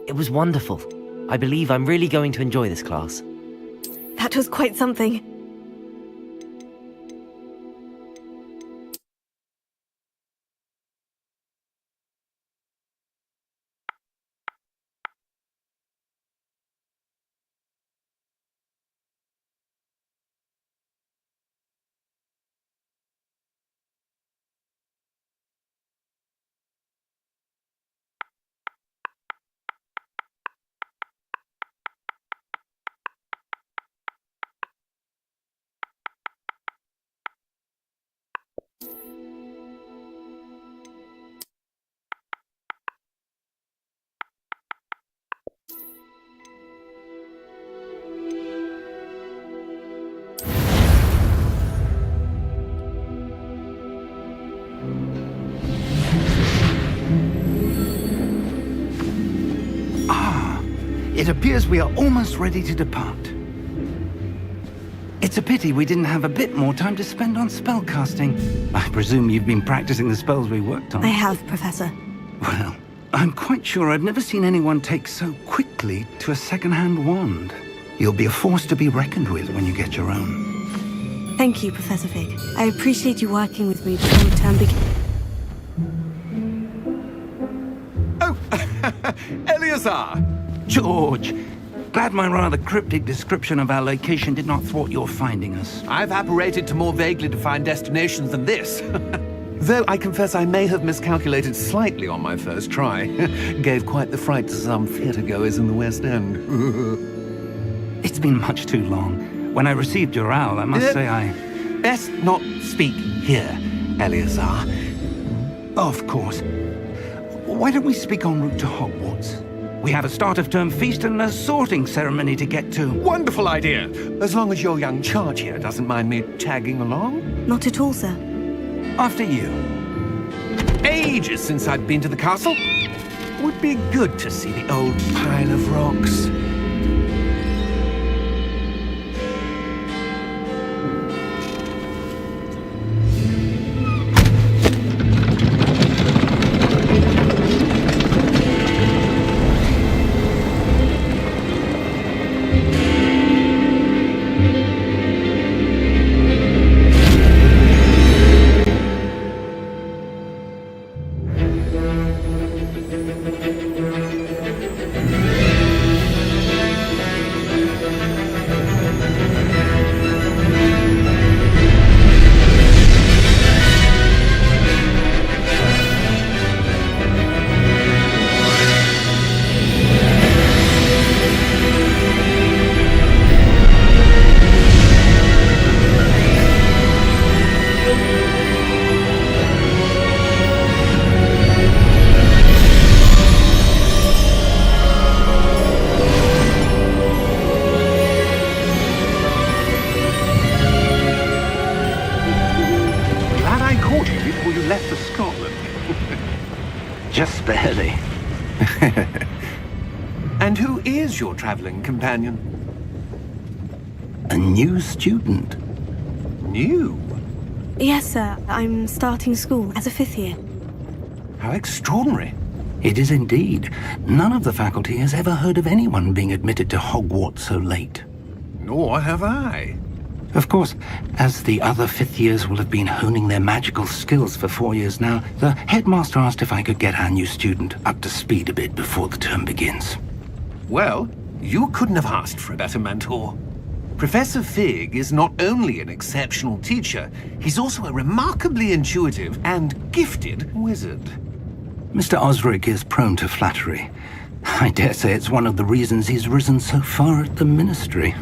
It was wonderful. I believe I'm really going to enjoy this class. That was quite something. It appears we are almost ready to depart. It's a pity we didn't have a bit more time to spend on spellcasting. I presume you've been practicing the spells we worked on. I have, Professor. Well, I'm quite sure I've never seen anyone take so quickly to a second-hand wand. You'll be a force to be reckoned with when you get your own. Thank you, Professor Fig. I appreciate you working with me before the term begins. Oh, Eleazar! George! Glad my rather cryptic description of our location did not thwart your finding us. I've apparated to more vaguely defined destinations than this. Though I confess I may have miscalculated slightly on my first try. Gave quite the fright to some theatre-goers in the West End. It's been much too long. When I received your owl, I must say I... Best not speak here, Eleazar. Of course. Why don't we speak en route to Hogwarts? We have a start-of-term feast and a sorting ceremony to get to. Wonderful idea! As long as your young charge here doesn't mind me tagging along. Not at all, sir. After you. Ages since I've been to the castle. Would be good to see the old pile of rocks. Just barely. And who is your traveling companion? A new student. New? Yes, sir. I'm starting school as a 5th year. How extraordinary. It is indeed. None of the faculty has ever heard of anyone being admitted to Hogwarts so late. Nor have I. Of course, as the other 5th years will have been honing their magical skills for 4 years now, the headmaster asked if I could get our new student up to speed a bit before the term begins. Well, you couldn't have asked for a better mentor. Professor Fig is not only an exceptional teacher, he's also a remarkably intuitive and gifted wizard. Mr. Osric is prone to flattery. I dare say it's one of the reasons he's risen so far at the Ministry.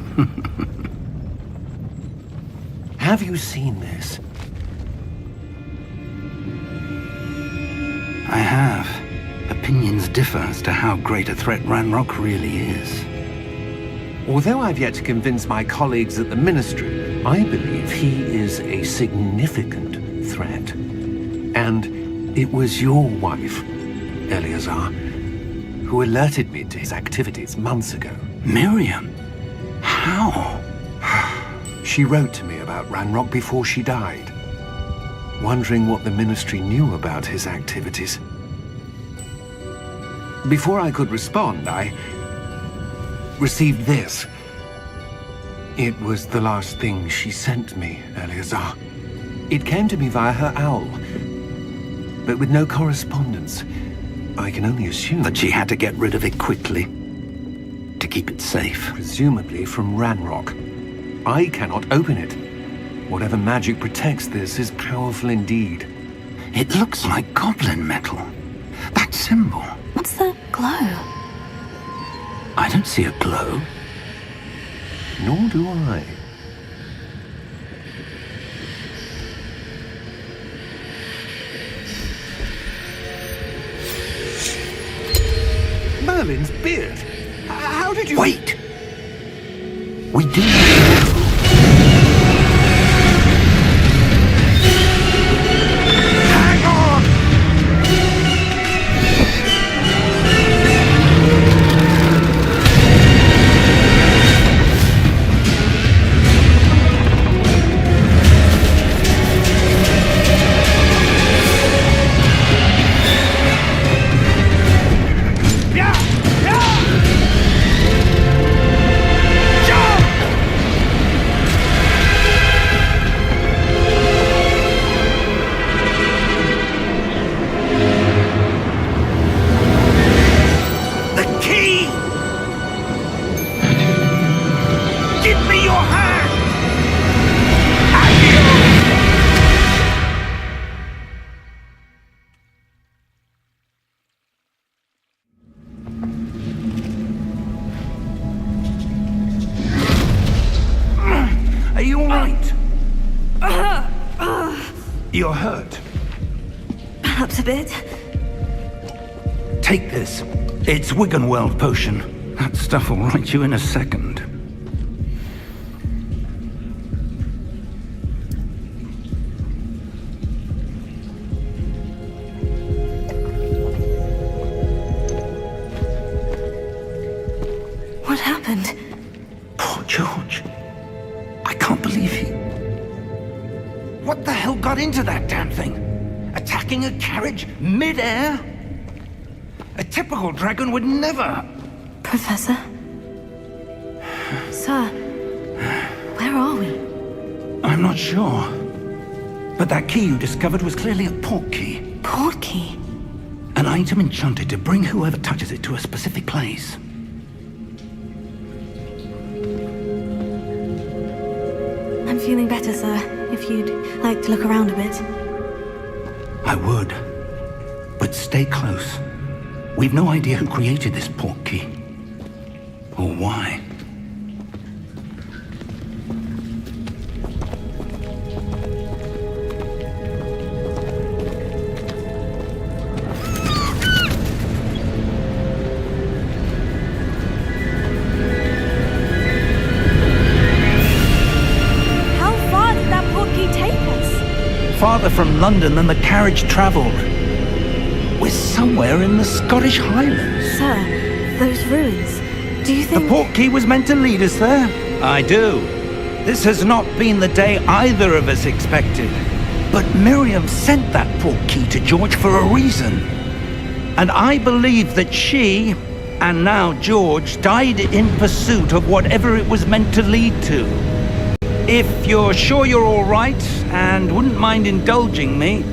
Have you seen this? I have. Opinions differ as to how great a threat Ranrock really is. Although I've yet to convince my colleagues at the Ministry, I believe he is a significant threat. And it was your wife, Eleazar, who alerted me to his activities months ago. Miriam? How? She wrote to me about Ranrock before she died, wondering what the Ministry knew about his activities. Before I could respond, I received this. It was the last thing she sent me, Eleazar. It came to me via her owl, but with no correspondence. I can only assume That she had to get rid of it quickly to keep it safe. presumably from Ranrock. I cannot open it. Whatever magic protects this is powerful indeed. It looks like goblin metal. That symbol. What's the glow? I don't see a glow. Nor do I. Merlin's beard. How did you... Wait! We do know. Hang on! Are you all right? You're hurt. Perhaps a bit. Take this. It's Wiggenweld potion. That stuff will right you in a second. What happened? Poor George. I can't believe he... What the hell got into that damn thing? Attacking a carriage mid-air? A typical dragon would never... Professor? Sir, where are we? I'm not sure. But that key you discovered was clearly a port key. Port key? An item enchanted to bring whoever touches it to a specific place. I'm feeling better, sir. If you'd like to look around a bit. I would. But stay close. We've no idea who created this port key. Or why. How far did that port key take us? Farther from London than the carriage travelled. We're somewhere in the Scottish Highlands. Sir, those ruins. Do you The think... port key was meant to lead us there? I do. This has not been the day either of us expected. But Miriam sent that port key to George for a reason. And I believe that she, and now George, died in pursuit of whatever it was meant to lead to. If you're sure you're all right, and wouldn't mind indulging me,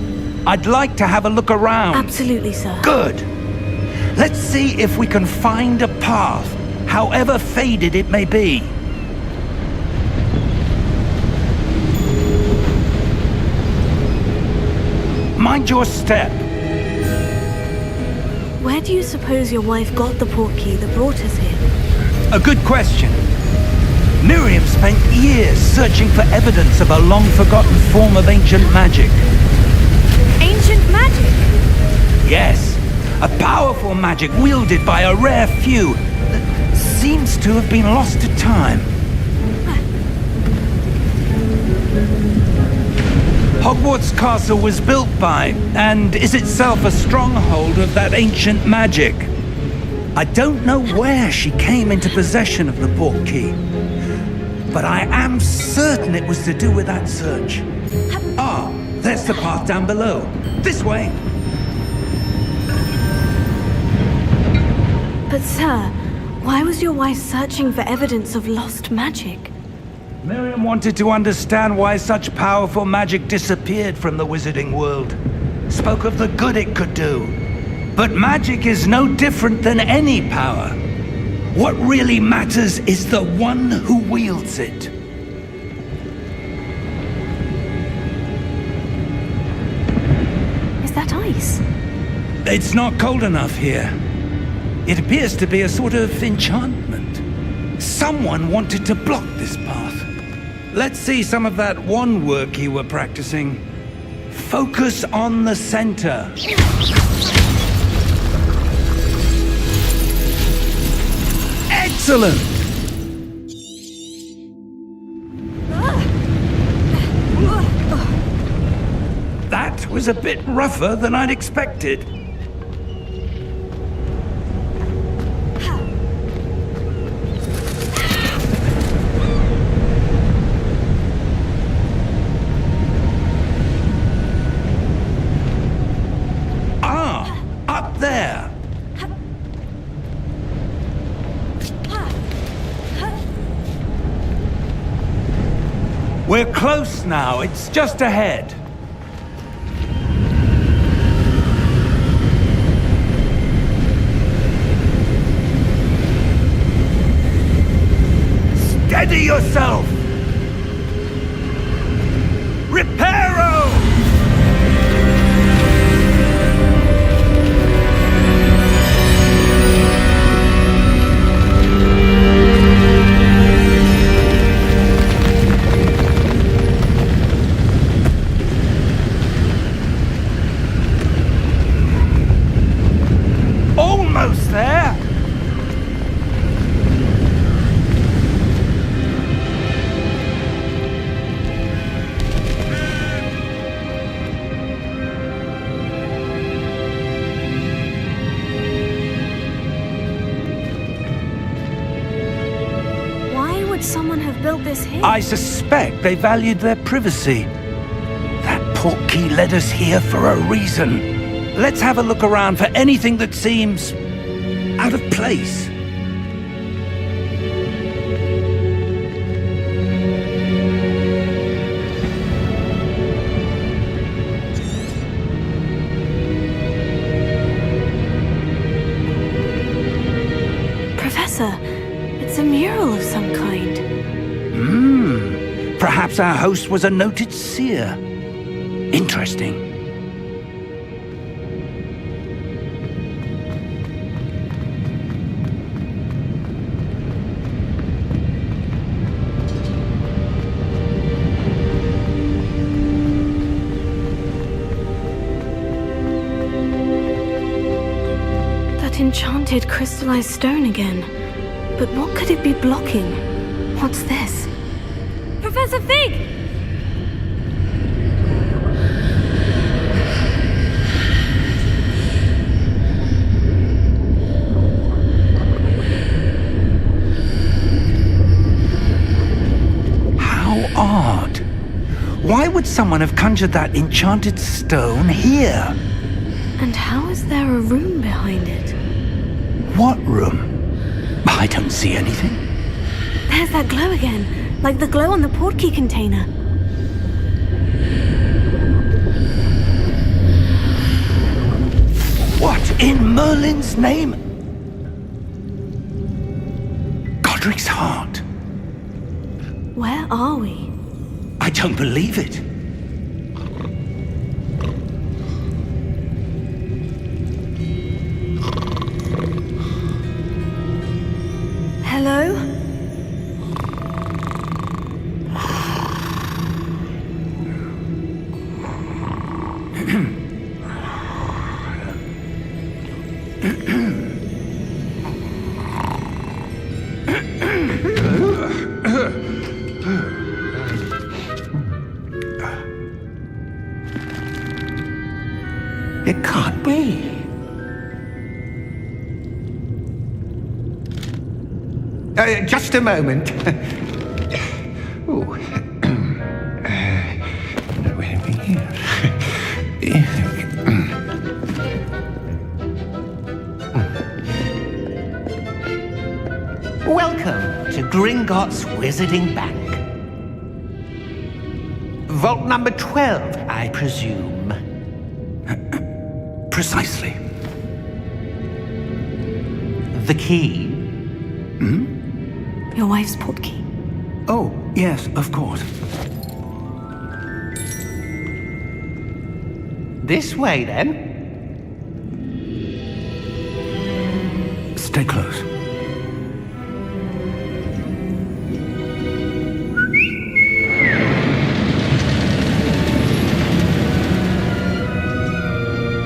I'd like to have a look around. Absolutely, sir. Good. Let's see if we can find a path, however faded it may be. Mind your step. Where do you suppose your wife got the port key that brought us here? A good question. Miriam spent years searching for evidence of a long-forgotten form of ancient magic. Ancient magic? Yes, a powerful magic wielded by a rare few that seems to have been lost to time. Hogwarts Castle was built by, and is itself a stronghold of that ancient magic. I don't know where she came into possession of the port key, but I am certain it was to do with that search. Ah, there's the path down below. This way. But sir, why was your wife searching for evidence of lost magic? Miriam wanted to understand why such powerful magic disappeared from the wizarding world. Spoke of the good it could do. But magic is no different than any power. What really matters is the one who wields it. Is that ice? It's not cold enough here. It appears to be a sort of enchantment. Someone wanted to block this path. Let's see some of that wand work you were practicing. Focus on the center. Excellent! That was a bit rougher than I'd expected. Up there! We're close now, it's just ahead. Steady yourself! Reparo! Almost there! Why would someone have built this here? I suspect they valued their privacy. That portkey led us here for a reason. Let's have a look around for anything that seems out of place. Professor, it's a mural of some kind. Perhaps our host was a noted seer. Interesting. Enchanted crystallized stone again. But what could it be blocking? What's this? Professor Fig! How odd. Why would someone have conjured that enchanted stone here? And how is there a room behind it? What room? I don't see anything. There's that glow again, like the glow on the portkey container. What in Merlin's name? Godric's heart. Where are we? I don't believe it. Hello? It can't be. Just a moment. Oh. Wait a minute here. Welcome to Gringotts Wizarding Bank. Vault number 12, I presume. Precisely. The key? Your wife's portkey. Oh, yes, of course. This way, then. Stay close.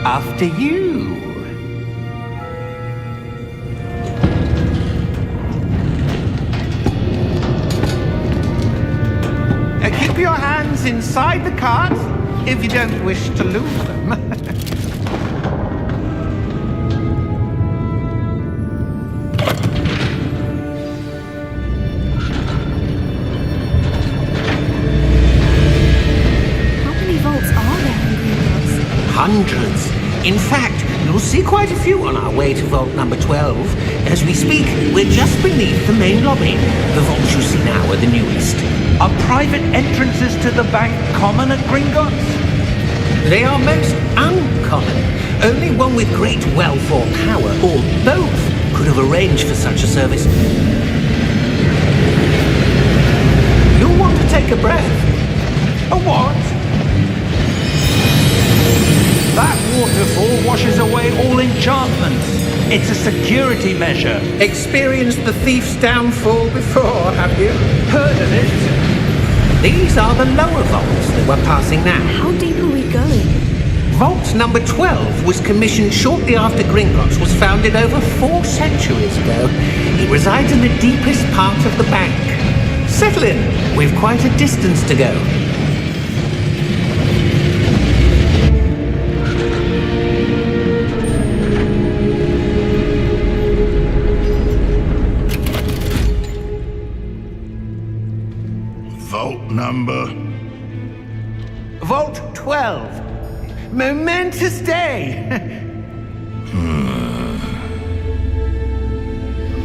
After you. Keep your hands inside the cart if you don't wish to lose them. How many vaults are there in Gringotts? Hundreds. In fact, you'll see quite a few on our way to vault number 12. As we speak, we're just beneath the main lobby. The vaults you see now are the newest. Are private entrances to the bank common at Gringotts? They are most uncommon. Only one with great wealth or power, or both, could have arranged for such a service. You'll want to take a breath. A what? That waterfall washes away all enchantments. It's a security measure. Experienced the thief's downfall before, have you? Heard of it? These are the lower vaults that we're passing now. How deep are we going? Vault number 12 was commissioned shortly after Gringotts was founded over 4 centuries ago. It resides in the deepest part of the bank. Settle in. We've quite a distance to go. Vault number? Vault 12. Momentous day.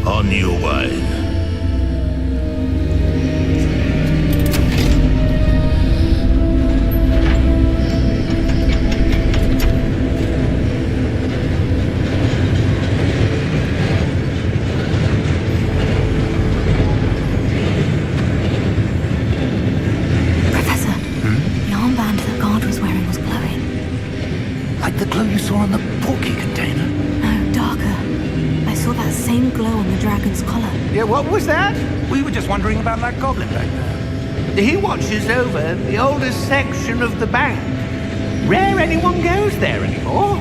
On your way. Professor, the armband that guard was wearing was glowing. Like the glow you saw on the portkey container? No, darker. I saw that same glow on the dragon's collar. Yeah, what was that? We were just wondering about that goblin back there. He watches over the oldest section of the bank. Rare anyone goes there anymore.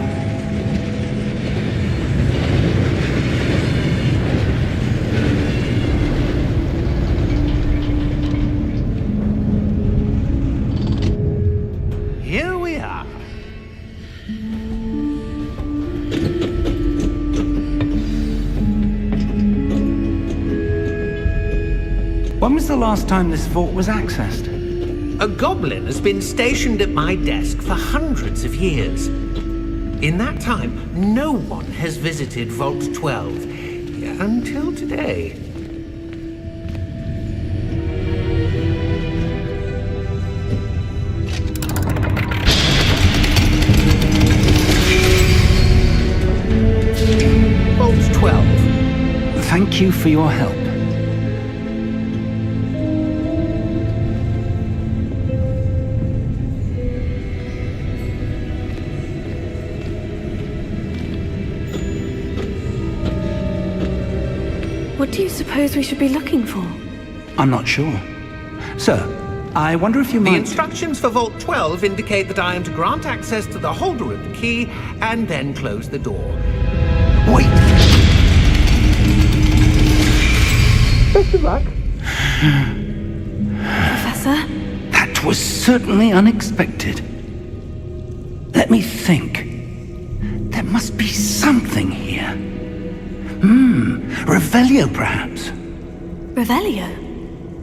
Here we are. When was the last time this vault was accessed? A goblin has been stationed at my desk for hundreds of years. In that time, no one has visited Vault 12 until today. Vault 12. Thank you for your help. What do you suppose we should be looking for? I'm not sure. Sir, I wonder if you The might... instructions for Vault 12 indicate that I am to grant access to the holder of the key and then close the door. Wait! Best of luck. Professor? That was certainly unexpected. Let me think. There must be something here. Revelio, perhaps? Revelio?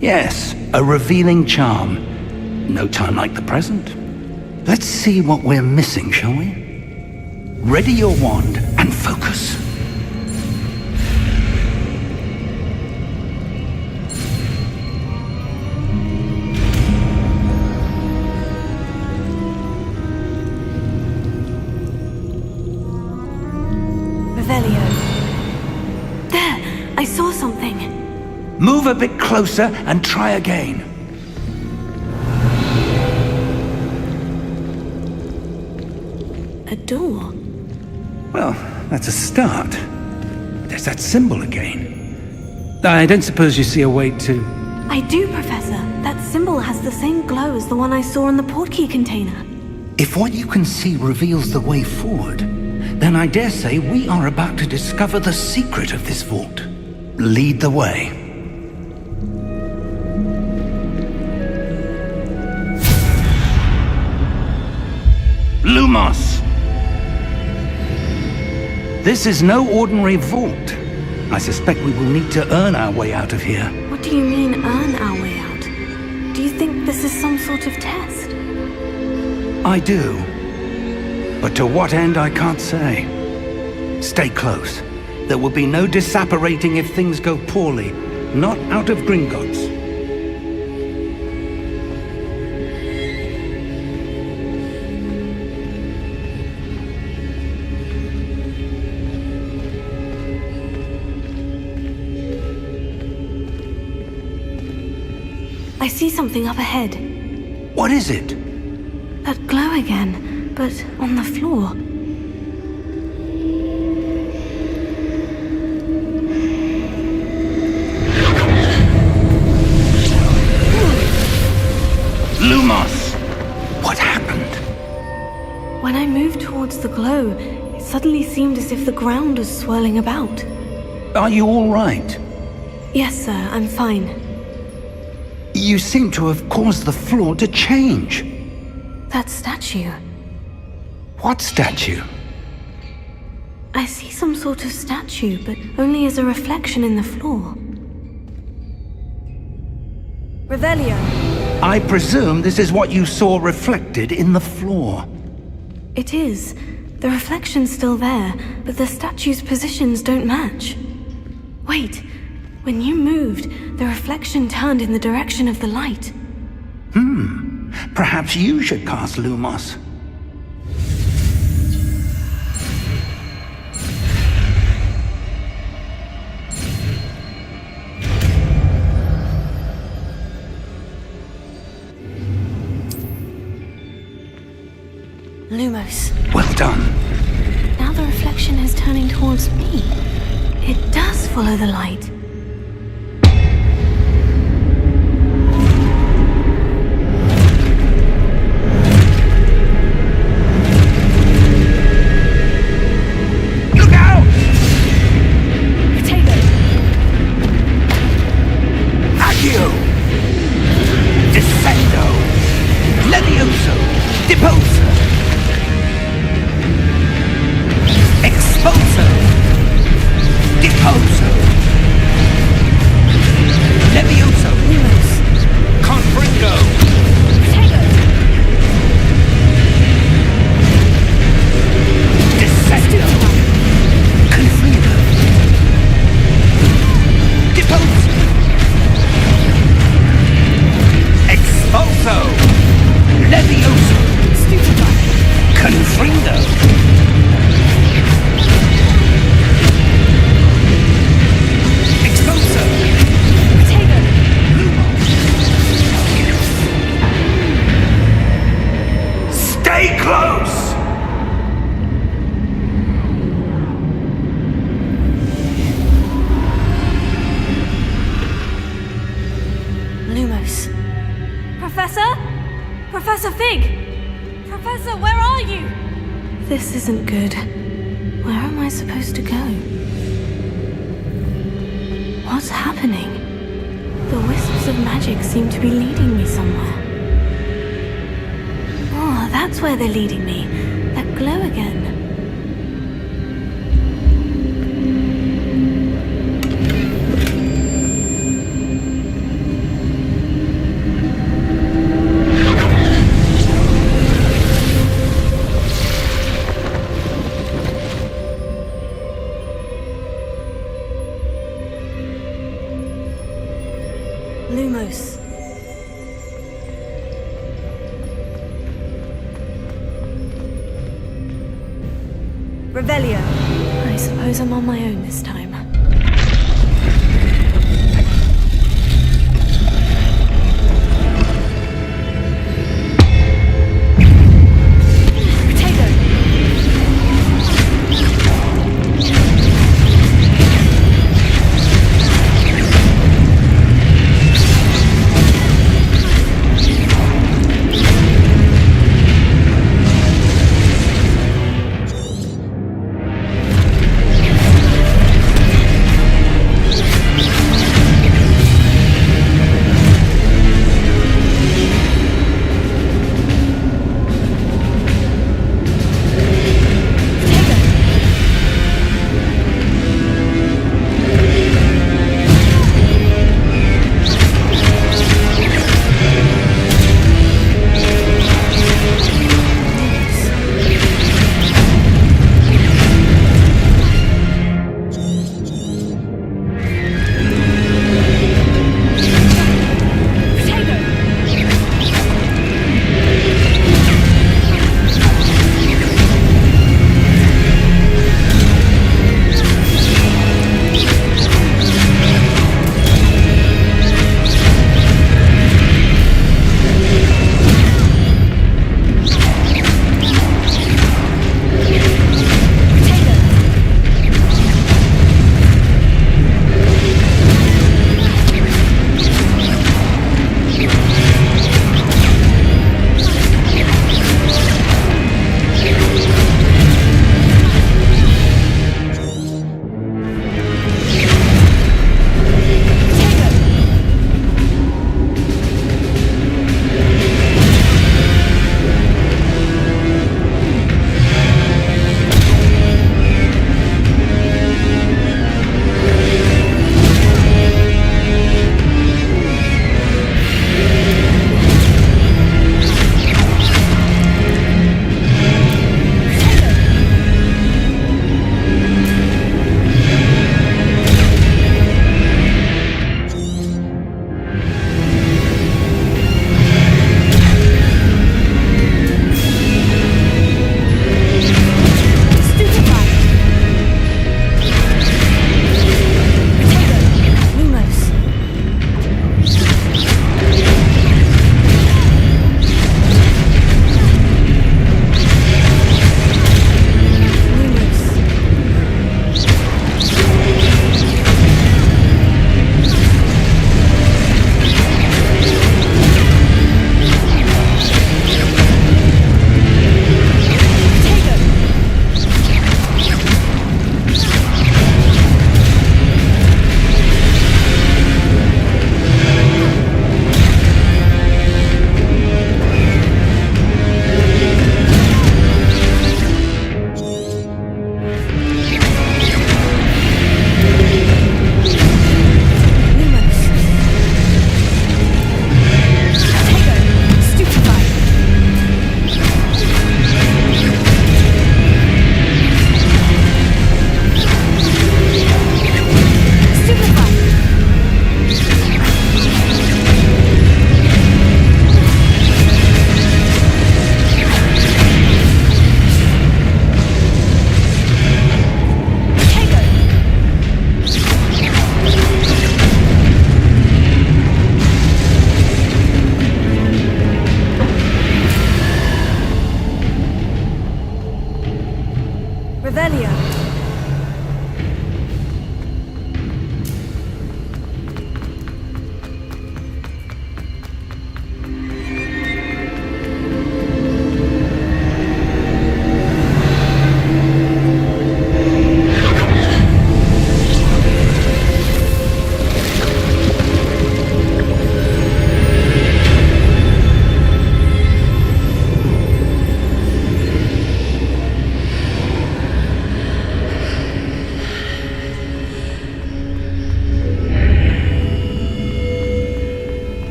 Yes, a revealing charm. No time like the present. Let's see what we're missing, shall we? Ready your wand and focus. Revelio. There! I saw something. Move a bit closer and try again. A door. Well, that's a start. There's that symbol again. I don't suppose you see a way to... I do, Professor. That symbol has the same glow as the one I saw on the portkey container. If what you can see reveals the way forward, then I dare say we are about to discover the secret of this vault. Lead the way. Lumos! This is no ordinary vault. I suspect we will need to earn our way out of here. What do you mean, earn our way out? Do you think this is some sort of test? I do. But to what end, I can't say. Stay close. There will be no disapparating if things go poorly. Not out of Gringotts. I see something up ahead. What is it? That glow again, but on the floor. Lumos! What happened? When I moved towards the glow, it suddenly seemed as if the ground was swirling about. Are you all right? Yes, sir, I'm fine. You seem to have caused the floor to change. That statue. What statue? I see some sort of statue, but only as a reflection in the floor. Revelio. I presume this is what you saw reflected in the floor. It is. The reflection's still there, but the statue's positions don't match. Wait. When you moved, the reflection turned in the direction of the light. Perhaps you should cast Lumos. Lumos. Well done. Now the reflection is turning towards me. It does follow the light. Professor Fig! Professor, where are you? This isn't good. Where am I supposed to go? What's happening? The wisps of magic seem to be leading me somewhere. Oh, that's where they're leading me. That glow again. Lumos. Revelio. I I suppose I'm on my own this time.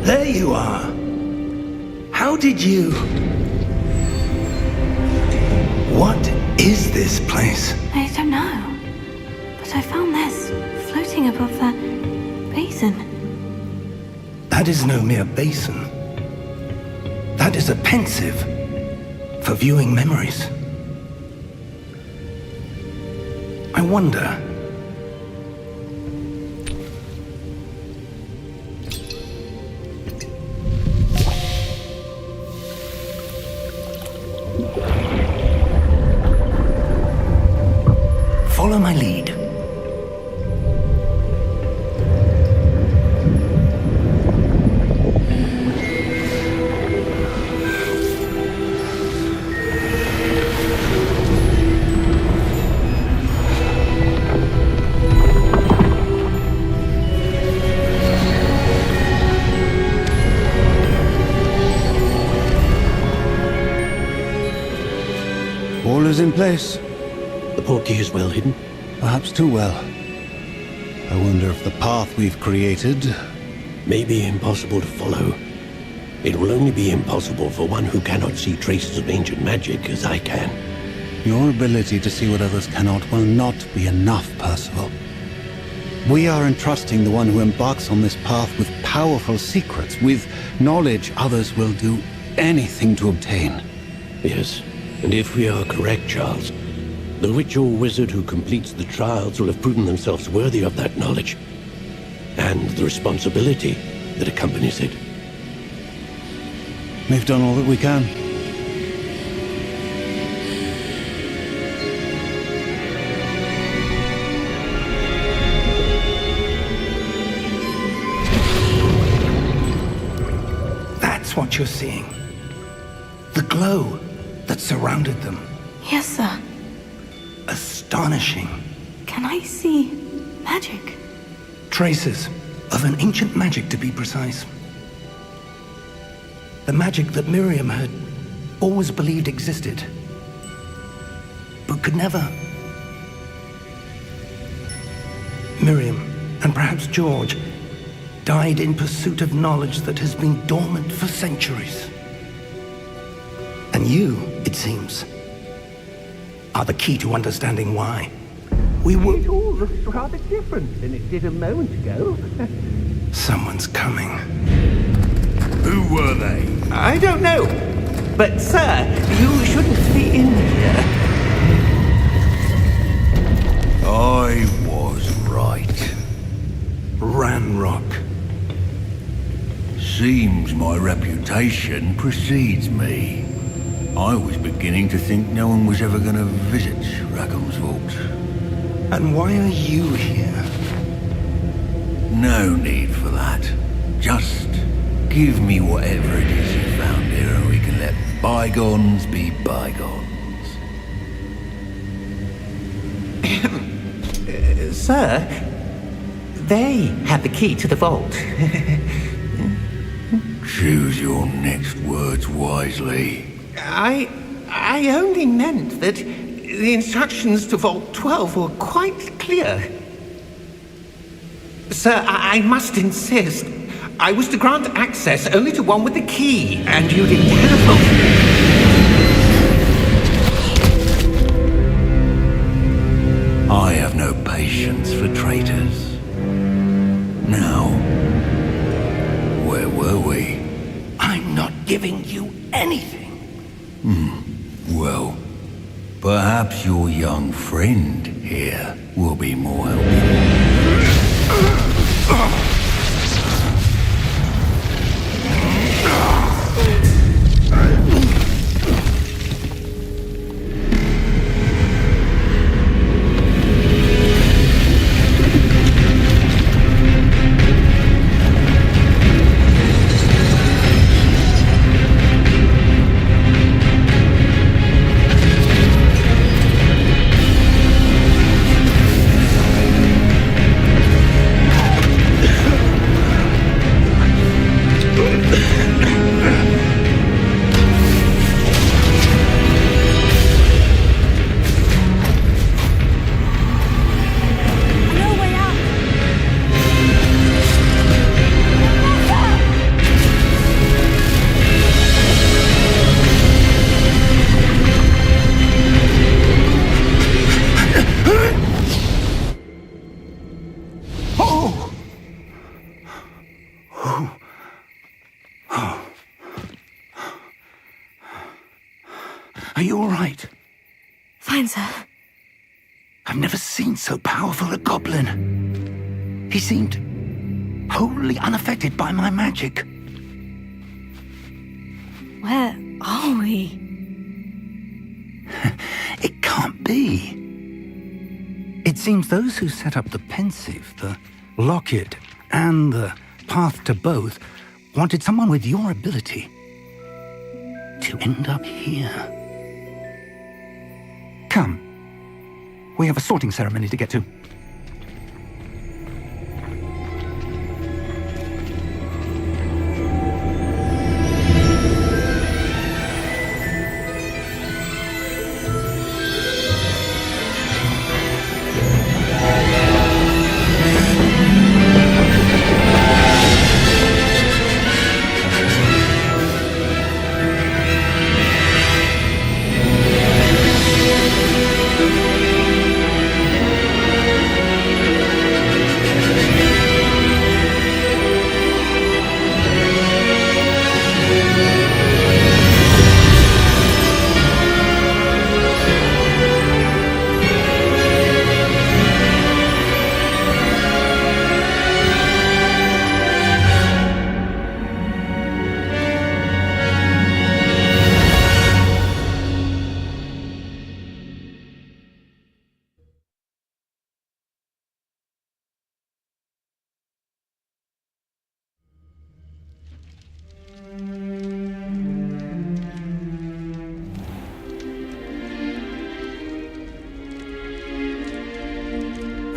There you are. How did you... this place? I don't know. But I found this floating above that basin. That is no mere basin. That is a pensive for viewing memories. I wonder... Follow my lead. All is in place. The portkey is well hidden. Perhaps too well. I wonder if the path we've created... May be impossible to follow. It will only be impossible for one who cannot see traces of ancient magic as I can. Your ability to see what others cannot will not be enough, Percival. We are entrusting the one who embarks on this path with powerful secrets, with knowledge others will do anything to obtain. Yes, and if we are correct, Charles, the witch or wizard who completes the trials will have proven themselves worthy of that knowledge, and the responsibility that accompanies it. We've done all that we can. That's what you're seeing. The glow that surrounded them. Yes, sir. Astonishing. Can I see magic? Traces of an ancient magic, to be precise. The magic that Miriam had always believed existed, but could never. Miriam, and perhaps George, died in pursuit of knowledge that has been dormant for centuries. And you, it seems, are the key to understanding why. It all looks rather different than it did a moment ago. Someone's coming. Who were they? I don't know. But, sir, you shouldn't be in here. I was right. Ranrock. Seems my reputation precedes me. I was beginning to think no one was ever going to visit Rackham's vault. And why are you here? No need for that. Just give me whatever it is you found here and we can let bygones be bygones. Sir, they have the key to the vault. Choose your next words wisely. I only meant that the instructions to Vault 12 were quite clear. Sir, I must insist. I was to grant access only to one with the key, and you didn't have I have no patience for traitors. Now, where were we? I'm not giving you anything. Well, perhaps your young friend here will be more helpful. Are you all right? Fine, sir. I've never seen so powerful a goblin. He seemed wholly unaffected by my magic. Where are we? It can't be. It seems those who set up the pensive, the locket, and the path to both wanted someone with your ability to end up here. Come. We have a sorting ceremony to get to.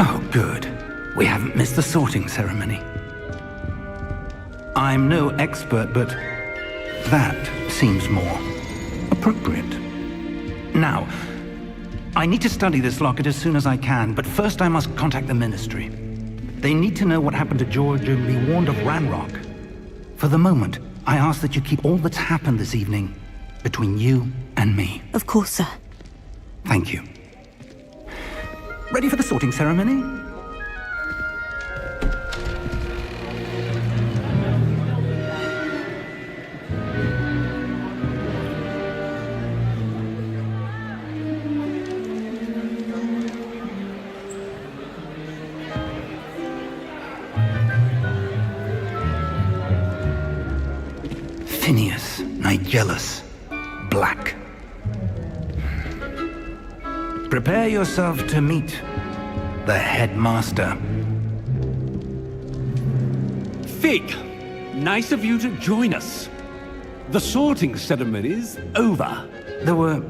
Oh, good. We haven't missed the sorting ceremony. I'm no expert, but that seems more appropriate. Now, I need to study this locket as soon as I can, but first I must contact the Ministry. They need to know what happened to George and be warned of Ranrock. For the moment, I ask that you keep all that's happened this evening between you and me. Of course, sir. Thank you. Ready for the sorting ceremony? Phineas, Nigellus, Black. Prepare yourself to meet the headmaster. Fig, nice of you to join us. The sorting ceremony's over. There were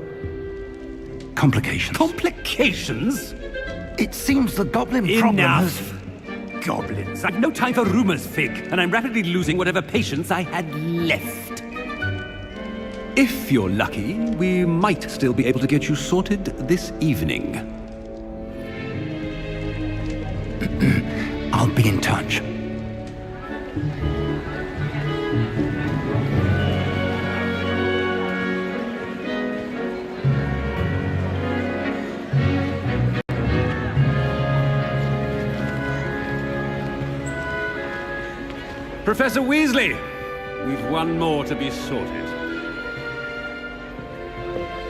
complications. Complications? It seems the goblin problem has... Enough! Goblins. I've no time for rumors, Fig, and I'm rapidly losing whatever patience I had left. If you're lucky, we might still be able to get you sorted this evening. I'll be in touch. Professor Weasley, we've one more to be sorted.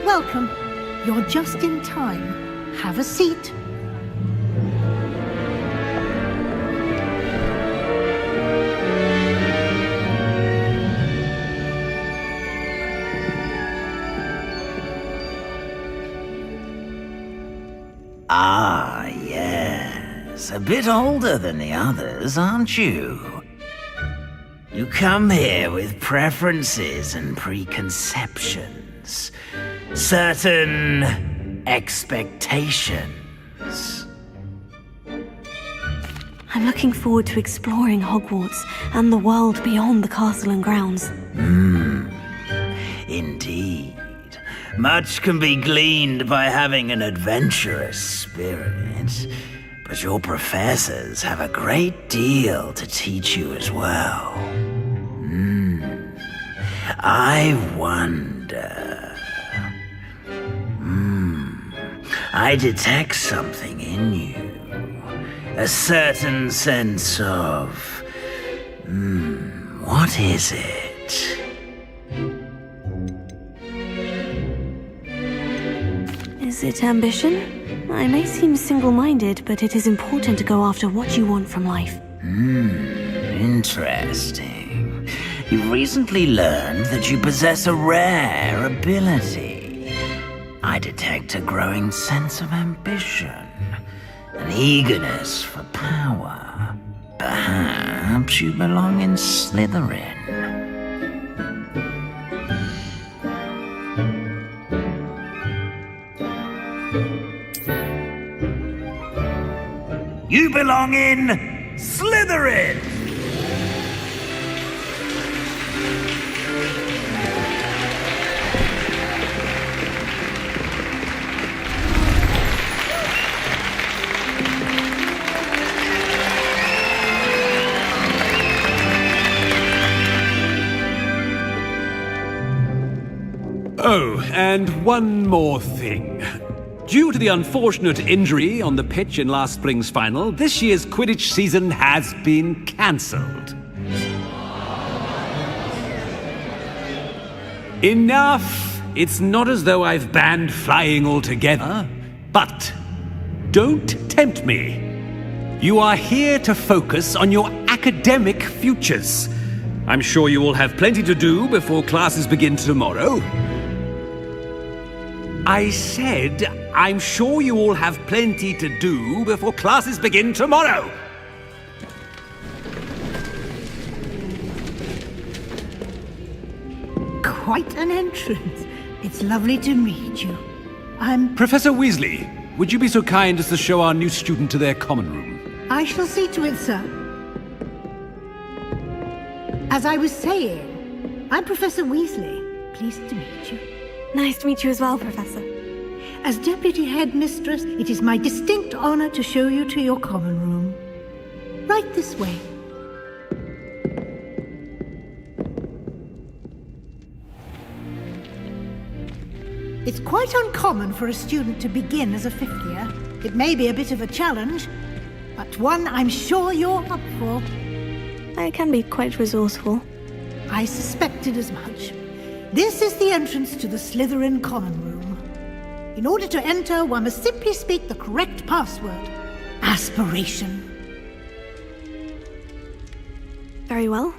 Welcome. You're just in time. Have a seat. Ah, yes. A bit older than the others, aren't you? You come here with preferences and preconceptions. Certain expectations. I'm looking forward to exploring Hogwarts and the world beyond the castle and grounds. Indeed. Much can be gleaned by having an adventurous spirit, but your professors have a great deal to teach you as well. I wonder... I detect something in you. A certain sense of... what is it? Is it ambition? I may seem single-minded, but it is important to go after what you want from life. Interesting. You've recently learned that you possess a rare ability. I detect a growing sense of ambition, an eagerness for power. Perhaps you belong in Slytherin. You belong in Slytherin! Oh, and one more thing. Due to the unfortunate injury on the pitch in last spring's final, this year's Quidditch season has been cancelled. Enough! It's not as though I've banned flying altogether. But don't tempt me. You are here to focus on your academic futures. I'm sure you will have plenty to do before classes begin tomorrow. I said, I'm sure you all have plenty to do before classes begin tomorrow. Quite an entrance. It's lovely to meet you. I'm... Professor Weasley, would you be so kind as to show our new student to their common room? I shall see to it, sir. As I was saying, I'm Professor Weasley. Pleased to meet you. Nice to meet you as well, Professor. As Deputy Headmistress, it is my distinct honor to show you to your common room. Right this way. It's quite uncommon for a student to begin as a fifth year. It may be a bit of a challenge, but one I'm sure you're up for. I can be quite resourceful. I suspected as much. This is the entrance to the Slytherin common room. In order to enter, one must simply speak the correct password. Aspiration. Very well.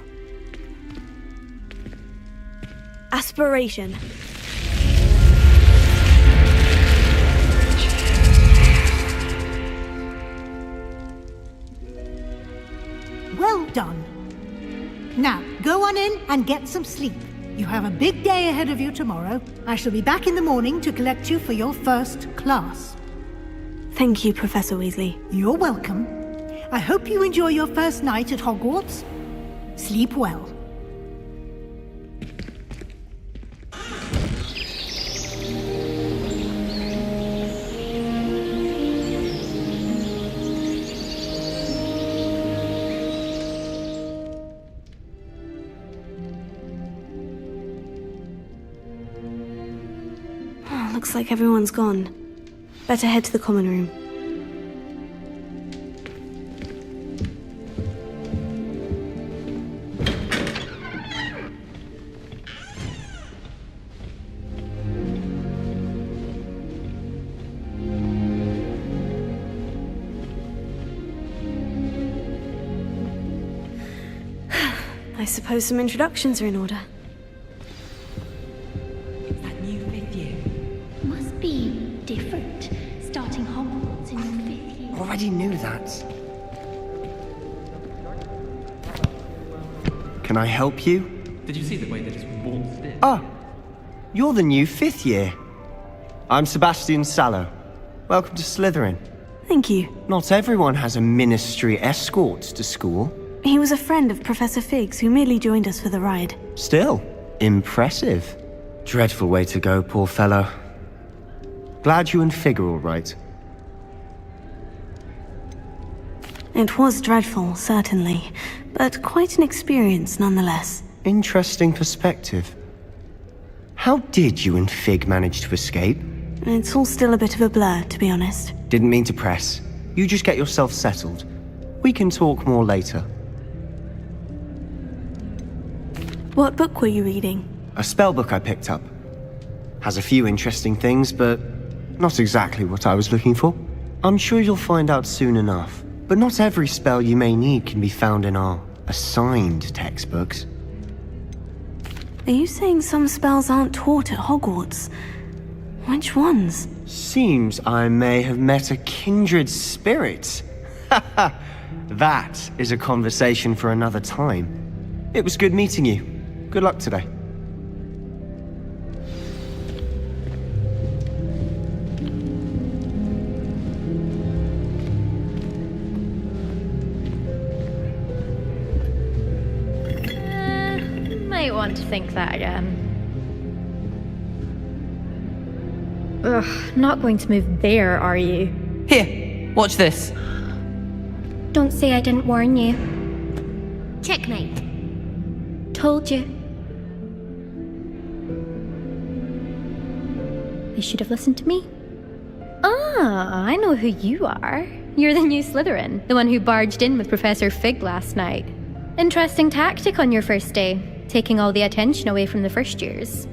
Aspiration. Well done. Now, go on in and get some sleep. You have a big day ahead of you tomorrow. I shall be back in the morning to collect you for your first class. Thank you, Professor Weasley. You're welcome. I hope you enjoy your first night at Hogwarts. Sleep well. Looks like everyone's gone. Better head to the common room. I suppose some introductions are in order. Different, starting Hogwarts in your 5th year. Already knew that. Can I help you? Did you see the way they just waltzed in? Ah, you're the new 5th year. I'm Sebastian Sallow. Welcome to Slytherin. Thank you. Not everyone has a ministry escort to school. He was a friend of Professor Figgs who merely joined us for the ride. Still, impressive. Dreadful way to go, poor fellow. Glad you and Fig are all right. It was dreadful, certainly, but quite an experience nonetheless. Interesting perspective. How did you and Fig manage to escape? It's all still a bit of a blur, to be honest. Didn't mean to press. You just get yourself settled. We can talk more later. What book were you reading? A spell book I picked up. Has a few interesting things, but Not exactly what I was looking for. I'm sure you'll find out soon enough. But not every spell you may need can be found in our assigned textbooks. Are you saying some spells aren't taught at Hogwarts? Which ones? Seems I may have met a kindred spirit. That is a conversation for another time. It was good meeting you. Good luck today. Might want to think that again. Ugh, not going to move there, are you? Here, watch this. Don't say I didn't warn you. Checkmate. Told you. You should have listened to me. Ah, I know who you are. You're the new Slytherin, the one who barged in with Professor Fig last night. Interesting tactic on your first day, taking all the attention away from the first years.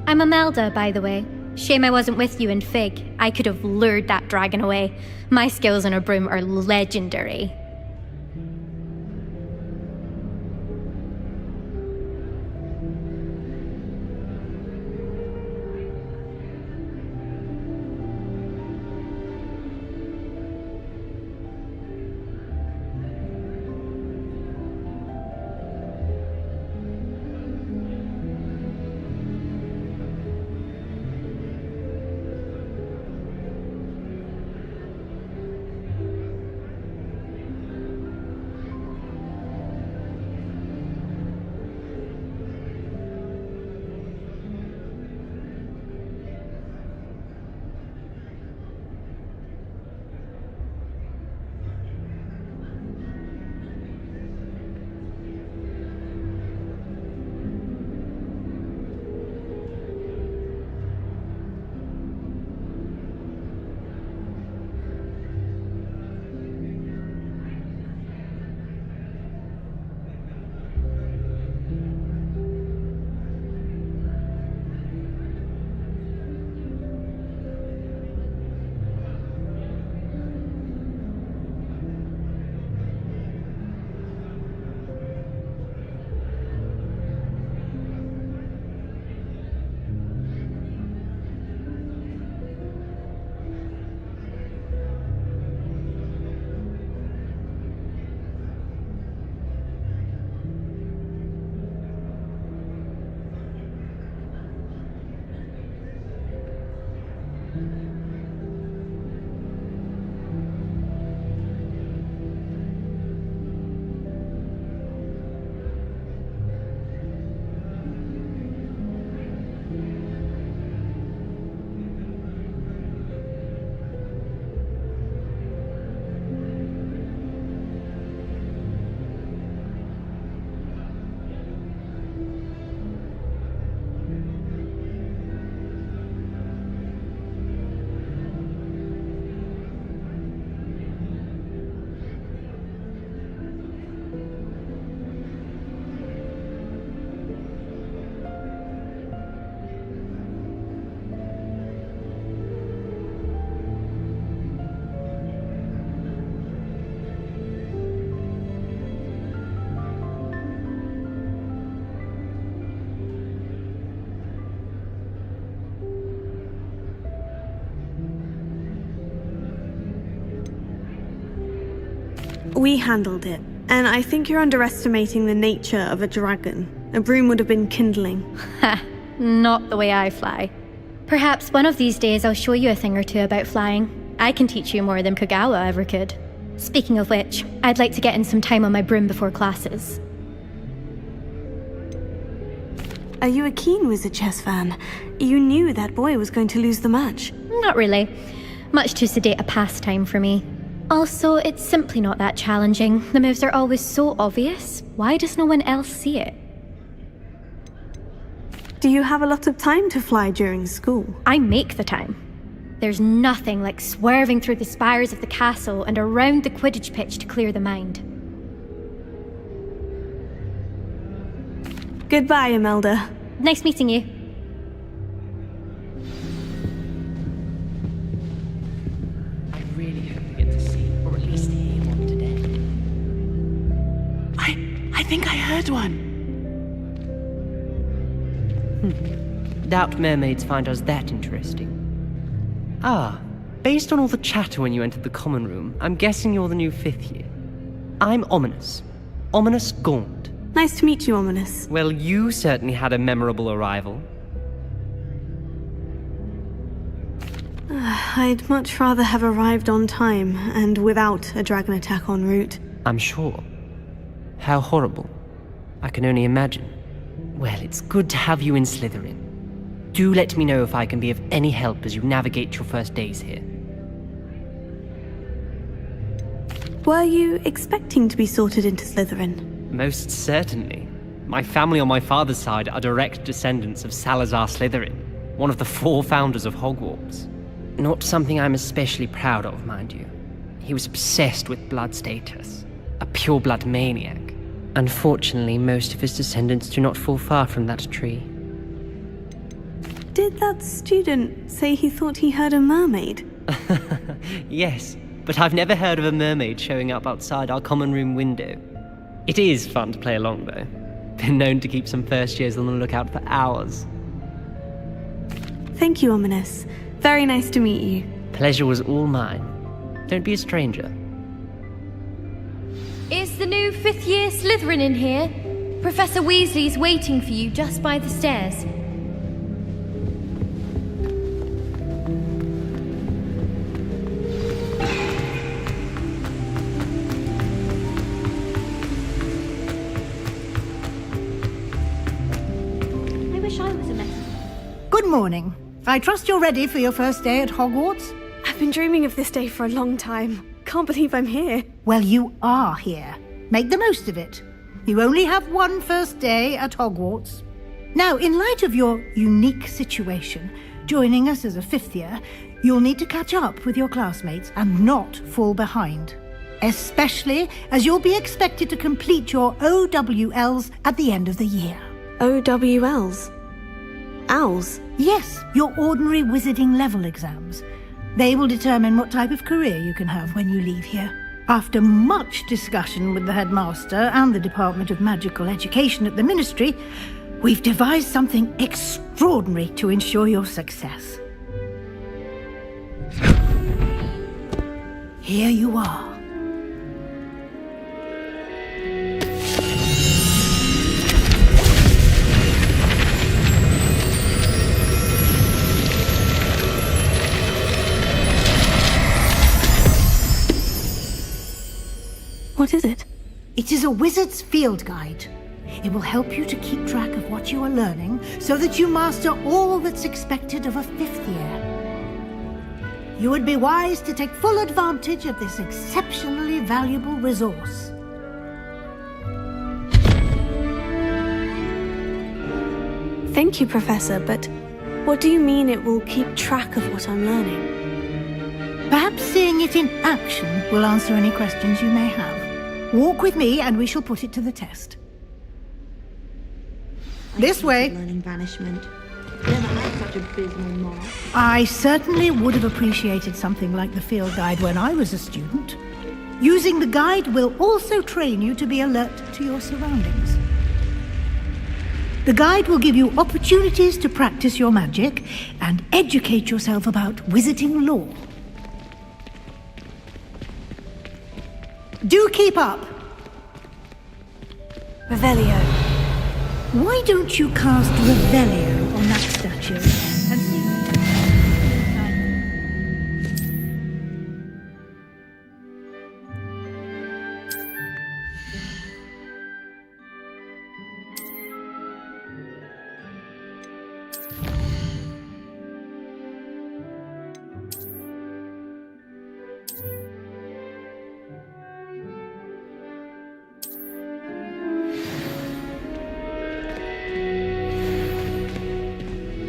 I'm Imelda, by the way. Shame I wasn't with you in Fig. I could have lured that dragon away. My skills on a broom are legendary. We handled it, and I think you're underestimating the nature of a dragon. A broom would have been kindling. Ha! Not the way I fly. Perhaps one of these days I'll show you a thing or two about flying. I can teach you more than Kogawa ever could. Speaking of which, I'd like to get in some time on my broom before classes. Are you a keen Wizard Chess fan? You knew that boy was going to lose the match. Not really. Much too sedate a pastime for me. Also, it's simply not that challenging. The moves are always so obvious. Why does no one else see it? Do you have a lot of time to fly during school? I make the time. There's nothing like swerving through the spires of the castle and around the Quidditch pitch to clear the mind. Goodbye, Imelda. Nice meeting you. think I heard one. Doubt mermaids find us that interesting. Ah, based on all the chatter when you entered the common room, I'm guessing you're the new 5th year. I'm Ominous. Ominous Gaunt. Nice to meet you, Ominous. Well, you certainly had a memorable arrival. I'd much rather have arrived on time and without a dragon attack en route. I'm sure. How horrible. I can only imagine. Well, it's good to have you in Slytherin. Do let me know if I can be of any help as you navigate your first days here. Were you expecting to be sorted into Slytherin? Most certainly. My family on my father's side are direct descendants of Salazar Slytherin, one of the 4 founders of Hogwarts. Not something I'm especially proud of, mind you. He was obsessed with blood status, a pure-blood maniac. Unfortunately, most of his descendants do not fall far from that tree. Did that student say he thought he heard a mermaid? Yes, but I've never heard of a mermaid showing up outside our common room window. It is fun to play along, though. Been known to keep some first years on the lookout for hours. Thank you, Ominous. Very nice to meet you. Pleasure was all mine. Don't be a stranger. Is the new 5th year Slytherin in here? Professor Weasley's waiting for you just by the stairs. I wish I was a messenger. Good morning. I trust you're ready for your first day at Hogwarts? I've been dreaming of this day for a long time. Can't believe I'm here. Well, you are here. Make the most of it. You only have one first day at Hogwarts. Now, in light of your unique situation, joining us as a 5th year, you'll need to catch up with your classmates and not fall behind. Especially as you'll be expected to complete your OWLs at the end of the year. OWLs? Owls? Yes, your ordinary wizarding level exams. They will determine what type of career you can have when you leave here. After much discussion with the headmaster and the Department of Magical Education at the Ministry, we've devised something extraordinary to ensure your success. Here you are. What is it? It is a wizard's field guide. It will help you to keep track of what you are learning so that you master all that's expected of a 5th year. You would be wise to take full advantage of this exceptionally valuable resource. Thank you, Professor, but what do you mean it will keep track of what I'm learning? Perhaps seeing it in action will answer any questions you may have. Walk with me and we shall put it to the test. This way. Learning banishment. Never had such abysmal mark. I certainly would have appreciated something like the field guide when I was a student. Using the guide will also train you to be alert to your surroundings. The guide will give you opportunities to practice your magic and educate yourself about wizarding lore. Do keep up! Revelio. Why don't you cast Revelio on that statue and see...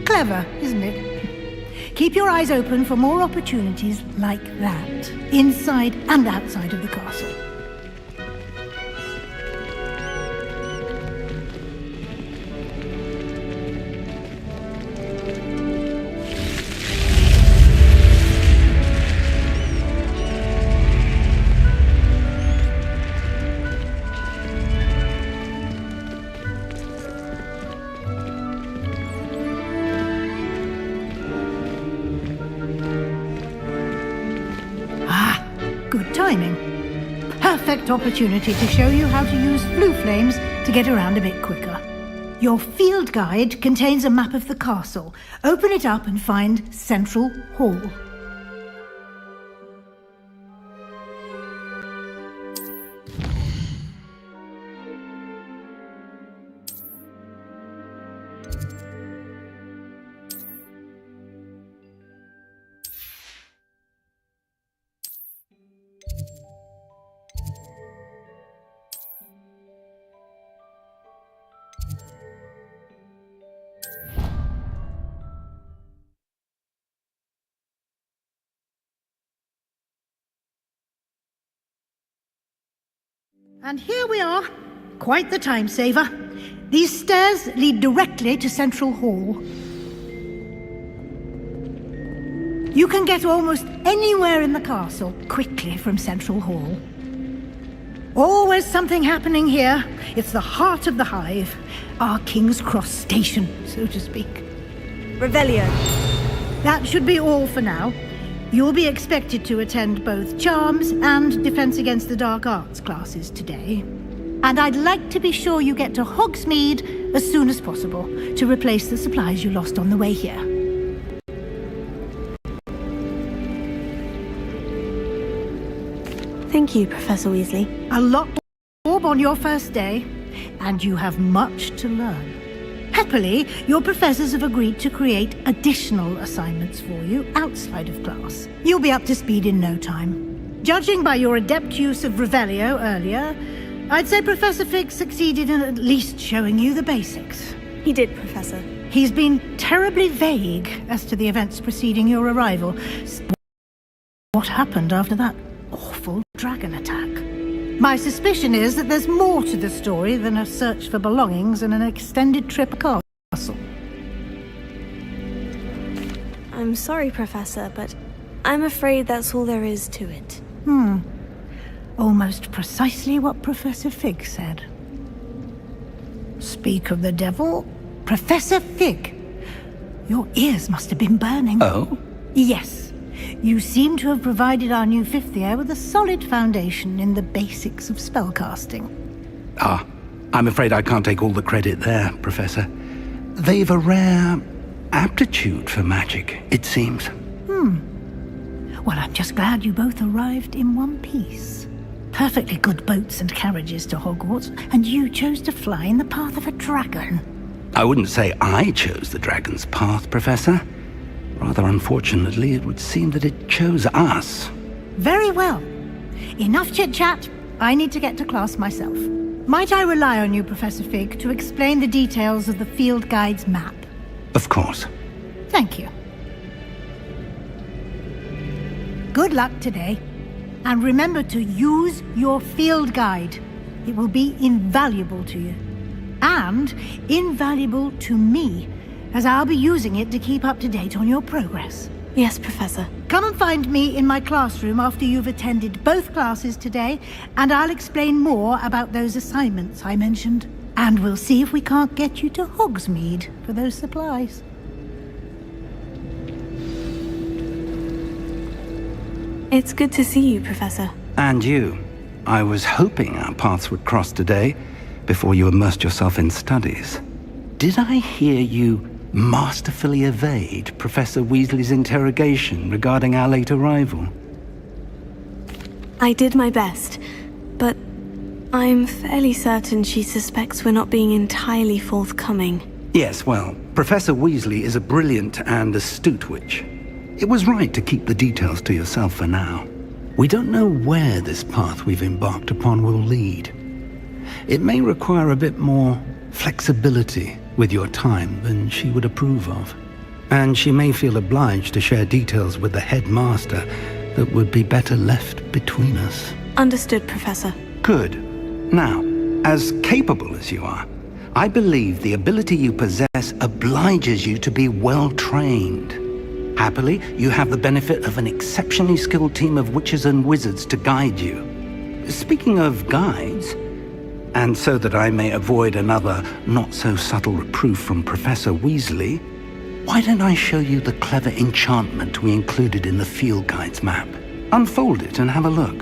Clever, isn't it? Keep your eyes open for more opportunities like that, inside and outside of the castle. Good timing. Perfect opportunity to show you how to use blue flames to get around a bit quicker. Your field guide contains a map of the castle. Open it up and find Central Hall. And here we are. Quite the time saver. These stairs lead directly to Central Hall. You can get almost anywhere in the castle quickly from Central Hall. Always something happening here. It's the heart of the hive. Our King's Cross station, so to speak. Revelio. That should be all for now. You'll be expected to attend both Charms and Defense Against the Dark Arts classes today. And I'd like to be sure you get to Hogsmeade as soon as possible to replace the supplies you lost on the way here. Thank you, Professor Weasley. A lot on your first day, and you have much to learn. Happily, your professors have agreed to create additional assignments for you outside of class. You'll be up to speed in no time. Judging by your adept use of Revelio earlier, I'd say Professor Fig succeeded in at least showing you the basics. He did, Professor. He's been terribly vague as to the events preceding your arrival. What happened after that awful dragon attack? My suspicion is that there's more to the story than a search for belongings and an extended trip to castle. I'm sorry, Professor, but I'm afraid that's all there is to it. Almost precisely what Professor Fig said. Speak of the devil, Professor Fig. Your ears must have been burning. Oh? Yes. You seem to have provided our new fifth year with a solid foundation in the basics of spellcasting. I'm afraid I can't take all the credit there, Professor. They've a rare aptitude for magic, it seems. Well, I'm just glad you both arrived in one piece. Perfectly good boats and carriages to Hogwarts, and you chose to fly in the path of a dragon. I wouldn't say I chose the dragon's path, Professor. Rather unfortunately, it would seem that it chose us. Very well. Enough chit-chat. I need to get to class myself. Might I rely on you, Professor Fig, to explain the details of the field guide's map? Of course. Thank you. Good luck today. And remember to use your field guide. It will be invaluable to you. And invaluable to me, as I'll be using it to keep up to date on your progress. Yes, Professor. Come and find me in my classroom after you've attended both classes today, and I'll explain more about those assignments I mentioned. And we'll see if we can't get you to Hogsmeade for those supplies. It's good to see you, Professor. And you. I was hoping our paths would cross today, before you immersed yourself in studies. Did I hear you masterfully evade Professor Weasley's interrogation regarding our late arrival? I did my best, but I'm fairly certain she suspects we're not being entirely forthcoming. Yes, well, Professor Weasley is a brilliant and astute witch. It was right to keep the details to yourself for now. We don't know where this path we've embarked upon will lead. It may require a bit more flexibility with your time than she would approve of. And she may feel obliged to share details with the headmaster that would be better left between us. Understood, Professor. Good. Now, as capable as you are, I believe the ability you possess obliges you to be well trained. Happily, you have the benefit of an exceptionally skilled team of witches and wizards to guide you. Speaking of guides, and so that I may avoid another not-so-subtle reproof from Professor Weasley, why don't I show you the clever enchantment we included in the field guide's map? Unfold it and have a look.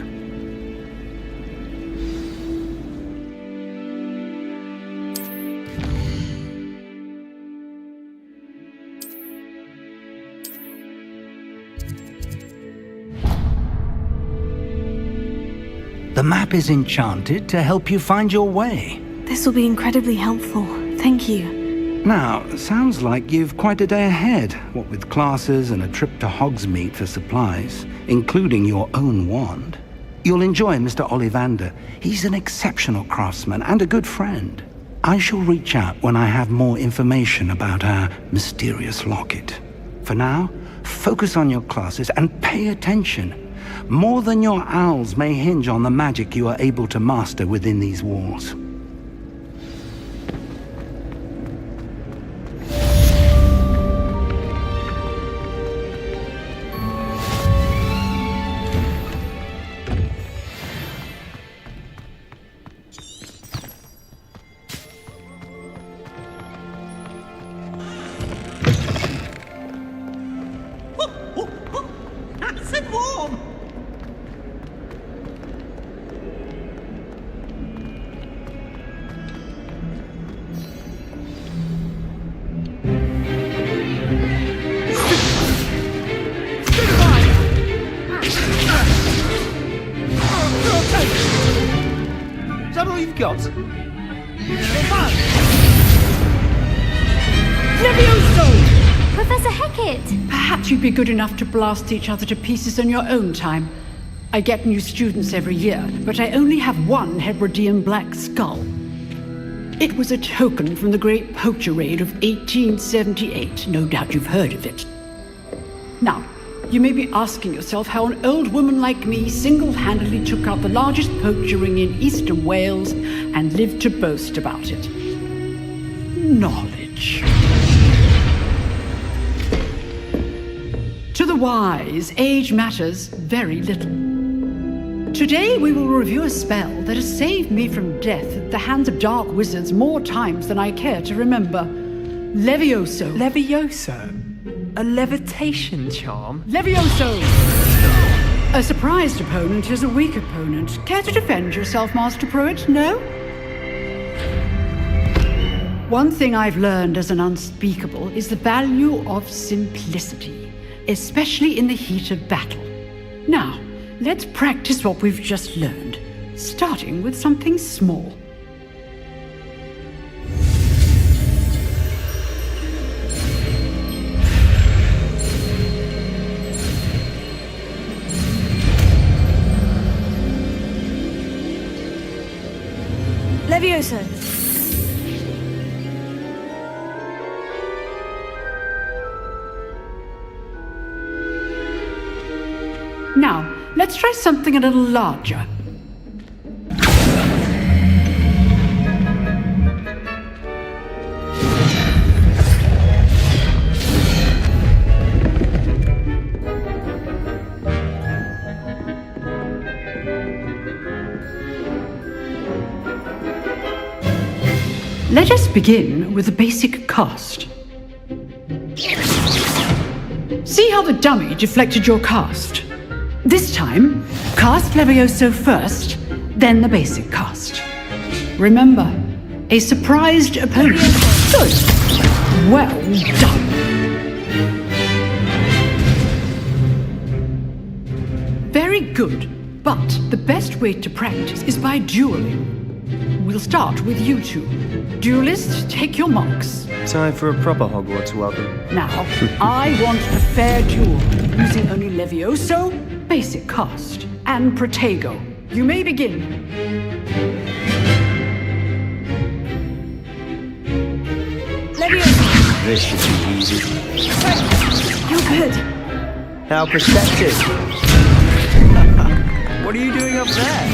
The map is enchanted to help you find your way. This will be incredibly helpful. Thank you. Now, sounds like you've quite a day ahead, what with classes and a trip to Hogsmeade for supplies, including your own wand. You'll enjoy Mr. Ollivander. He's an exceptional craftsman and a good friend. I shall reach out when I have more information about our mysterious locket. For now, focus on your classes and pay attention. More than your owls may hinge on the magic you are able to master within these walls. Nice and warm. Is that all you've got? Levioso! Professor Hecat! Perhaps you'd be good enough to blast each other to pieces in your own time. I get new students every year, but I only have one Hebridean black skull. It was a token from the Great Poacher Raid of 1878. No doubt you've heard of it. Now, you may be asking yourself how an old woman like me single-handedly took out the largest poacher ring in eastern Wales and lived to boast about it. Knowledge. To the wise, age matters very little. Today we will review a spell that has saved me from death at the hands of dark wizards more times than I care to remember. Levioso. Levioso? A levitation charm? Levioso! A surprised opponent is a weak opponent. Care to defend yourself, Master Pruitt? No? One thing I've learned as an unspeakable is the value of simplicity, especially in the heat of battle. Now, let's practice what we've just learned, starting with something small. Levioso! Now, let's try something a little larger. Let us begin with the basic cast. See how the dummy deflected your cast? This time, cast Levioso first, then the basic cast. Remember, a surprised opponent. Good. Well done. Very good, but the best way to practice is by dueling. We'll start with you two. Duelists, take your marks. Time for a proper Hogwarts welcome. Now, I want a fair duel, using only Levioso, basic cast, and Protego. You may begin. Levioso! This should be easy. You're good. How perceptive. What are you doing up there?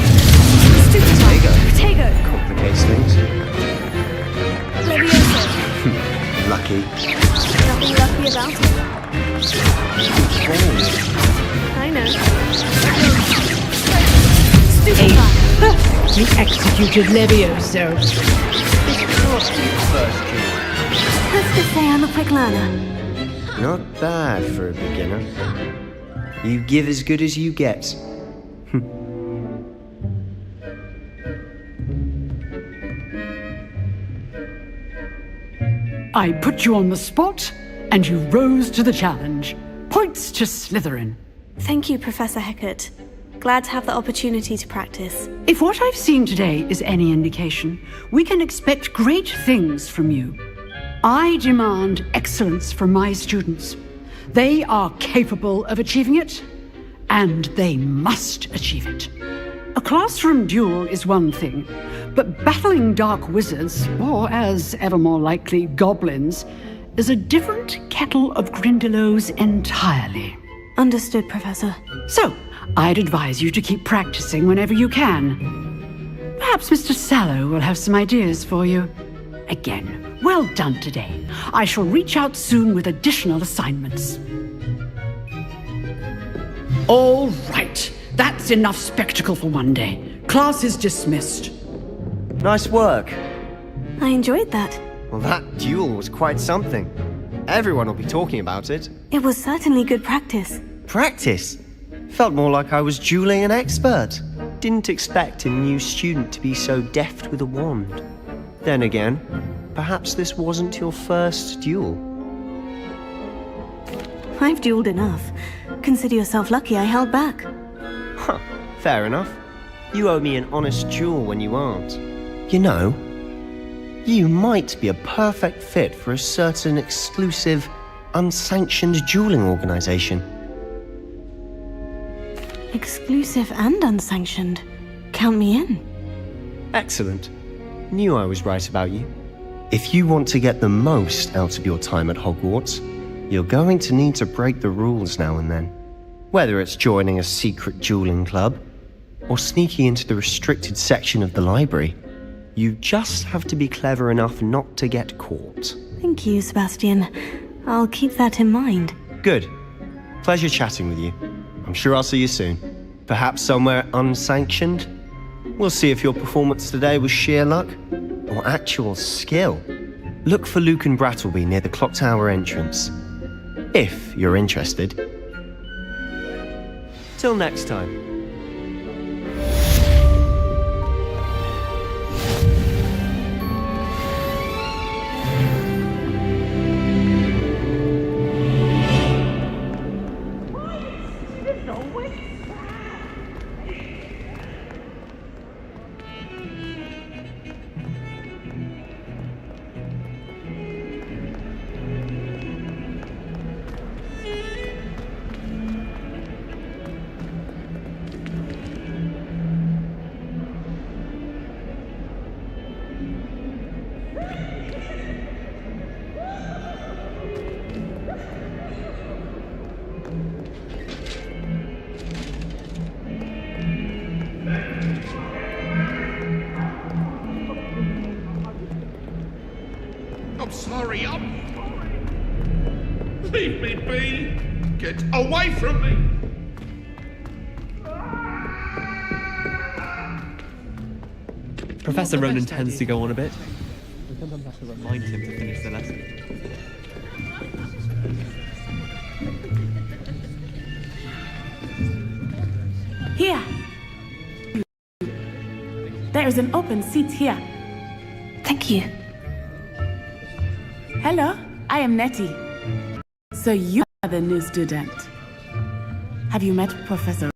Stupid Protego! Complicates things. Levioso! Lucky. Nothing lucky about it. I know. We executed Levioso. Let's just say I'm a quick learner. Not bad for a beginner. You give as good as you get. I put you on the spot, and you rose to the challenge. Points to Slytherin. Thank you, Professor Hecat. Glad to have the opportunity to practice. If what I've seen today is any indication, we can expect great things from you. I demand excellence from my students. They are capable of achieving it, and they must achieve it. A classroom duel is one thing, but battling dark wizards, or as ever more likely, goblins, is a different kettle of Grindylows entirely. Understood, Professor. So, I'd advise you to keep practicing whenever you can. Perhaps Mr. Sallow will have some ideas for you. Again, well done today. I shall reach out soon with additional assignments. All right, that's enough spectacle for one day. Class is dismissed. Nice work. I enjoyed that. Well, that duel was quite something. Everyone will be talking about it. It was certainly good practice. Practice? Felt more like I was dueling an expert. Didn't expect a new student to be so deft with a wand. Then again, perhaps this wasn't your first duel. I've dueled enough. Consider yourself lucky I held back. Huh, fair enough. You owe me an honest duel when you aren't. You know, you might be a perfect fit for a certain exclusive, unsanctioned dueling organization. Exclusive and unsanctioned. Count me in. Excellent. Knew I was right about you. If you want to get the most out of your time at Hogwarts, you're going to need to break the rules now and then. Whether it's joining a secret dueling club, or sneaking into the restricted section of the library, you just have to be clever enough not to get caught. Thank you, Sebastian. I'll keep that in mind. Good. Pleasure chatting with you. I'm sure I'll see you soon. Perhaps somewhere unsanctioned? We'll see if your performance today was sheer luck or actual skill. Look for Luke and Brattleby near the clock tower entrance, if you're interested. Till next time. I'm sorry, Leave me be! Get away from me! Professor Ronan tends to go on a bit. We sometimes have to remind him to finish the lesson. Here! There is an open seat here. Thank you. Hello, I am Nettie. So you are the new student. Have you met Professor?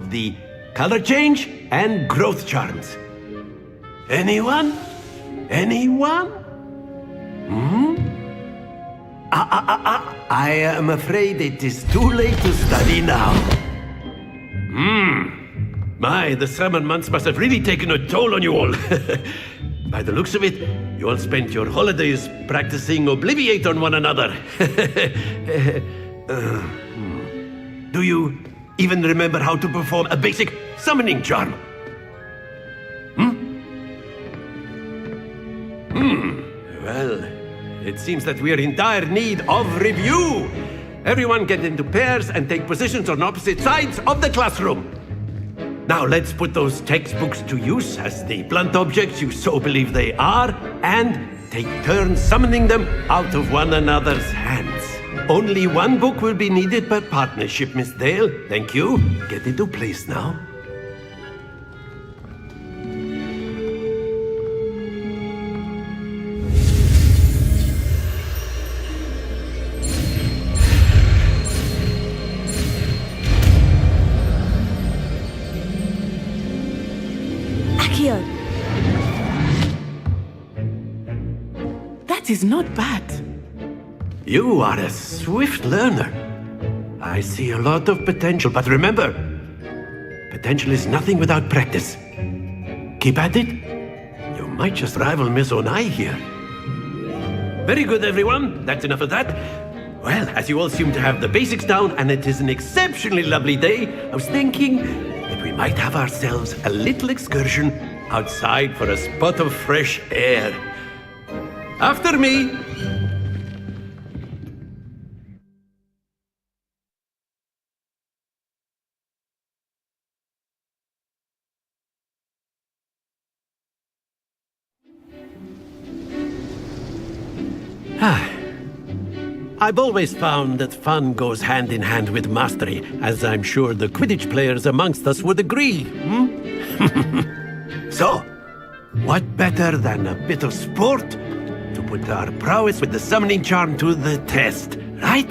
The color change and growth charms. Anyone? Anyone? I am afraid it is too late to study now. My, the summer months must have really taken a toll on you all. By the looks of it, You all spent your holidays practicing Obliviate on one another. Do you even remember how to perform a basic summoning charm? Well, it seems that we are in dire need of review. Everyone get into pairs and take positions on opposite sides of the classroom. Now let's put those textbooks to use as the blunt objects you so believe they are, and take turns summoning them out of one another's hands. Only one book will be needed per partnership, Miss Dale. Thank you. Get into place now. That is not bad. You are a swift learner. I see a lot of potential, but remember, potential is nothing without practice. Keep at it. You might just rival Miss Onai here. Very good, everyone. That's enough of that. Well, as you all seem to have the basics down, and it is an exceptionally lovely day, I was thinking that we might have ourselves a little excursion outside for a spot of fresh air. After me! I've always found that fun goes hand in hand with mastery, as I'm sure the Quidditch players amongst us would agree. So, what better than a bit of sport to put our prowess with the summoning charm to the test, right?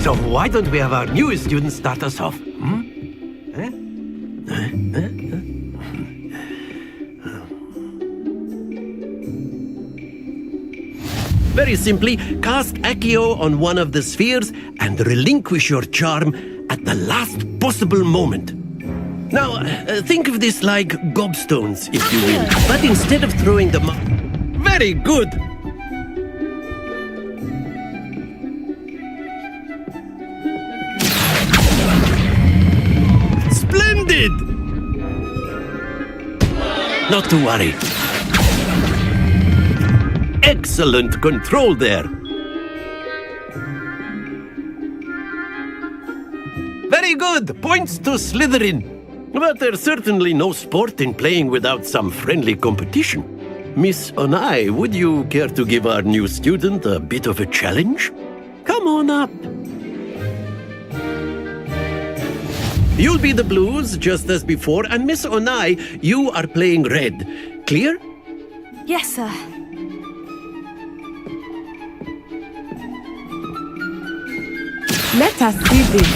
So why don't we have our newest student start us off? Very simply, cast Accio on one of the spheres and relinquish your charm at the last possible moment. Now, think of this like gobstones, if you will. But instead of throwing them up... Very good! Splendid! Not to worry. Excellent control there. Very good. Points to Slytherin. But there's certainly no sport in playing without some friendly competition. Miss Onai, would you care to give our new student a bit of a challenge? Come on up. You'll be the blues, just as before, and Miss Onai, you are playing red. Clear? Yes, sir. Let us see this.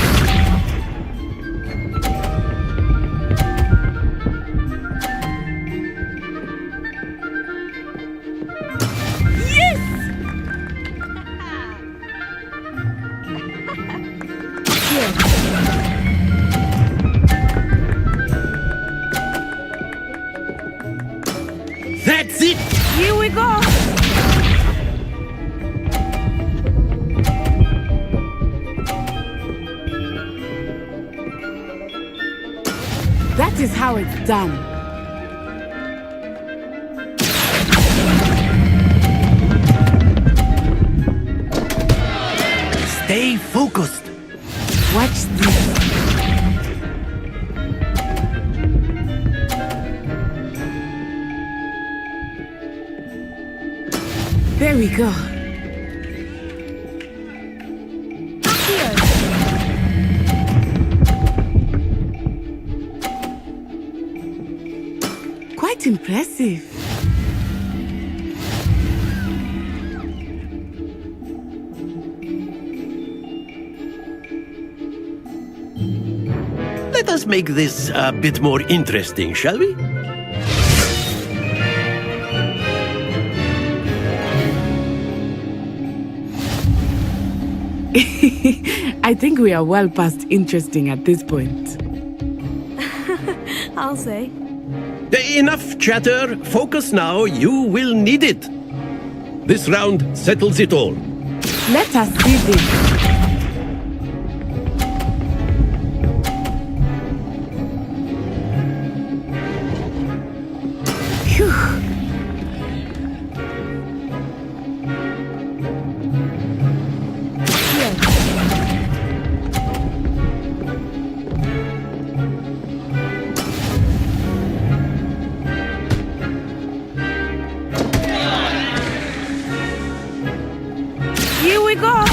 Yes! That's it! Here we go! That is how it's done. Stay focused. Watch this. There we go. Quite impressive. Let us make this a bit more interesting, shall we? I think we are well past interesting at this point. I'll say. Enough chatter. Focus now. You will need it. This round settles it all. Let us see this. Phew. Here we go!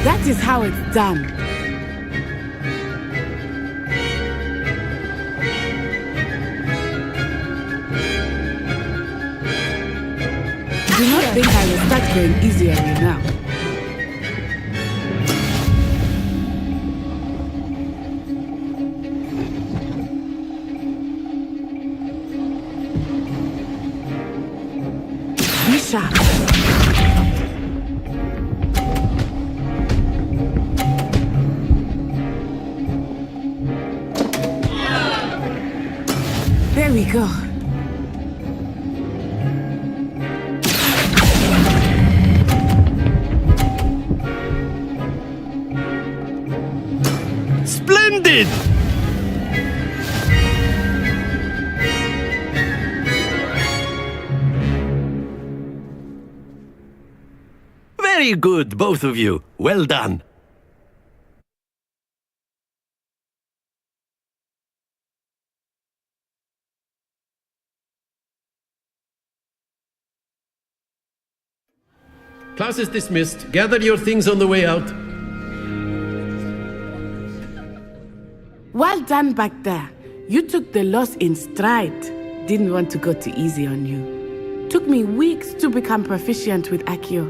That is how it's done. Do not think I will start going easy on you now. Be sharp. There we go. Splendid! Very good, both of you. Well done. Class is dismissed. Gather your things on the way out. Well done back there. You took the loss in stride. Didn't want to go too easy on you. Took me weeks to become proficient with Accio.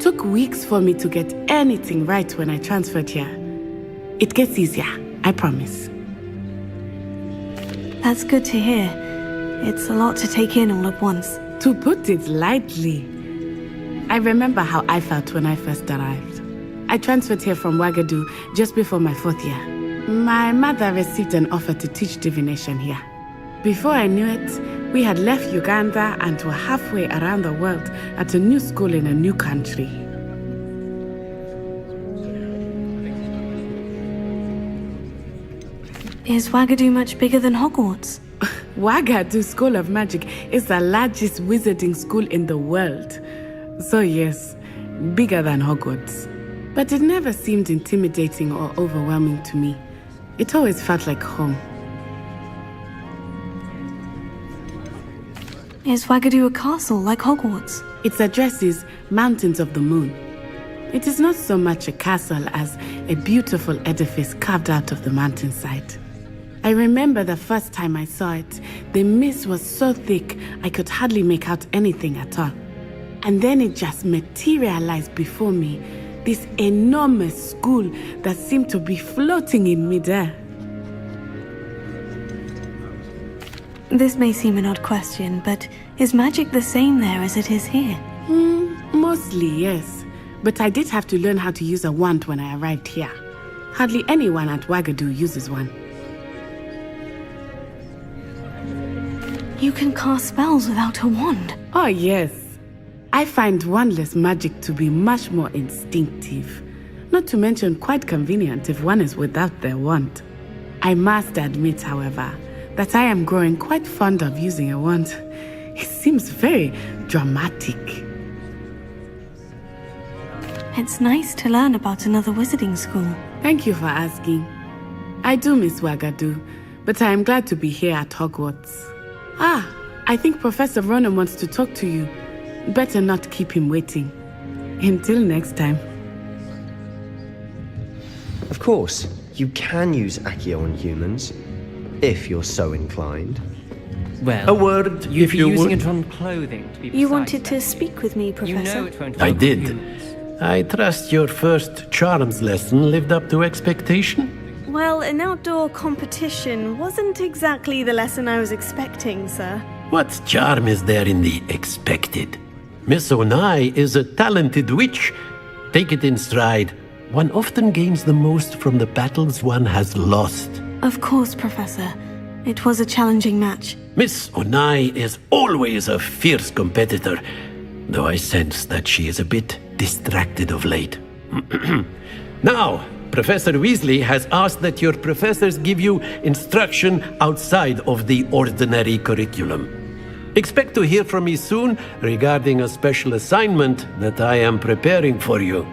Took weeks for me to get anything right when I transferred here. It gets easier, I promise. That's good to hear. It's a lot to take in all at once. To put it lightly. I remember how I felt when I first arrived. I transferred here from Wagadu just before my 4th year. My mother received an offer to teach divination here. Before I knew it, we had left Uganda and were halfway around the world at a new school in a new country. Is Wagadu much bigger than Hogwarts? Wagadu School of Magic is the largest wizarding school in the world. So yes, bigger than Hogwarts. But it never seemed intimidating or overwhelming to me. It always felt like home. Is Wagadu a castle like Hogwarts? Its address is Mountains of the Moon. It is not so much a castle as a beautiful edifice carved out of the mountainside. I remember the first time I saw it, the mist was so thick I could hardly make out anything at all. And then it just materialized before me, this enormous school that seemed to be floating in midair. This may seem an odd question, but is magic the same there as it is here? Mostly, yes. But I did have to learn how to use a wand when I arrived here. Hardly anyone at Wagadu uses one. You can cast spells without a wand? Oh, yes. I find wandless magic to be much more instinctive. Not to mention quite convenient if one is without their wand. I must admit, however, that I am growing quite fond of using a wand. It seems very dramatic. It's nice to learn about another wizarding school. Thank you for asking. I do miss Wagadu, but I am glad to be here at Hogwarts. I think Professor Ronan wants to talk to you. Better not keep him waiting. Until next time. Of course, you can use Accio on humans, if you're so inclined. Well, a word, you'd if be you using would. it on clothing, to be precise. You wanted to speak with me, Professor? You know it won't I work with did. humans. I trust your first charms lesson lived up to expectation? Well, an outdoor competition wasn't exactly the lesson I was expecting, sir. What charm is there in the expected? Miss Onai is a talented witch. Take it in stride. One often gains the most from the battles one has lost. Of course, Professor. It was a challenging match. Miss Onai is always a fierce competitor, though I sense that she is a bit distracted of late. Now, Professor Weasley has asked that your professors give you instruction outside of the ordinary curriculum. Expect to hear from me soon regarding a special assignment that I am preparing for you.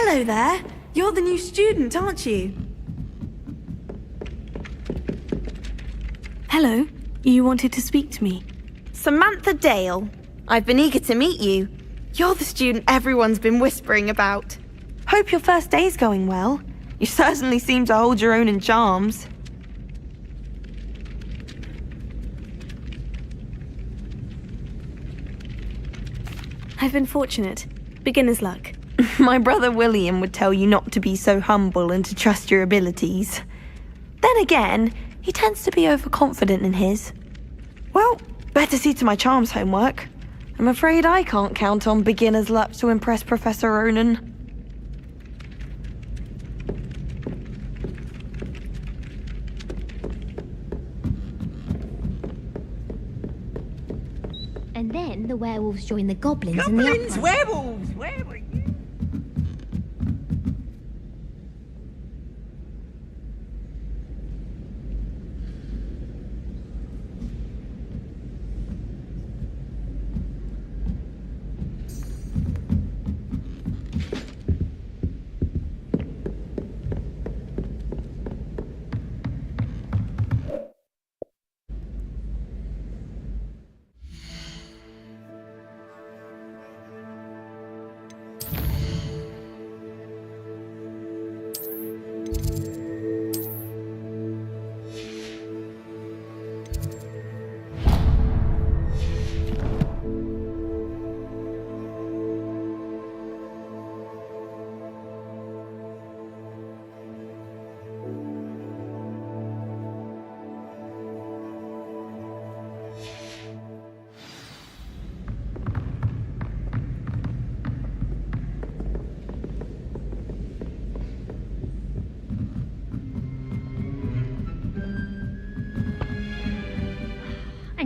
Hello there. You're the new student, aren't you? Hello. You wanted to speak to me. Samantha Dale. I've been eager to meet you. You're the student everyone's been whispering about. Hope your first day's going well. You certainly seem to hold your own in charms. I've been fortunate. Beginner's luck. My brother William would tell you not to be so humble and to trust your abilities. Then again, he tends to be overconfident in his. Well, better see to my charms homework. I'm afraid I can't count on beginner's luck to impress Professor Ronan. And then the werewolves join the goblins in the Goblins, uprising. werewolves, where were you?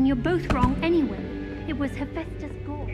and you're both wrong anyway. It was Hephaestus' goal.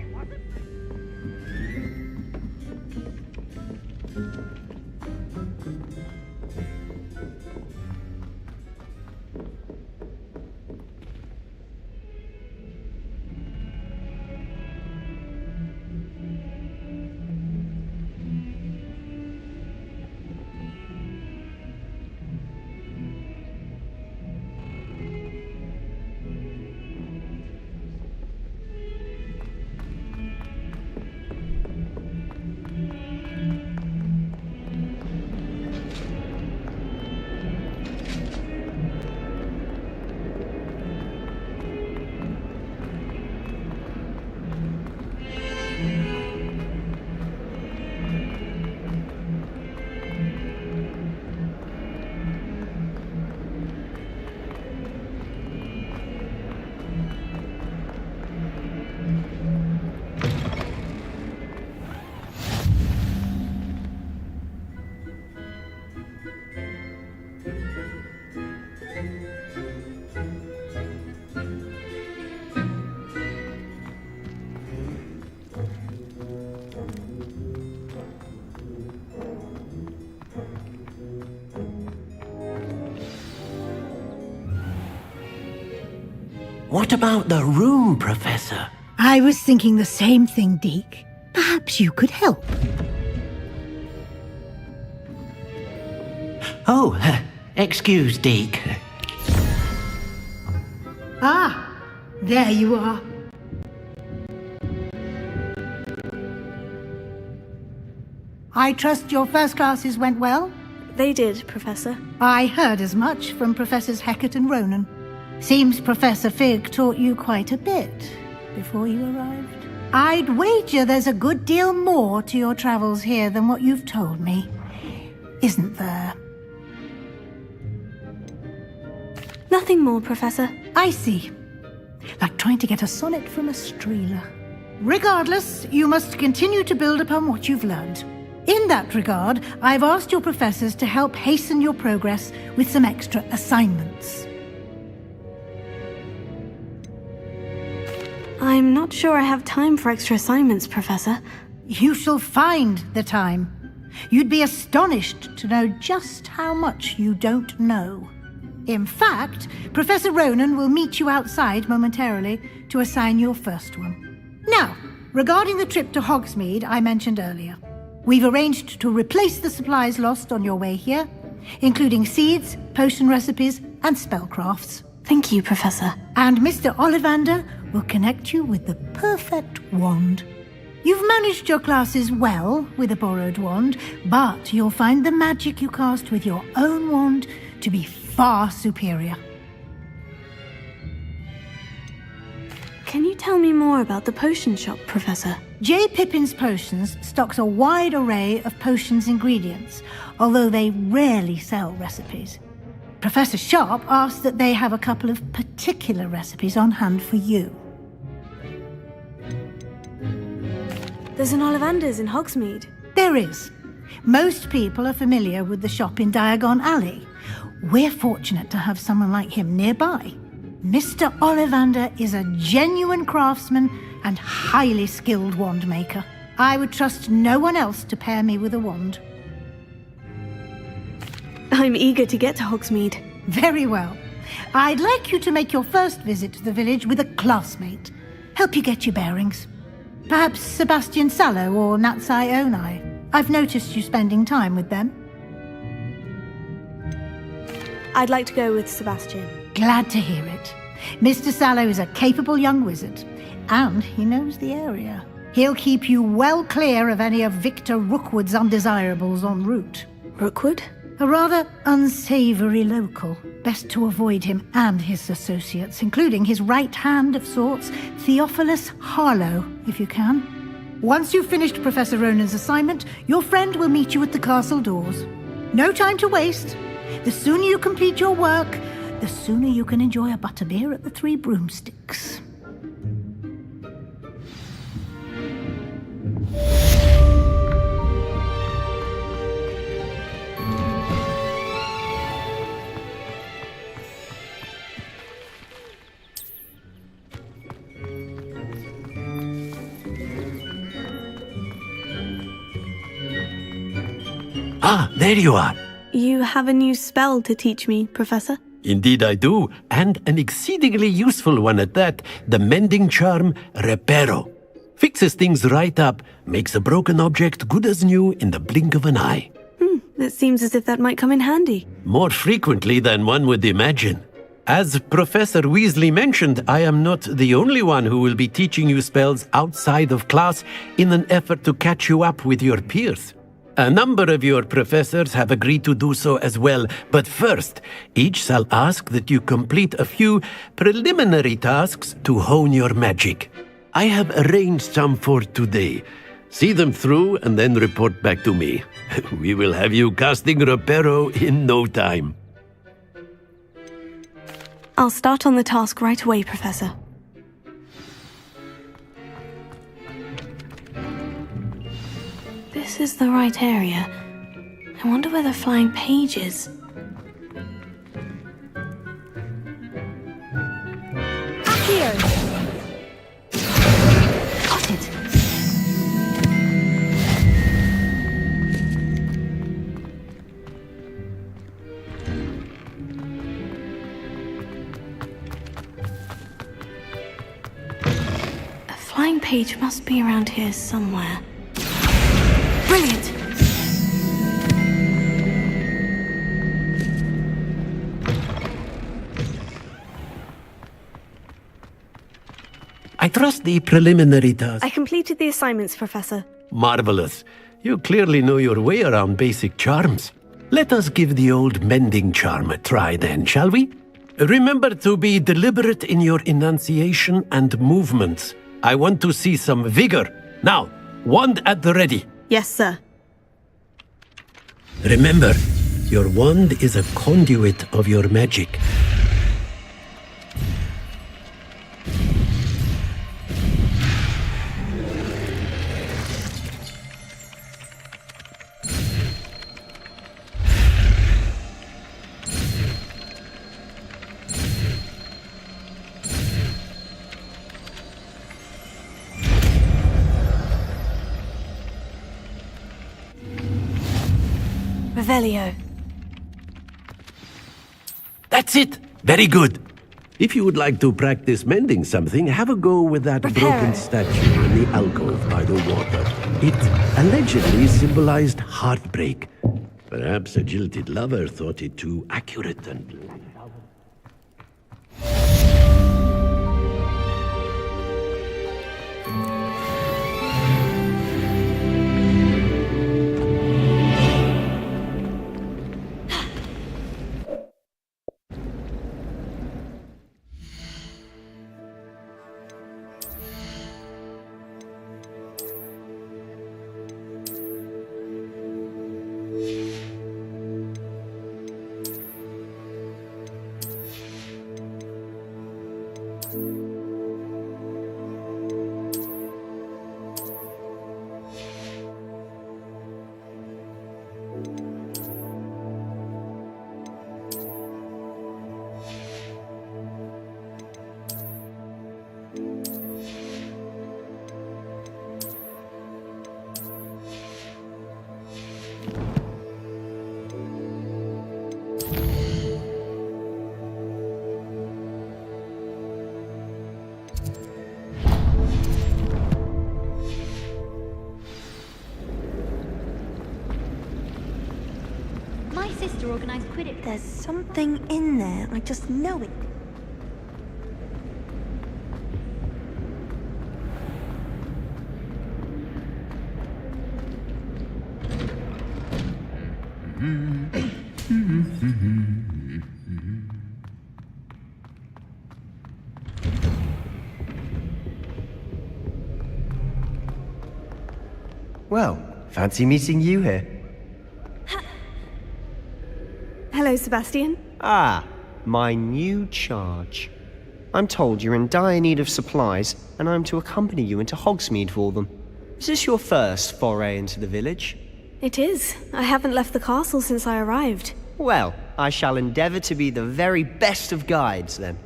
What about the room, Professor? I was thinking the same thing, Deke. Perhaps you could help. Oh, excuse, Deke. Ah, there you are. I trust your first classes went well? They did, Professor. I heard as much from Professors Hecat and Ronan. Seems Professor Fig taught you quite a bit before you arrived. I'd wager there's a good deal more to your travels here than what you've told me. Isn't there? Nothing more, Professor. I see. Like trying to get a sonnet from a streeler. Regardless, you must continue to build upon what you've learned. In that regard, I've asked your professors to help hasten your progress with some extra assignments. I'm not sure I have time for extra assignments, Professor. You shall find the time. You'd be astonished to know just how much you don't know. In fact, Professor Ronan will meet you outside momentarily to assign your first one. Now, regarding the trip to Hogsmeade I mentioned earlier, we've arranged to replace the supplies lost on your way here, including seeds, potion recipes, and spellcrafts. Thank you, Professor. And Mr. Ollivander will connect you with the perfect wand. You've managed your classes well with a borrowed wand, but you'll find the magic you cast with your own wand to be far superior. Can you tell me more about the potion shop, Professor? J. Pippin's Potions stocks a wide array of potions ingredients, although they rarely sell recipes. Professor Sharp asked that they have a couple of particular recipes on hand for you. There's an Ollivander's in Hogsmeade. There is. Most people are familiar with the shop in Diagon Alley. We're fortunate to have someone like him nearby. Mr. Ollivander is a genuine craftsman and highly skilled wand maker. I would trust no one else to pair me with a wand. I'm eager to get to Hogsmeade. Very well. I'd like you to make your first visit to the village with a classmate. Help you get your bearings. Perhaps Sebastian Sallow or Natsai Onai. I've noticed you spending time with them. I'd like to go with Sebastian. Glad to hear it. Mr. Sallow is a capable young wizard, and he knows the area. He'll keep you well clear of any of Victor Rookwood's undesirables en route. Rookwood? A rather unsavory local. Best to avoid him and his associates, including his right hand of sorts, Theophilus Harlow, if you can. Once you've finished Professor Ronan's assignment, your friend will meet you at the castle doors. No time to waste. The sooner you complete your work, the sooner you can enjoy a butterbeer at the Three Broomsticks. Ah, there you are. You have a new spell to teach me, Professor? Indeed I do, and an exceedingly useful one at that. The mending charm, Reparo. Fixes things right up, makes a broken object good as new in the blink of an eye. It seems as if that might come in handy. More frequently than one would imagine. As Professor Weasley mentioned, I am not the only one who will be teaching you spells outside of class in an effort to catch you up with your peers. A number of your professors have agreed to do so as well, but first, each shall ask that you complete a few preliminary tasks to hone your magic. I have arranged some for today. See them through and then report back to me. We will have you casting Reparo in no time. I'll start on the task right away, Professor. This is the right area. I wonder where the flying page is. Back here! Got it! A flying page must be around here somewhere. Brilliant! I trust the preliminary task. I completed the assignments, Professor. Marvelous. You clearly know your way around basic charms. Let us give the old mending charm a try then, shall we? Remember to be deliberate in your enunciation and movements. I want to see some vigor. Now, wand at the ready. Yes, sir. Remember, your wand is a conduit of your magic. Revelio. That's it! Very good! If you would like to practice mending something, have a go with that broken statue in the alcove by the water. It allegedly symbolized heartbreak. Perhaps a jilted lover thought it too accurate and... Sister organized Quidditch. There's something in there. I just know it. Well, fancy meeting you here. Hello, Sebastian. Ah, my new charge. I'm told you're in dire need of supplies, and I'm to accompany you into Hogsmeade for them. Is this your first foray into the village? It is. I haven't left the castle since I arrived. Well, I shall endeavour to be the very best of guides, then.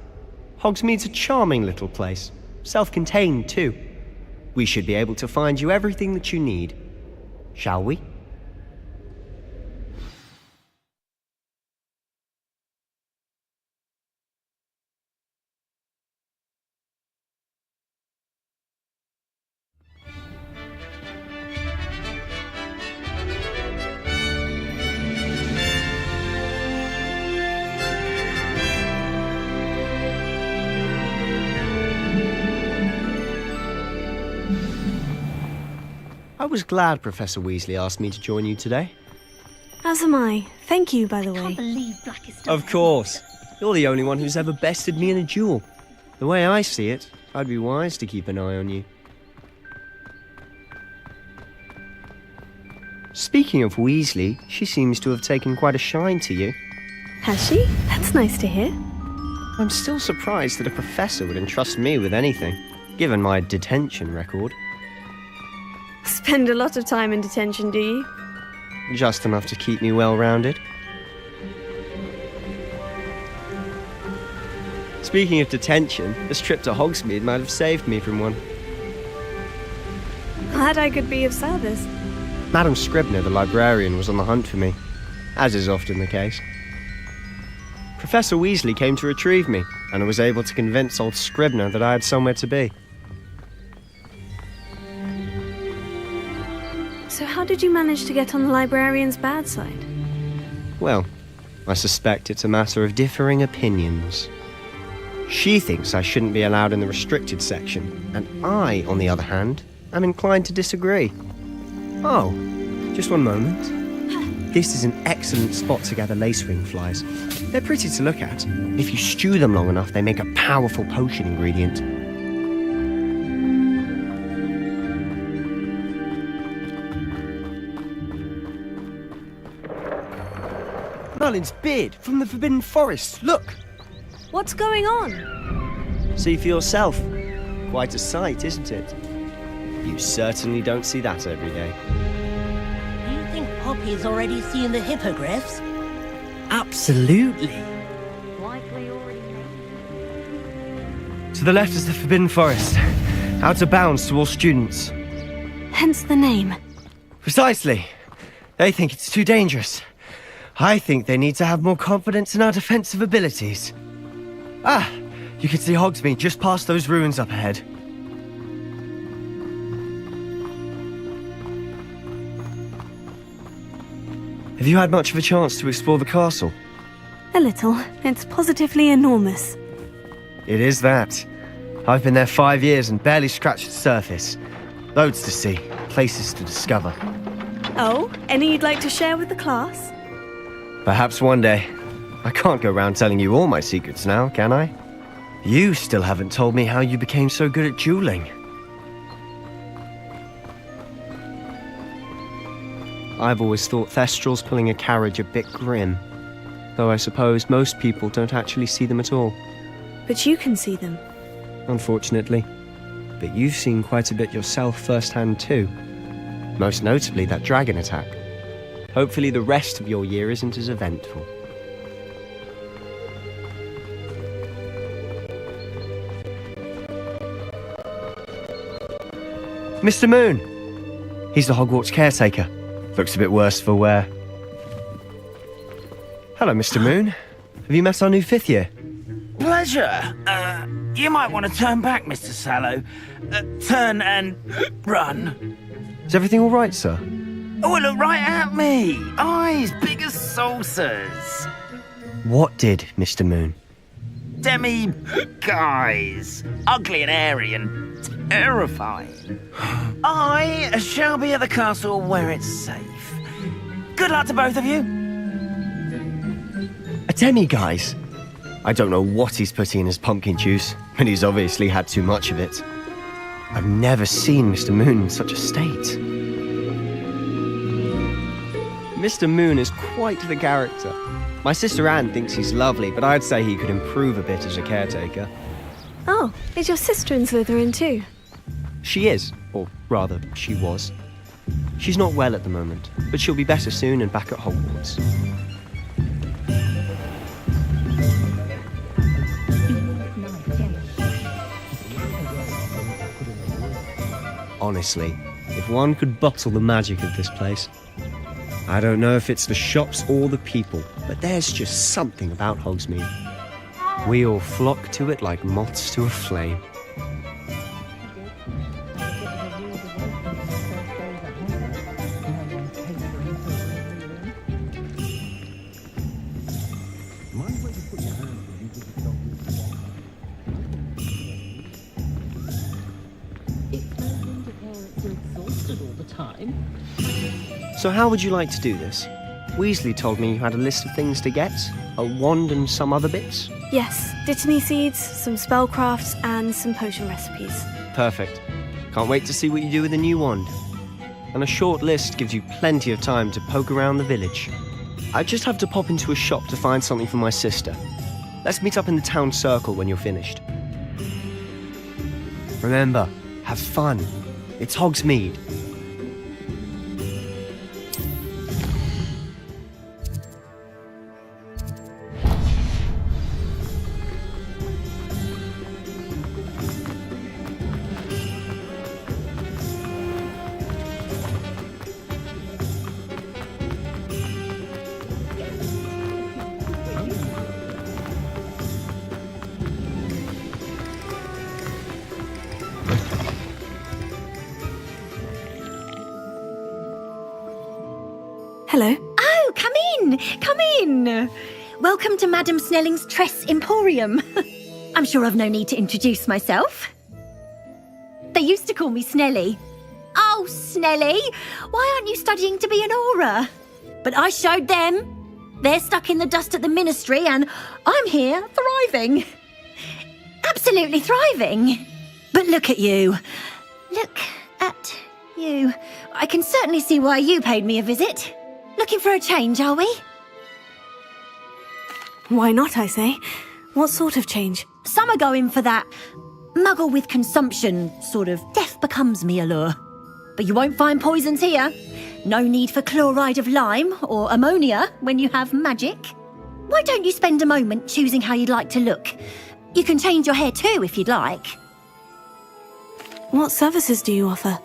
Hogsmeade's a charming little place. Self-contained, too. We should be able to find you everything that you need. Shall we? I was glad Professor Weasley asked me to join you today. As am I. Thank you, by the way. Of course. You're the only one who's ever bested me in a duel. The way I see it, I'd be wise to keep an eye on you. Speaking of Weasley, she seems to have taken quite a shine to you. Has she? That's nice to hear. I'm still surprised that a professor would entrust me with anything, given my detention record. Spend a lot of time in detention, do you? Just enough to keep me well-rounded. Speaking of detention, this trip to Hogsmeade might have saved me from one. Glad I could be of service. Madam Scribner, the librarian, was on the hunt for me, as is often the case. Professor Weasley came to retrieve me, and I was able to convince old Scribner that I had somewhere to be. So how did you manage to get on the librarian's bad side? Well, I suspect it's a matter of differing opinions. She thinks I shouldn't be allowed in the restricted section, and I, on the other hand, am inclined to disagree. Oh, just one moment. This is an excellent spot to gather lacewing flies. They're pretty to look at. If you stew them long enough, they make a powerful potion ingredient. Merlin's beard from the Forbidden Forest, look! What's going on? See for yourself. Quite a sight, isn't it? You certainly don't see that every day. Do you think Poppy's already seen the hippogriffs? Absolutely. To the left is the Forbidden Forest. Out of bounds to all students. Hence the name. Precisely. They think it's too dangerous. I think they need to have more confidence in our defensive abilities. Ah, you can see Hogsmeade just past those ruins up ahead. Have you had much of a chance to explore the castle? A little. It's positively enormous. It is that. I've been there 5 years and barely scratched the surface. Loads to see, places to discover. Oh, any you'd like to share with the class? Perhaps one day. I can't go around telling you all my secrets now, can I? You still haven't told me how you became so good at dueling. I've always thought Thestrals pulling a carriage a bit grim, though I suppose most people don't actually see them at all. But you can see them. Unfortunately. But you've seen quite a bit yourself firsthand too. Most notably that dragon attack. Hopefully the rest of your year isn't as eventful. Mr. Moon! He's the Hogwarts caretaker. Looks a bit worse for wear. Hello, Mr. Moon. Have you met our new 5th year? Pleasure. You might want to turn back, Mr. Sallow. Turn and run. Is everything all right, sir? Oh, look right at me. Eyes big as saucers. What did, Mr. Moon? Guys. Ugly and hairy and terrifying. I shall be at the castle where it's safe. Good luck to both of you. A demi-guise? I don't know what he's putting in his pumpkin juice, but he's obviously had too much of it. I've never seen Mr. Moon in such a state. Mr. Moon is quite the character. My sister Anne thinks he's lovely, but I'd say he could improve a bit as a caretaker. Oh, is your sister in Slytherin too? She is, or rather, she was. She's not well at the moment, but she'll be better soon and back at Hogwarts. Honestly, if one could bottle the magic of this place. I don't know if it's the shops or the people, but there's just something about Hogsmeade. We all flock to it like moths to a flame. exhausted all the time. So how would you like to do this? Weasley told me you had a list of things to get, a wand and some other bits. Yes, dittany seeds, some spellcrafts, and some potion recipes. Perfect. Can't wait to see what you do with the new wand. And a short list gives you plenty of time to poke around the village. I just have to pop into a shop to find something for my sister. Let's meet up in the town circle when you're finished. Remember, have fun. It's Hogsmeade. Hello. Oh, come in! Come in! Welcome to Madame Snelling's Tress Emporium. I'm sure I've no need to introduce myself. They used to call me Snelly. Oh, Snelly! Why aren't you studying to be an aura? But I showed them. They're stuck in the dust at the Ministry, and I'm here, thriving. Absolutely thriving. But look at you. Look at you. I can certainly see why you paid me a visit. Looking for a change, are we? Why not, I say? What sort of change? Some are going for that muggle with consumption, sort of death becomes me allure. But you won't find poisons here. No need for chloride of lime or ammonia when you have magic. Why don't you spend a moment choosing how you'd like to look? You can change your hair too if you'd like. What services do you offer?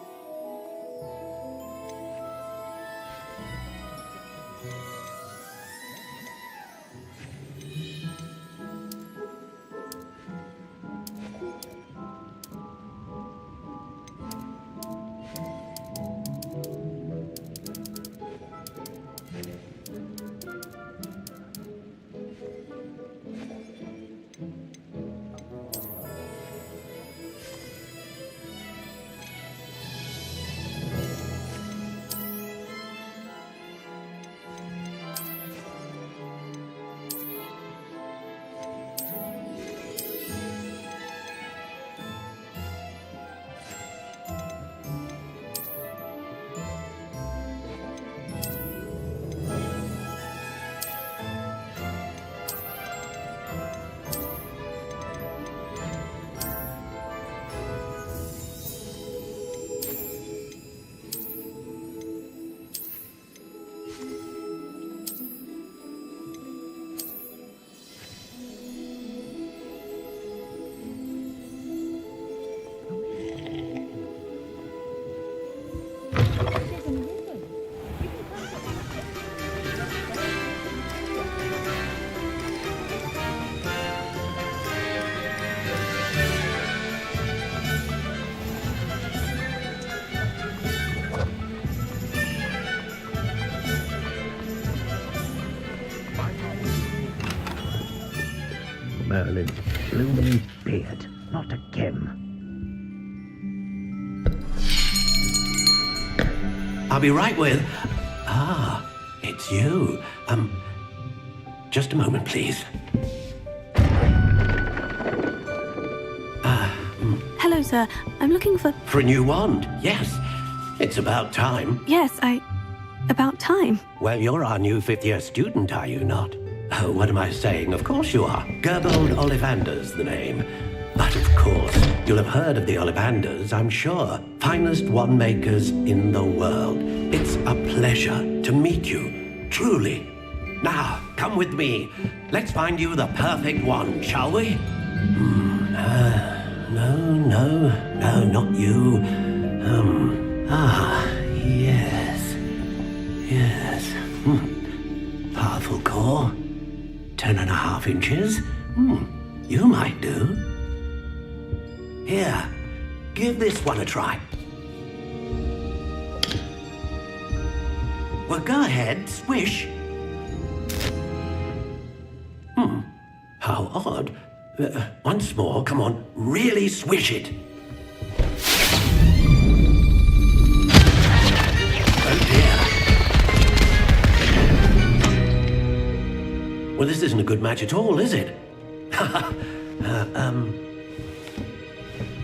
Merlin's blooming beard. Not again. I'll be right with... Ah, it's you. Just a moment, please. Hello, sir. I'm looking for... For a new wand, yes. It's about time. Yes, about time. Well, you're our new fifth-year student, are you not? Oh, what am I saying? Of course you are. Gerbold Ollivander's the name. But of course, you'll have heard of the Ollivanders, I'm sure. Finest wand makers in the world. It's a pleasure to meet you, truly. Now, come with me. Let's find you the perfect wand, shall we? No, not you. Yes. Powerful core. 10.5 inches. You might do. Here, give this one a try. Well, go ahead, swish. How odd. Once more, come on, really swish it. Well, this isn't a good match at all, is it?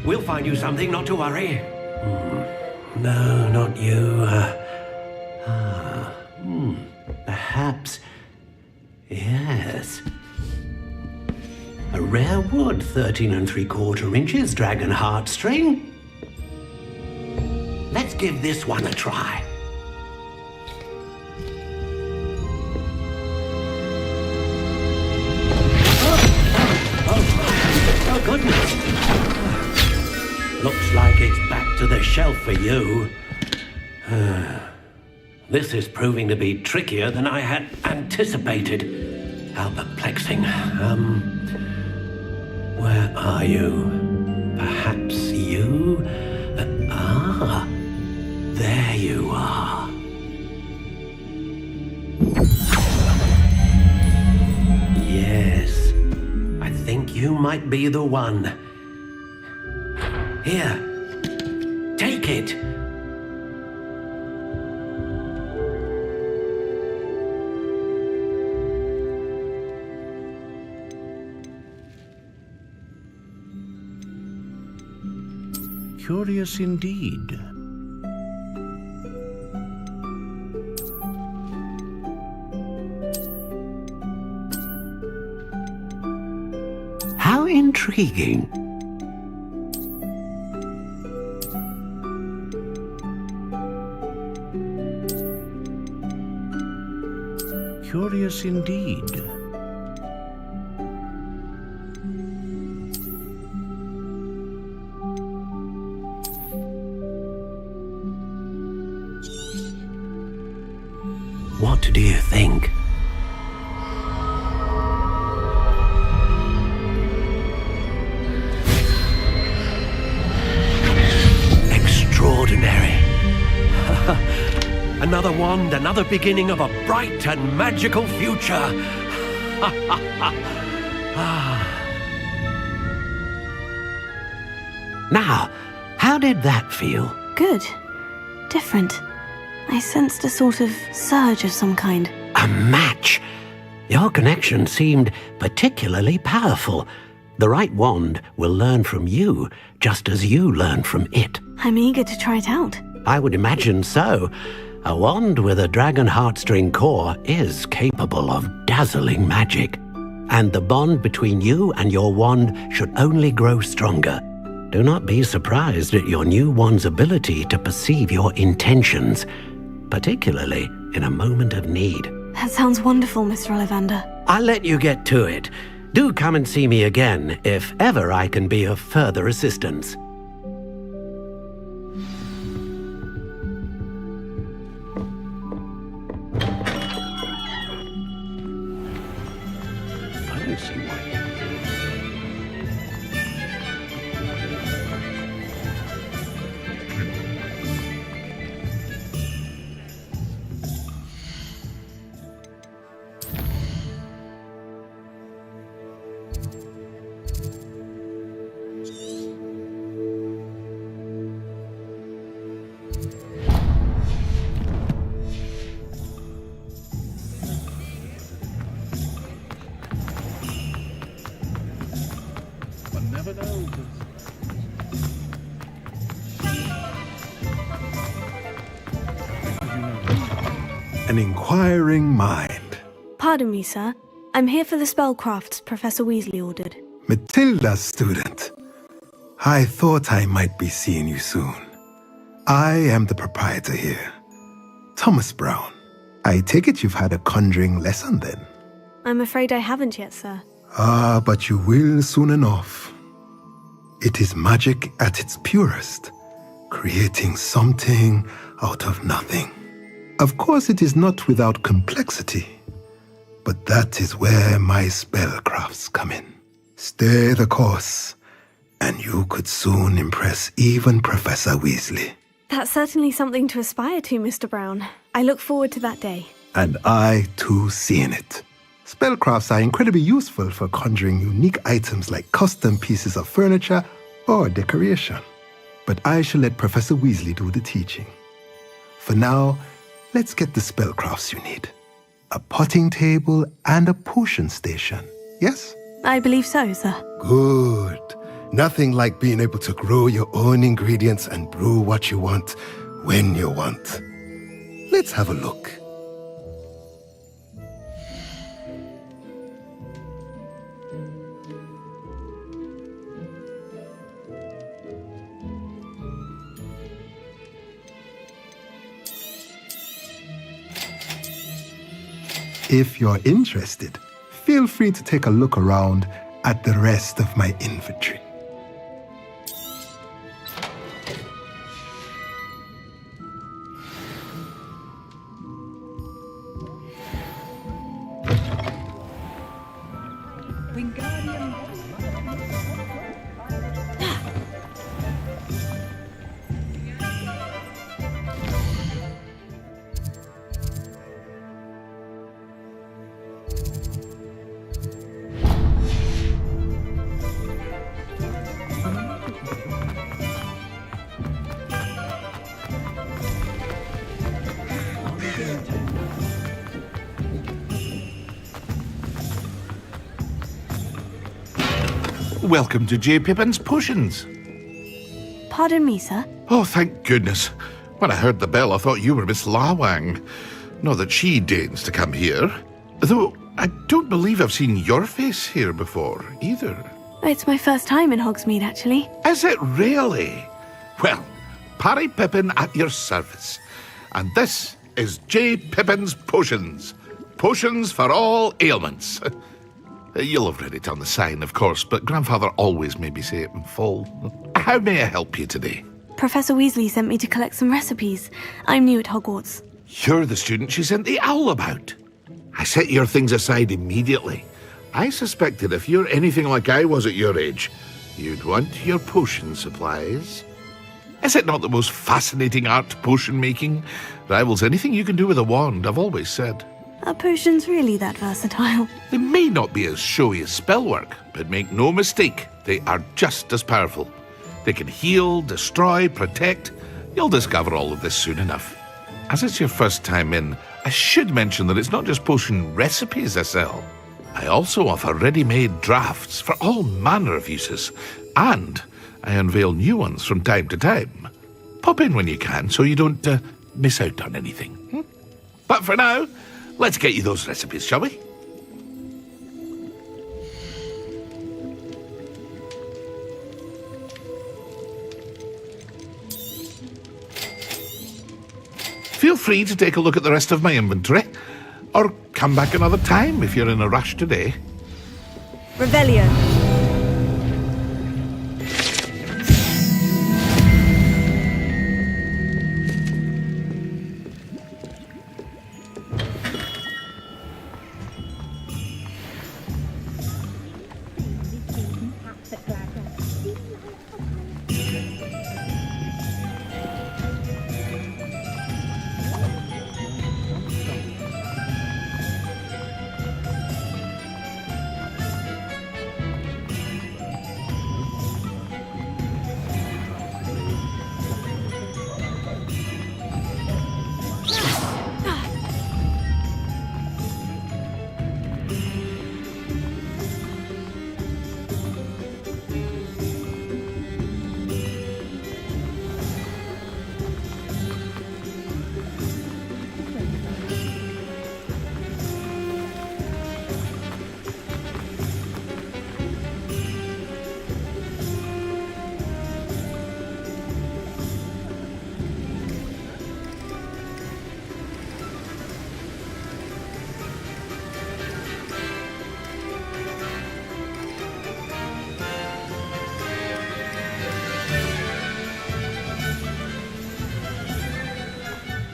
We'll find you something, not to worry. No, not you. Perhaps... Yes. A rare wood, 13 3/4 inches, dragon heartstring. Let's give this one a try. Oh, goodness. Looks like it's back to the shelf for you. This is proving to be trickier than I had anticipated. How perplexing. Where are you? Perhaps you? There you are. Yes, I think you might be the one. Here, take it. Curious indeed. How intriguing. Curious indeed. What do you think? Extraordinary. Another wand, another beginning of a bright and magical future. Now, how did that feel? Good. Different. I sensed a sort of surge of some kind. A match? Your connection seemed particularly powerful. The right wand will learn from you, just as you learn from it. I'm eager to try it out. I would imagine so. A wand with a dragon heartstring core is capable of dazzling magic. And the bond between you and your wand should only grow stronger. Do not be surprised at your new wand's ability to perceive your intentions, particularly in a moment of need. That sounds wonderful, Mr. Ollivander. I'll let you get to it. Do come and see me again if ever I can be of further assistance. I see why. An inquiring mind. Pardon me, sir. I'm here for the spellcrafts Professor Weasley ordered. Matilda's student. I thought I might be seeing you soon. I am the proprietor here, Thomas Brown. I take it you've had a conjuring lesson then? I'm afraid I haven't yet, sir. Ah, but you will soon enough. It is magic at its purest, creating something out of nothing. Of course, it is not without complexity, but that is where my spellcrafts come in. Stay the course, and you could soon impress even Professor Weasley. That's certainly something to aspire to, Mr. Brown. I look forward to that day. And I, too, seeing it. Spellcrafts are incredibly useful for conjuring unique items like custom pieces of furniture or decoration. But I shall let Professor Weasley do the teaching. For now, let's get the spellcrafts you need. a potting table, and a potion station. Yes? I believe so, sir. Good. Nothing like being able to grow your own ingredients and brew what you want when you want. Let's have a look. If you're interested, feel free to take a look around at the rest of my inventory. Welcome to J. Pippin's Potions. Pardon me, sir. Oh, thank goodness. When I heard the bell, I thought you were Miss Lawang. Not that she deigns to come here. Though, I don't believe I've seen your face here before, either. It's my first time in Hogsmeade, actually. Is it really? Well, Parry Pippin at your service. And this is J. Pippin's Potions. Potions for all ailments. You'll have read it on the sign, of course, but Grandfather always made me say it in full. How may I help you today? Professor Weasley sent me to collect some recipes. I'm new at Hogwarts. You're the student she sent the owl about. I set your things aside immediately. I suspected if you're anything like I was at your age, you'd want your potion supplies. Is it not the most fascinating art, potion making? Rivals anything you can do with a wand, I've always said. Are potions really that versatile? They may not be as showy as spellwork, but make no mistake, they are just as powerful. They can heal, destroy, protect. You'll discover all of this soon enough. As it's your first time in, I should mention that it's not just potion recipes I sell. I also offer ready-made drafts for all manner of uses, and I unveil new ones from time to time. Pop in when you can so you don't miss out on anything. But for now, let's get you those recipes, shall we? Feel free to take a look at the rest of my inventory, or come back another time if you're in a rush today. Revelio.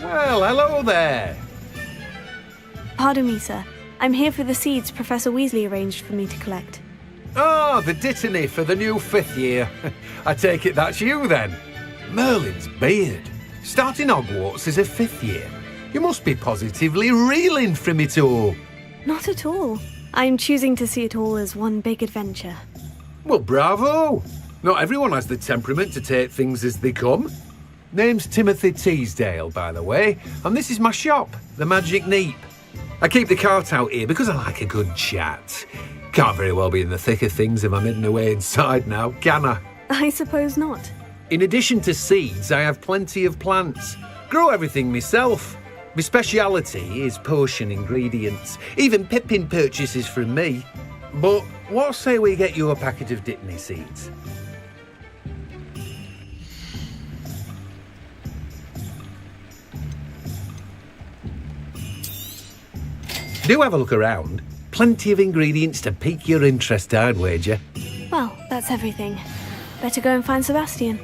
Well, hello there. Pardon me, sir. I'm here for the seeds Professor Weasley arranged for me to collect. Oh, the dittany for the new 5th year. I take it that's you then. Merlin's beard. Starting Hogwarts as a 5th year. You must be positively reeling from it all. Not at all. I'm choosing to see it all as one big adventure. Well, bravo. Not everyone has the temperament to take things as they come. Name's Timothy Teasdale, by the way, and this is my shop, the Magic Neep. I keep the cart out here because I like a good chat. Can't very well be in the thick of things if I'm hidden away inside now, can I? I suppose not. In addition to seeds, I have plenty of plants. Grow everything myself. My speciality is potion ingredients. Even Pippin purchases from me. But what say we get you a packet of Dittany seeds? Do have a look around. Plenty of ingredients to pique your interest, I'd wager. Well, that's everything. Better go and find Sebastian.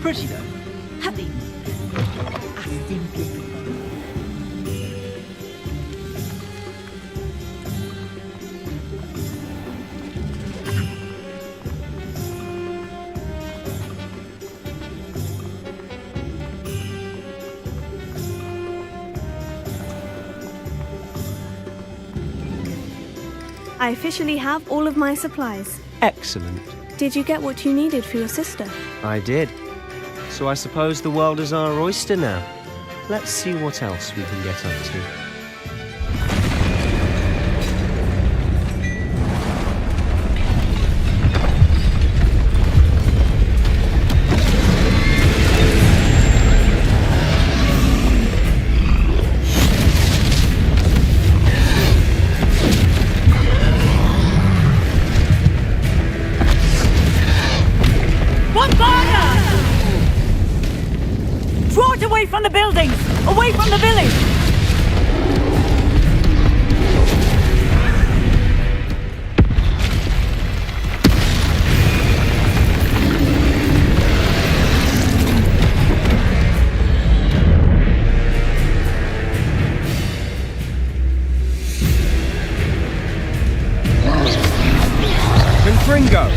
Pretty though. Happy. I officially have all of my supplies. Excellent. Did you get what you needed for your sister? I did. So I suppose the world is our oyster now. Let's see what else we can get up to. Away from the buildings! Away from the village! Confringo!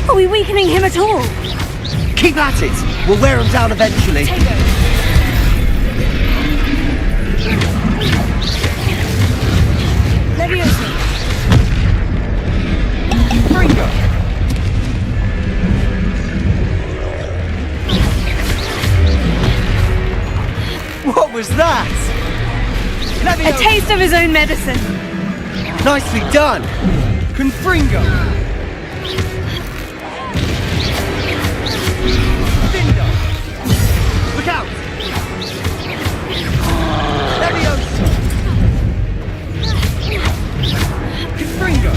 Are we weakening him at all? Keep at it! We'll wear him down eventually. Leviosa! Confringo! What was that? A taste of his own medicine. Nicely done! Confringo! Look out! Leviosa! Confringo!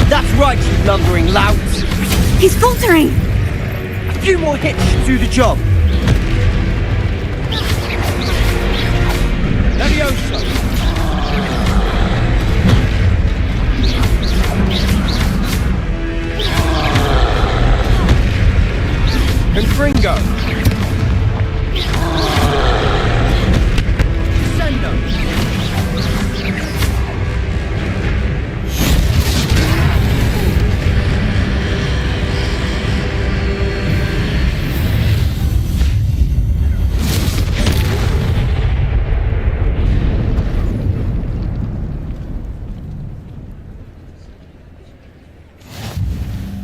That's right, you lumbering louts! He's faltering! A few more hits should do the job! Leviosa! Confringo! Descendo!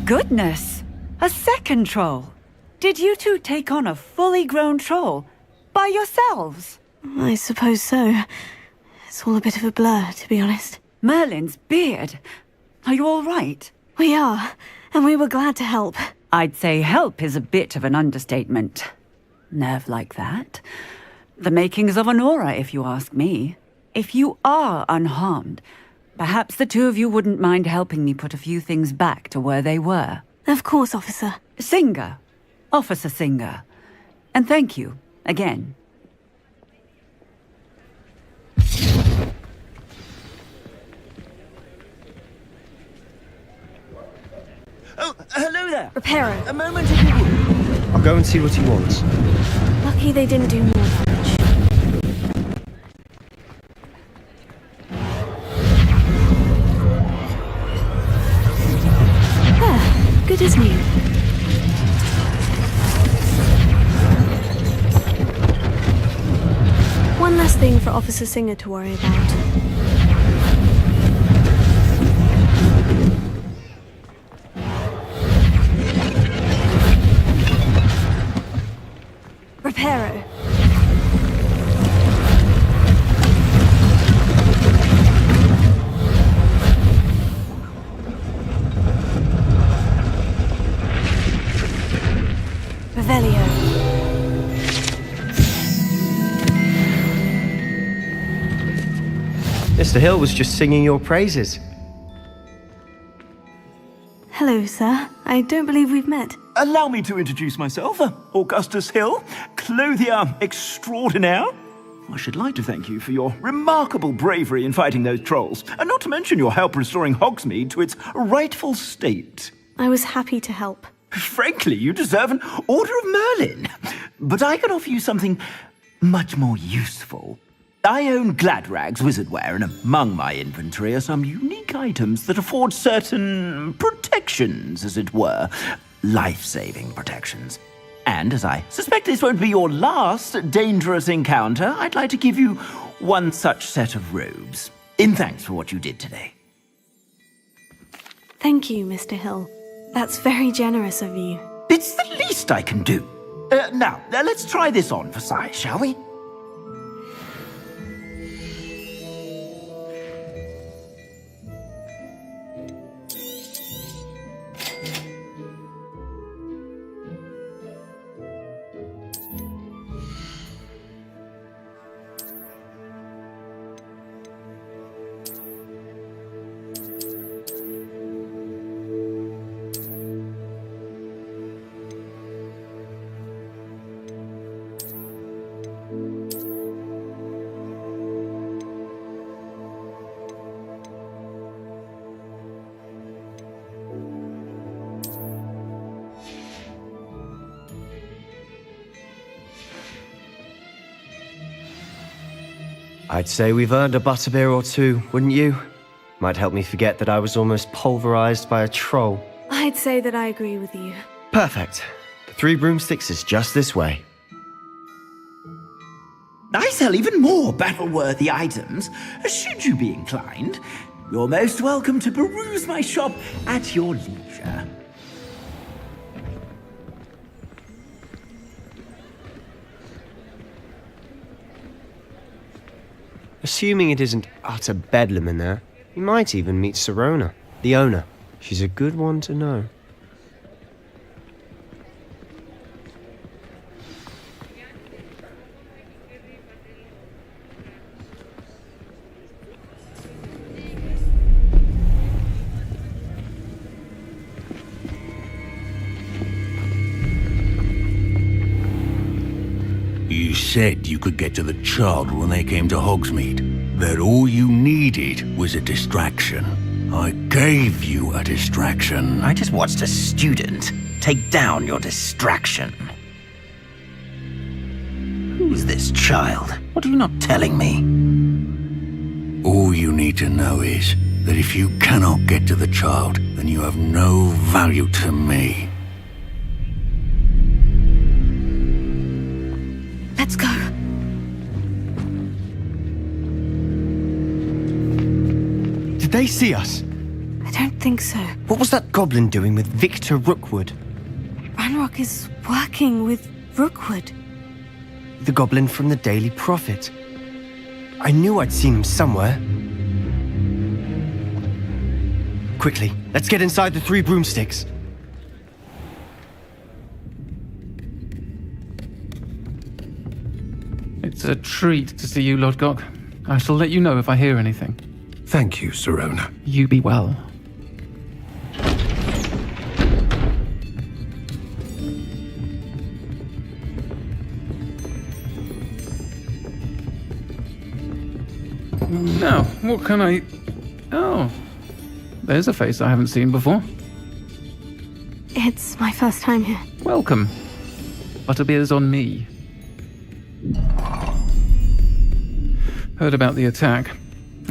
Goodness! A second troll! Did you two take on a fully grown troll? By yourselves? I suppose so. It's all a bit of a blur, to be honest. Merlin's beard. Are you all right? We are, and we were glad to help. I'd say help is a bit of an understatement. Nerve like that. The makings of an aura, if you ask me. If you are unharmed, perhaps the two of you wouldn't mind helping me put a few things back to where they were. Of course, officer. Singer. Officer Singer. And thank you, again. Oh, hello there. Reparo. A moment if you would. I'll go and see what he wants. Lucky they didn't do more damage. There, good as new. One less thing for Officer Singer to worry about. Reparo. Revelio. Mr. Hill was just singing your praises. Hello, sir. I don't believe we've met. Allow me to introduce myself, Augustus Hill, clothier extraordinaire. I should like to thank you for your remarkable bravery in fighting those trolls, and not to mention your help restoring Hogsmeade to its rightful state. I was happy to help. Frankly, you deserve an Order of Merlin. But I can offer you something much more useful. I own Gladrag's wizardware, and among my inventory are some unique items that afford certain protections, as it were. Life-saving protections. And as I suspect this won't be your last dangerous encounter, I'd like to give you one such set of robes, in thanks for what you did today. Thank you, Mr. Hill. That's very generous of you. It's the least I can do. Now, let's try this on for size, shall we? I'd say we've earned a butterbeer or two, wouldn't you? Might help me forget that I was almost pulverized by a troll. I'd say that I agree with you. Perfect. The 3 broomsticks is just this way. I sell even more battle-worthy items, should you be inclined. You're most welcome to peruse my shop at your leisure. Assuming it isn't utter bedlam in there, you might even meet Sirona, the owner. She's a good one to know. You said you could get to the child when they came to Hogsmeade. That all you needed was a distraction. I gave you a distraction. I just watched a student take down your distraction. Who's this child? What are you not telling me? All you need to know is that if you cannot get to the child, then you have no value to me. Let's go. Did they see us? I don't think so. What was that goblin doing with Victor Rookwood? Ranrock is working with Rookwood. The goblin from the Daily Prophet. I knew I'd seen him somewhere. Quickly, let's get inside the 3 broomsticks. It's a treat to see you, Lodgok. I shall let you know if I hear anything. Thank you, Sirona. You be well. Now, what can I... Oh, there's a face I haven't seen before. It's my first time here. Welcome. Butterbeer's on me. Heard about the attack.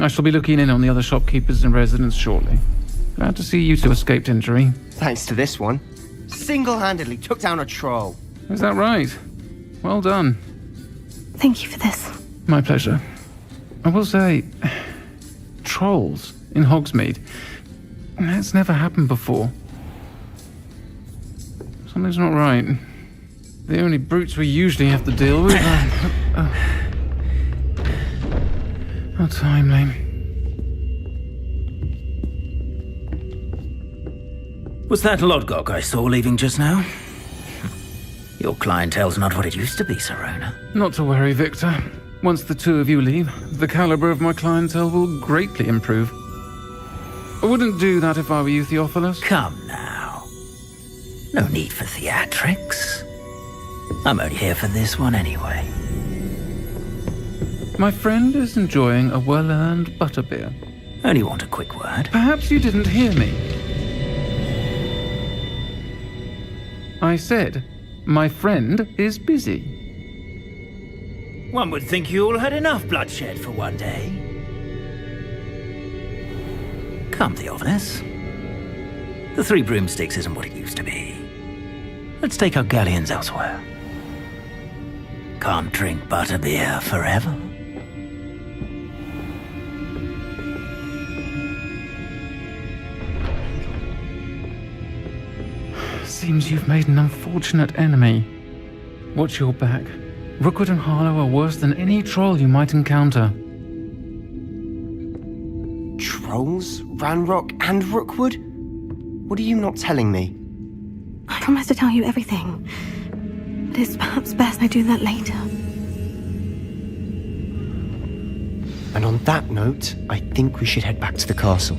I shall be looking in on the other shopkeepers and residents shortly. Glad to see you two escaped injury. Thanks to this one. Single-handedly took down a troll. Is that right? Well done. Thank you for this. My pleasure. I will say, trolls in Hogsmeade. That's never happened before. Something's not right. The only brutes we usually have to deal with are... How timely. Was that Lodgok I saw leaving just now? Your clientele's not what it used to be, Serona. Not to worry, Victor. Once the two of you leave, the caliber of my clientele will greatly improve. I wouldn't do that if I were you, Theophilus. Come now. No need for theatrics. I'm only here for this one anyway. My friend is enjoying a well-earned butterbeer. Only want a quick word. Perhaps you didn't hear me. I said, my friend is busy. One would think you all had enough bloodshed for one day. Come, Theophilus. The Three Broomsticks isn't what it used to be. Let's take our galleons elsewhere. Can't drink butterbeer forever. Seems you've made an unfortunate enemy. Watch your back. Rookwood and Harlow are worse than any troll you might encounter. Trolls? Ranrock and Rookwood? What are you not telling me? I promise to tell you everything. But it's perhaps best I do that later. And on that note, I think we should head back to the castle.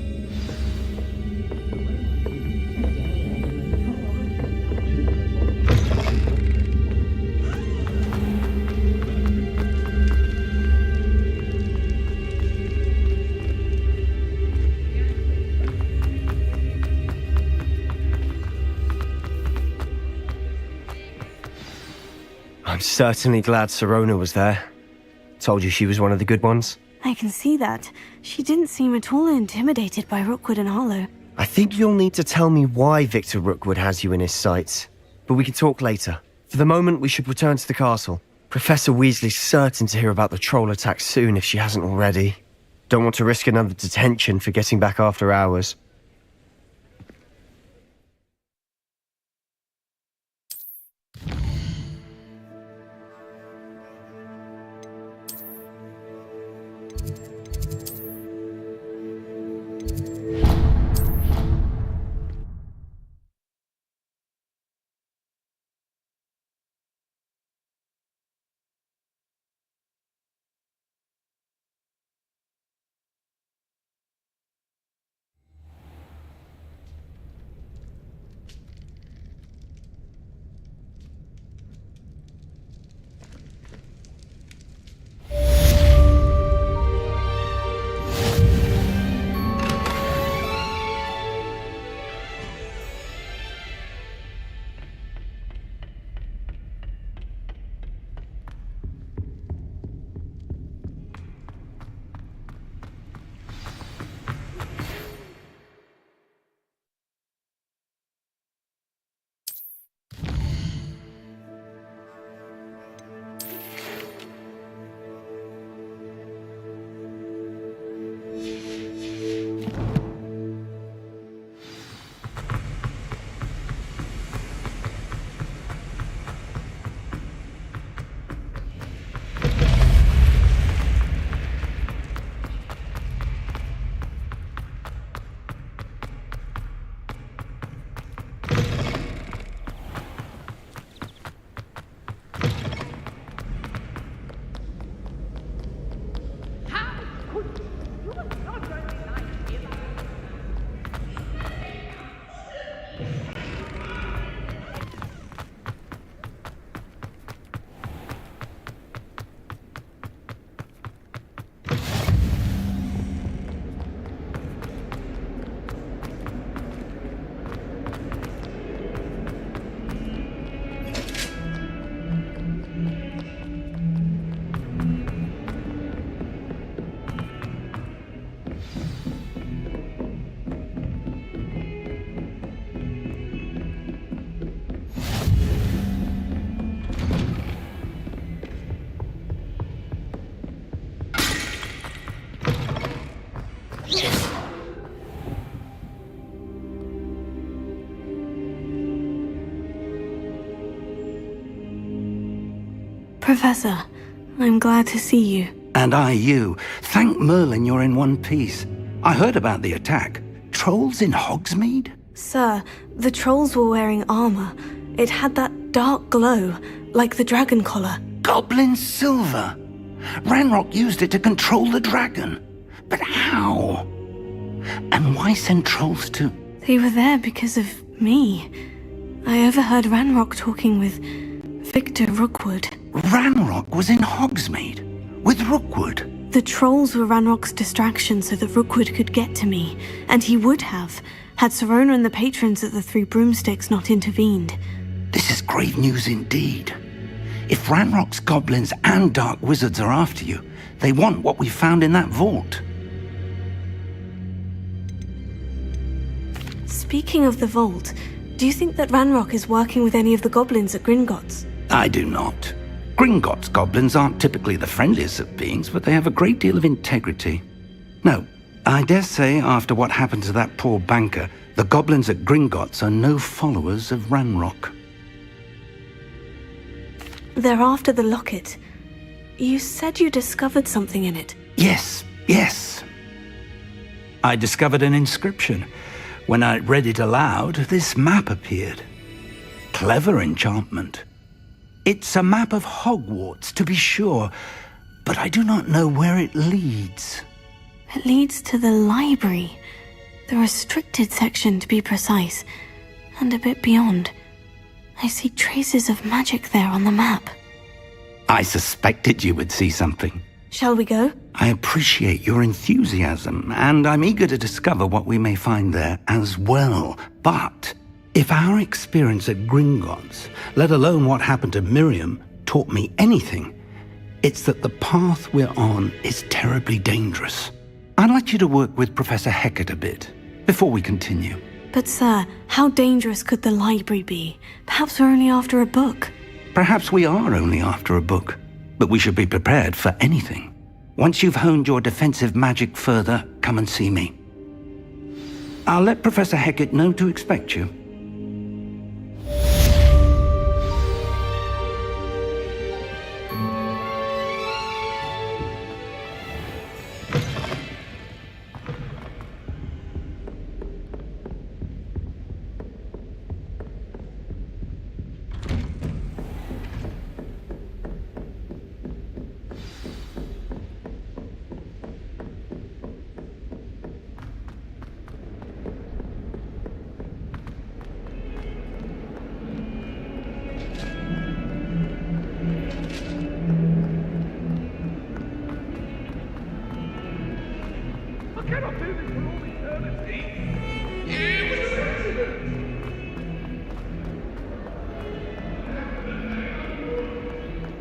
I'm certainly glad Serona was there. Told you she was one of the good ones. I can see that. She didn't seem at all intimidated by Rookwood and Harlow. I think you'll need to tell me why Victor Rookwood has you in his sights. But we can talk later. For the moment, we should return to the castle. Professor Weasley's certain to hear about the troll attack soon if she hasn't already. Don't want to risk another detention for getting back after hours. Professor, I'm glad to see you. And I you. Thank Merlin you're in one piece. I heard about the attack. Trolls in Hogsmeade? Sir, the trolls were wearing armor. It had that dark glow, like the dragon collar. Goblin silver! Ranrock used it to control the dragon. But how? And why send trolls to... They were there because of me. I overheard Ranrock talking with Victor Rookwood. Ranrock was in Hogsmeade? With Rookwood? The trolls were Ranrock's distraction so that Rookwood could get to me. And he would have, had Serona and the patrons at the Three Broomsticks not intervened. This is grave news indeed. If Ranrock's goblins and dark wizards are after you, they want what we found in that vault. Speaking of the vault, do you think that Ranrock is working with any of the goblins at Gringotts? I do not. Gringotts goblins aren't typically the friendliest of beings, but they have a great deal of integrity. No, I dare say after what happened to that poor banker, the goblins at Gringotts are no followers of Ranrock. They're after the locket. You said you discovered something in it. Yes. I discovered an inscription. When I read it aloud, this map appeared. Clever enchantment. It's a map of Hogwarts, to be sure, but I do not know where it leads. It leads to the library. The restricted section, to be precise. And a bit beyond. I see traces of magic there on the map. I suspected you would see something. Shall we go? I appreciate your enthusiasm, and I'm eager to discover what we may find there as well. But if our experience at Gringotts, let alone what happened to Miriam, taught me anything, it's that the path we're on is terribly dangerous. I'd like you to work with Professor Hecat a bit before we continue. But sir, how dangerous could the library be? Perhaps we're only after a book. Perhaps we are only after a book, but we should be prepared for anything. Once you've honed your defensive magic further, come and see me. I'll let Professor Hecat know to expect you.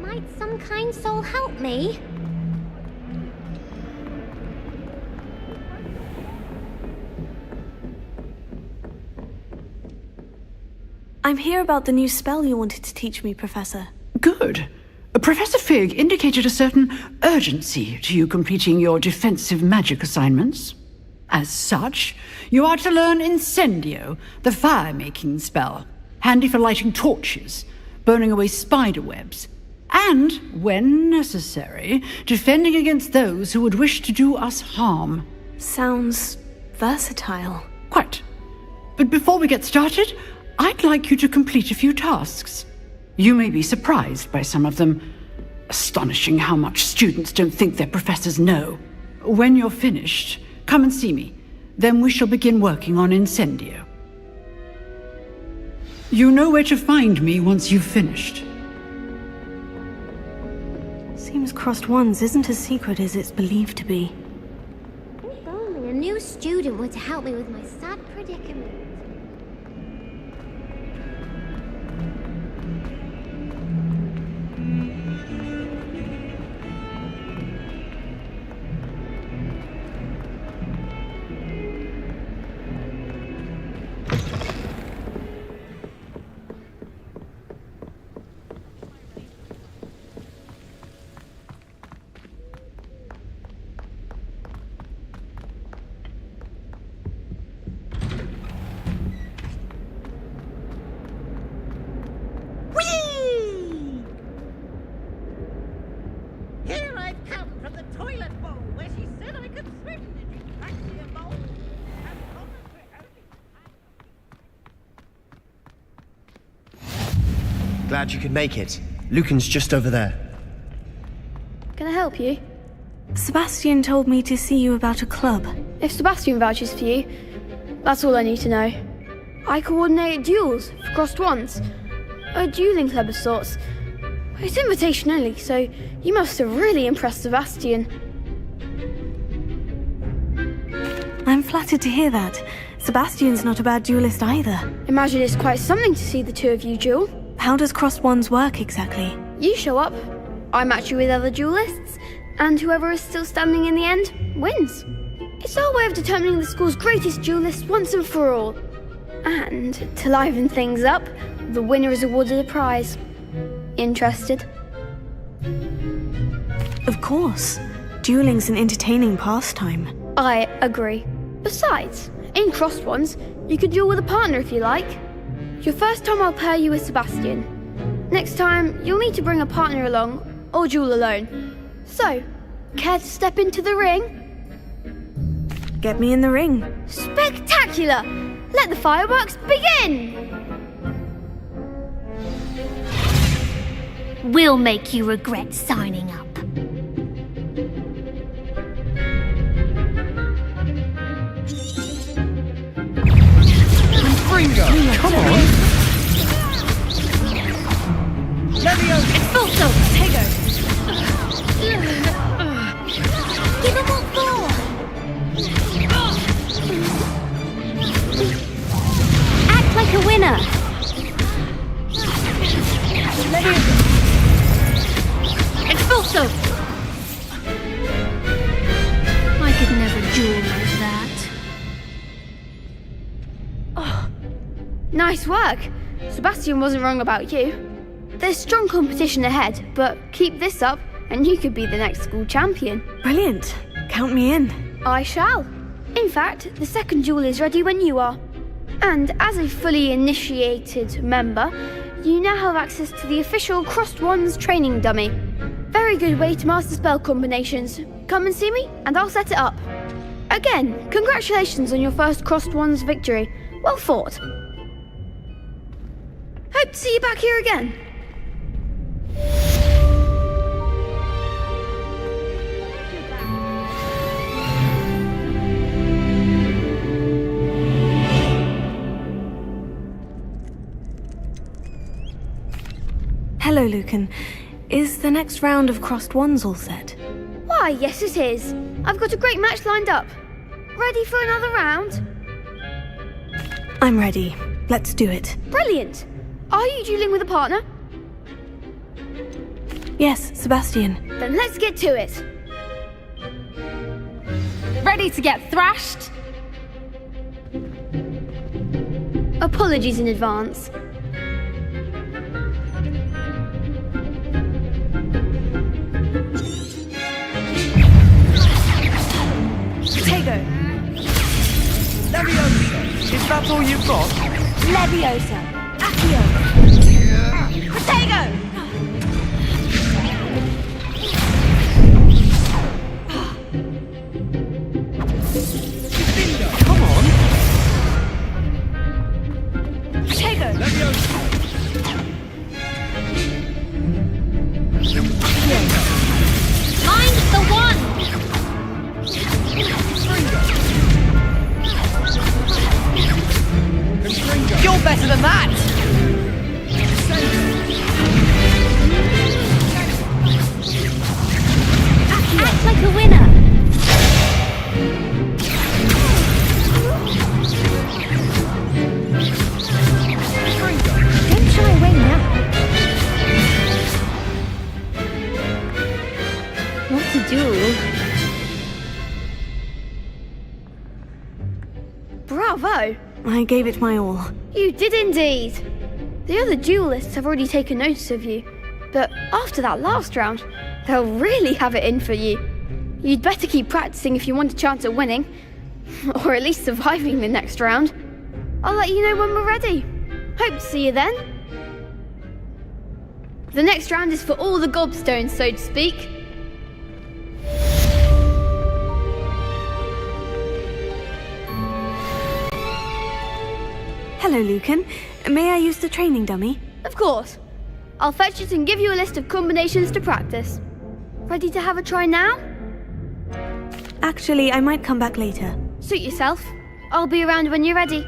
Might some kind soul help me? I'm here about the new spell you wanted to teach me, Professor. Good. Professor Fig indicated a certain urgency to you completing your defensive magic assignments. As such, you are to learn Incendio, the fire-making spell, handy for lighting torches, burning away spider webs, and, when necessary, defending against those who would wish to do us harm. Sounds versatile. Quite. But before we get started, I'd like you to complete a few tasks. You may be surprised by some of them. Astonishing how much students don't think their professors know. When you're finished, come and see me. Then we shall begin working on Incendio. You know where to find me once you've finished. Seems crossed ones isn't as secret as it's believed to be. If only a new student were to help me with my sad predicament. Glad you could make it. Lucan's just over there. Can I help you? Sebastian told me to see you about a club. If Sebastian vouches for you, that's all I need to know. I coordinate duels for crossed ones. A dueling club of sorts. It's invitation only, so you must have really impressed Sebastian. I'm flattered to hear that. Sebastian's not a bad duelist either. Imagine it's quite something to see the two of you duel. How does crossed ones work exactly? You show up, I match you with other duelists, and whoever is still standing in the end wins. It's our way of determining the school's greatest duelist once and for all. And to liven things up, the winner is awarded a prize. Interested? Of course. Dueling's an entertaining pastime. I agree. Besides, in crossed ones, you could duel with a partner if you like. Your first time I'll pair you with Sebastian. Next time, you'll need to bring a partner along, or duel alone. So, care to step into the ring? Get me in the ring. Spectacular! Let the fireworks begin! We'll make you regret signing up. Ringo! Come on! Leviosa! Expulso! Tego! Give him what for! Act like a winner! Leviosa! Expulso! I could never duel like that. Nice work! Sebastian wasn't wrong about you. There's strong competition ahead, but keep this up and you could be the next school champion. Brilliant. Count me in. I shall. In fact, the second duel is ready when you are. And as a fully initiated member, you now have access to the official Crossed Wands training dummy. Very good way to master spell combinations. Come and see me and I'll set it up. Again, congratulations on your first Crossed Wands victory. Well fought. Hope to see you back here again. Hello, Lucan. Is the next round of crossed wands all set? Why, yes it is. I've got a great match lined up. Ready for another round? I'm ready. Let's do it. Brilliant. Are you dueling with a partner? Yes, Sebastian. Then let's get to it. Ready to get thrashed? Apologies in advance. Tego! Leviosa! Is that all you've got? Leviosa! Accio! Protego! Come on! Protego! Leviosa! Find the one! You're better than that! Act like a winner! Don't shy away now. What to do? Bravo! I gave it my all. You did indeed. The other duelists have already taken notice of you, but after that last round, they'll really have it in for you. You'd better keep practicing if you want a chance at winning, or at least surviving the next round. I'll let you know when we're ready. Hope to see you then. The next round is for all the gobstones, so to speak. Hello, Lucan. May I use the training dummy? Of course. I'll fetch it and give you a list of combinations to practice. Ready to have a try now? Actually, I might come back later. Suit yourself. I'll be around when you're ready.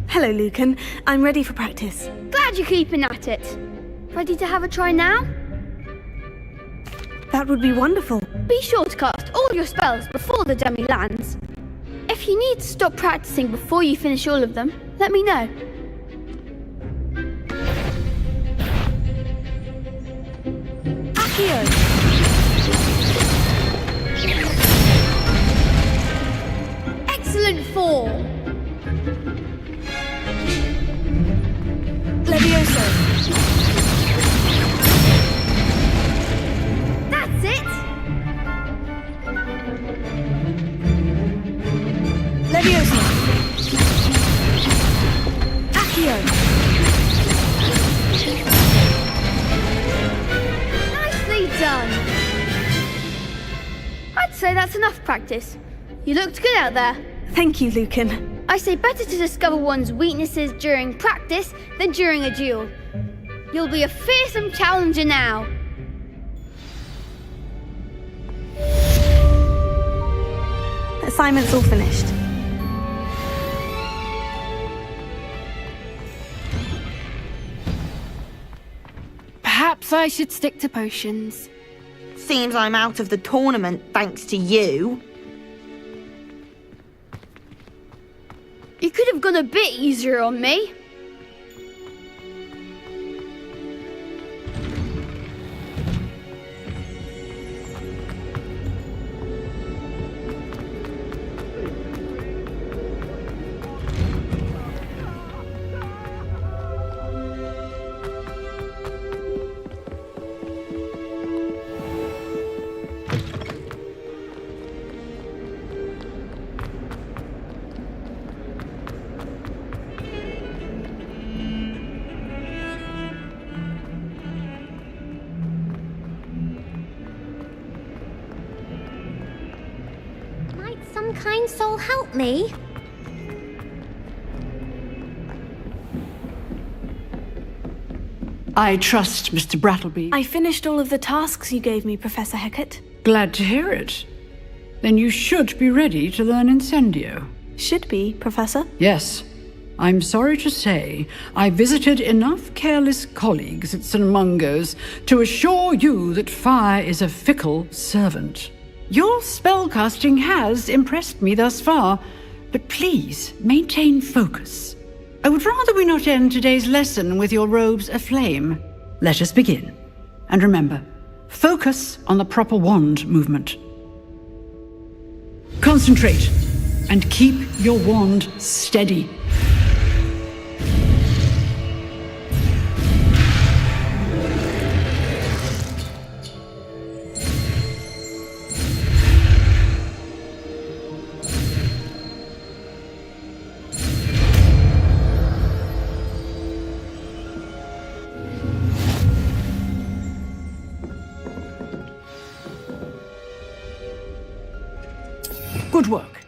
Hello, Lucan. I'm ready for practice. Glad you're keeping at it. Ready to have a try now? That would be wonderful. Be sure to cast all your spells before the dummy lands. If you need to stop practicing before you finish all of them, let me know. Accio! Excellent form! Levioso! That's it! Levioso! Accio! Nicely done! I'd say that's enough practice. You looked good out there. Thank you, Lucan. I say better to discover one's weaknesses during practice than during a duel. You'll be a fearsome challenger now. Assignment's all finished. Perhaps I should stick to potions. Seems I'm out of the tournament thanks to you. You could have gone a bit easier on me. Some kind soul help me? I trust Mr. Brattleby. I finished all of the tasks you gave me, Professor Hecat. Glad to hear it. Then you should be ready to learn Incendio. Should be, Professor? Yes. I'm sorry to say, I visited enough careless colleagues at St. Mungo's to assure you that fire is a fickle servant. Your spellcasting has impressed me thus far, but please maintain focus. I would rather we not end today's lesson with your robes aflame. Let us begin. And remember, focus on the proper wand movement. Concentrate and keep your wand steady. Good work.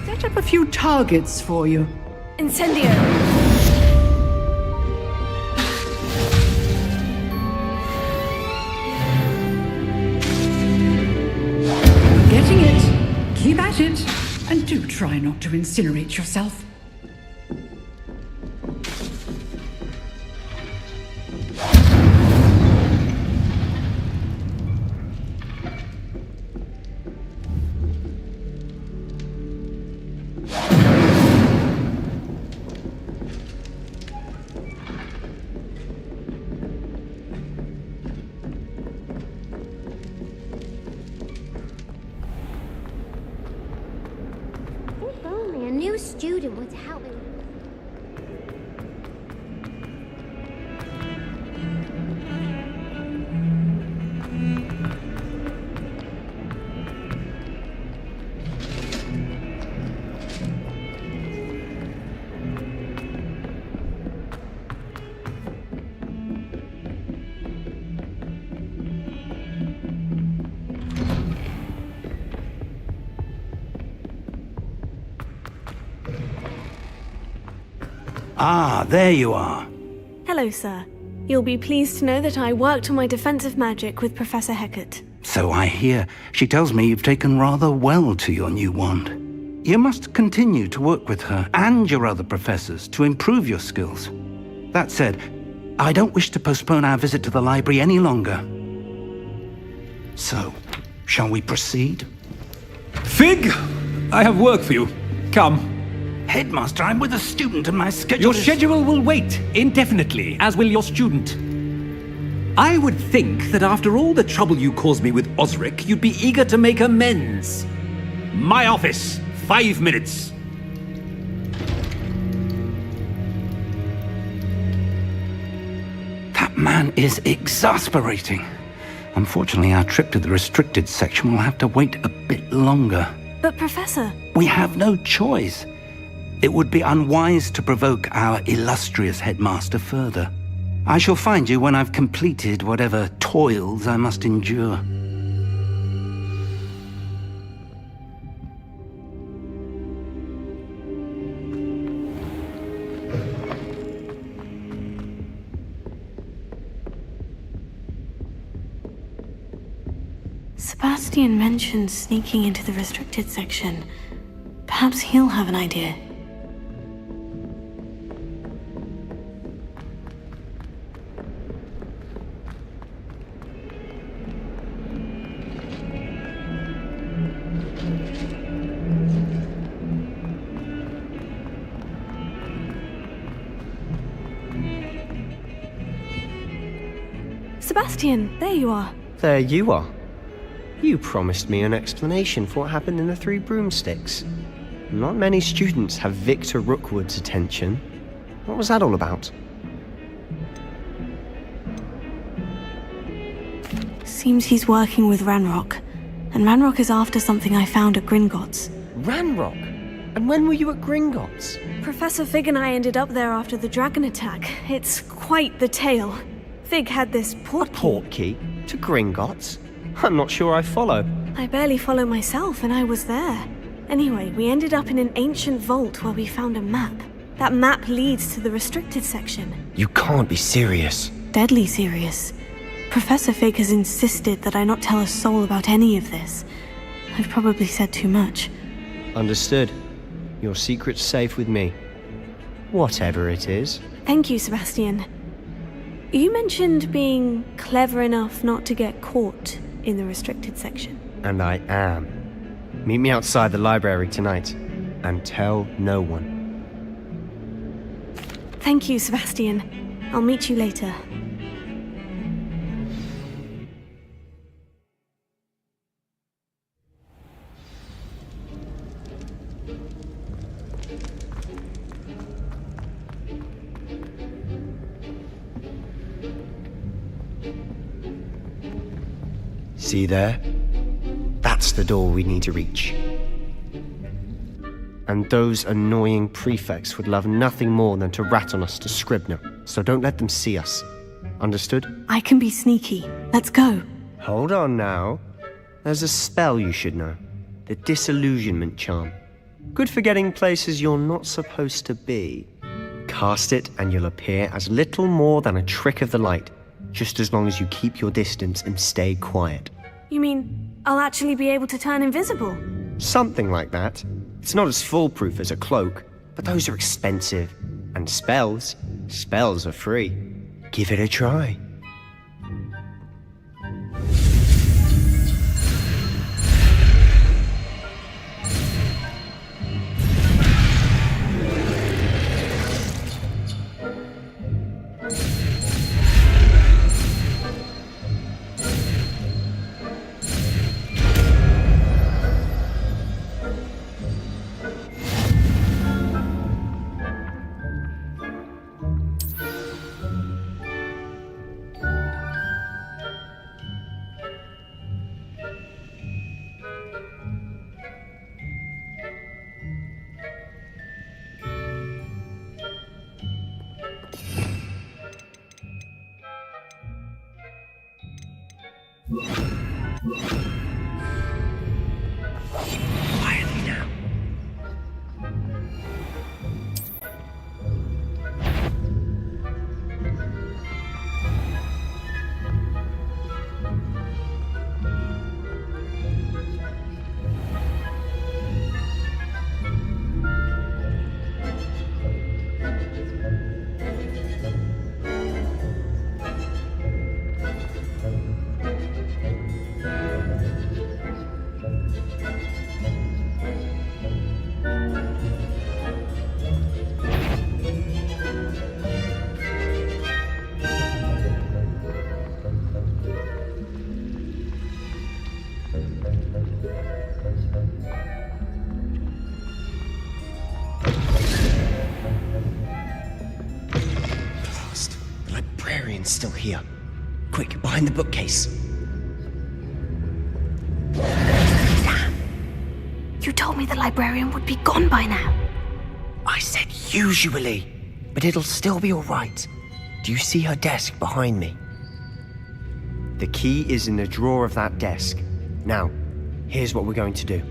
Set up a few targets for you. Incendio! Getting it. Keep at it. And do try not to incinerate yourself. student were to help me. Ah, there you are. Hello, sir. You'll be pleased to know that I worked on my defensive magic with Professor Hecat. So I hear. She tells me you've taken rather well to your new wand. You must continue to work with her and your other professors to improve your skills. That said, I don't wish to postpone our visit to the library any longer. So, shall we proceed? Fig! I have work for you. Come. Headmaster, I'm with a student and my schedule Your schedule will wait indefinitely, as will your student. I would think that after all the trouble you caused me with Osric, you'd be eager to make amends. My office, 5 minutes. That man is exasperating. Unfortunately, our trip to the restricted section will have to wait a bit longer. But, Professor... We have no choice. It would be unwise to provoke our illustrious headmaster further. I shall find you when I've completed whatever toils I must endure. Sebastian mentioned sneaking into the restricted section. Perhaps he'll have an idea. Sebastian, there you are. There you are. You promised me an explanation for what happened in the Three Broomsticks. Not many students have Victor Rookwood's attention. What was that all about? Seems he's working with Ranrock. And Ranrock is after something I found at Gringotts. Ranrock? And when were you at Gringotts? Professor Fig and I ended up there after the dragon attack. It's quite the tale. Fig had this portkey to Gringotts? I'm not sure I follow. I barely follow myself, and I was there. Anyway, we ended up in an ancient vault where we found a map. That map leads to the restricted section. You can't be serious. Deadly serious. Professor Fig has insisted that I not tell a soul about any of this. I've probably said too much. Understood. Your secret's safe with me. Whatever it is. Thank you, Sebastian. You mentioned being clever enough not to get caught in the restricted section. And I am. Meet me outside the library tonight, and tell no one. Thank you, Sebastian. I'll meet you later. See there? That's the door we need to reach. And those annoying prefects would love nothing more than to rat on us to Scribner, so don't let them see us. Understood? I can be sneaky. Let's go. Hold on now. There's a spell you should know. The Disillusionment Charm. Good for getting places you're not supposed to be. Cast it and you'll appear as little more than a trick of the light, just as long as you keep your distance and stay quiet. You mean I'll actually be able to turn invisible? Something like that. It's not as foolproof as a cloak, but those are expensive. And spells are free. Give it a try. Quietly now. Still here. Quick, behind the bookcase. You told me the librarian would be gone by now. I said usually, but it'll still be all right. Do you see her desk behind me? The key is in the drawer of that desk. Now, here's what we're going to do.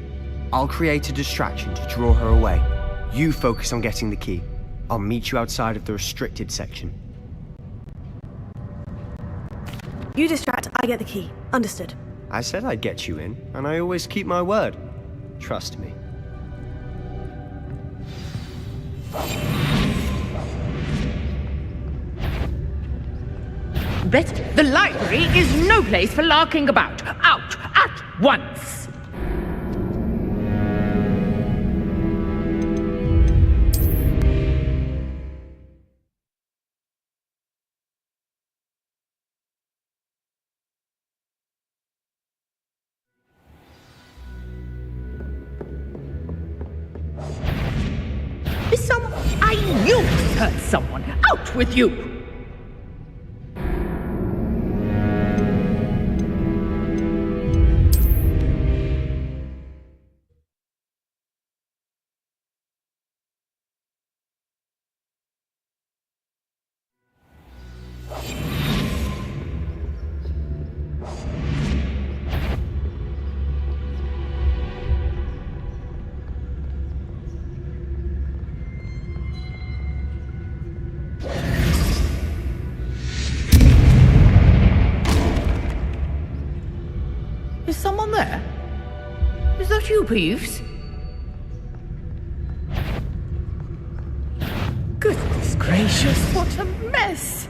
I'll create a distraction to draw her away. You focus on getting the key. I'll meet you outside of the restricted section. You distract, I get the key. Understood. I said I'd get you in, and I always keep my word. Trust me. Bet the library is no place for larking about. Out at once! I knew we hurt someone. Out with you! Is someone there? Is that you, Peeves? Goodness gracious, what a mess!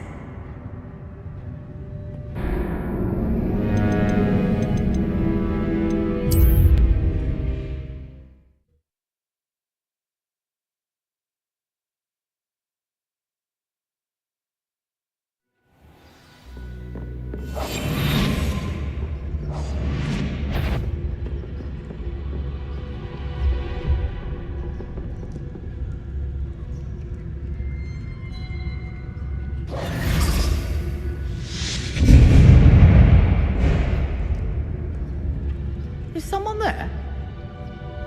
Is someone there?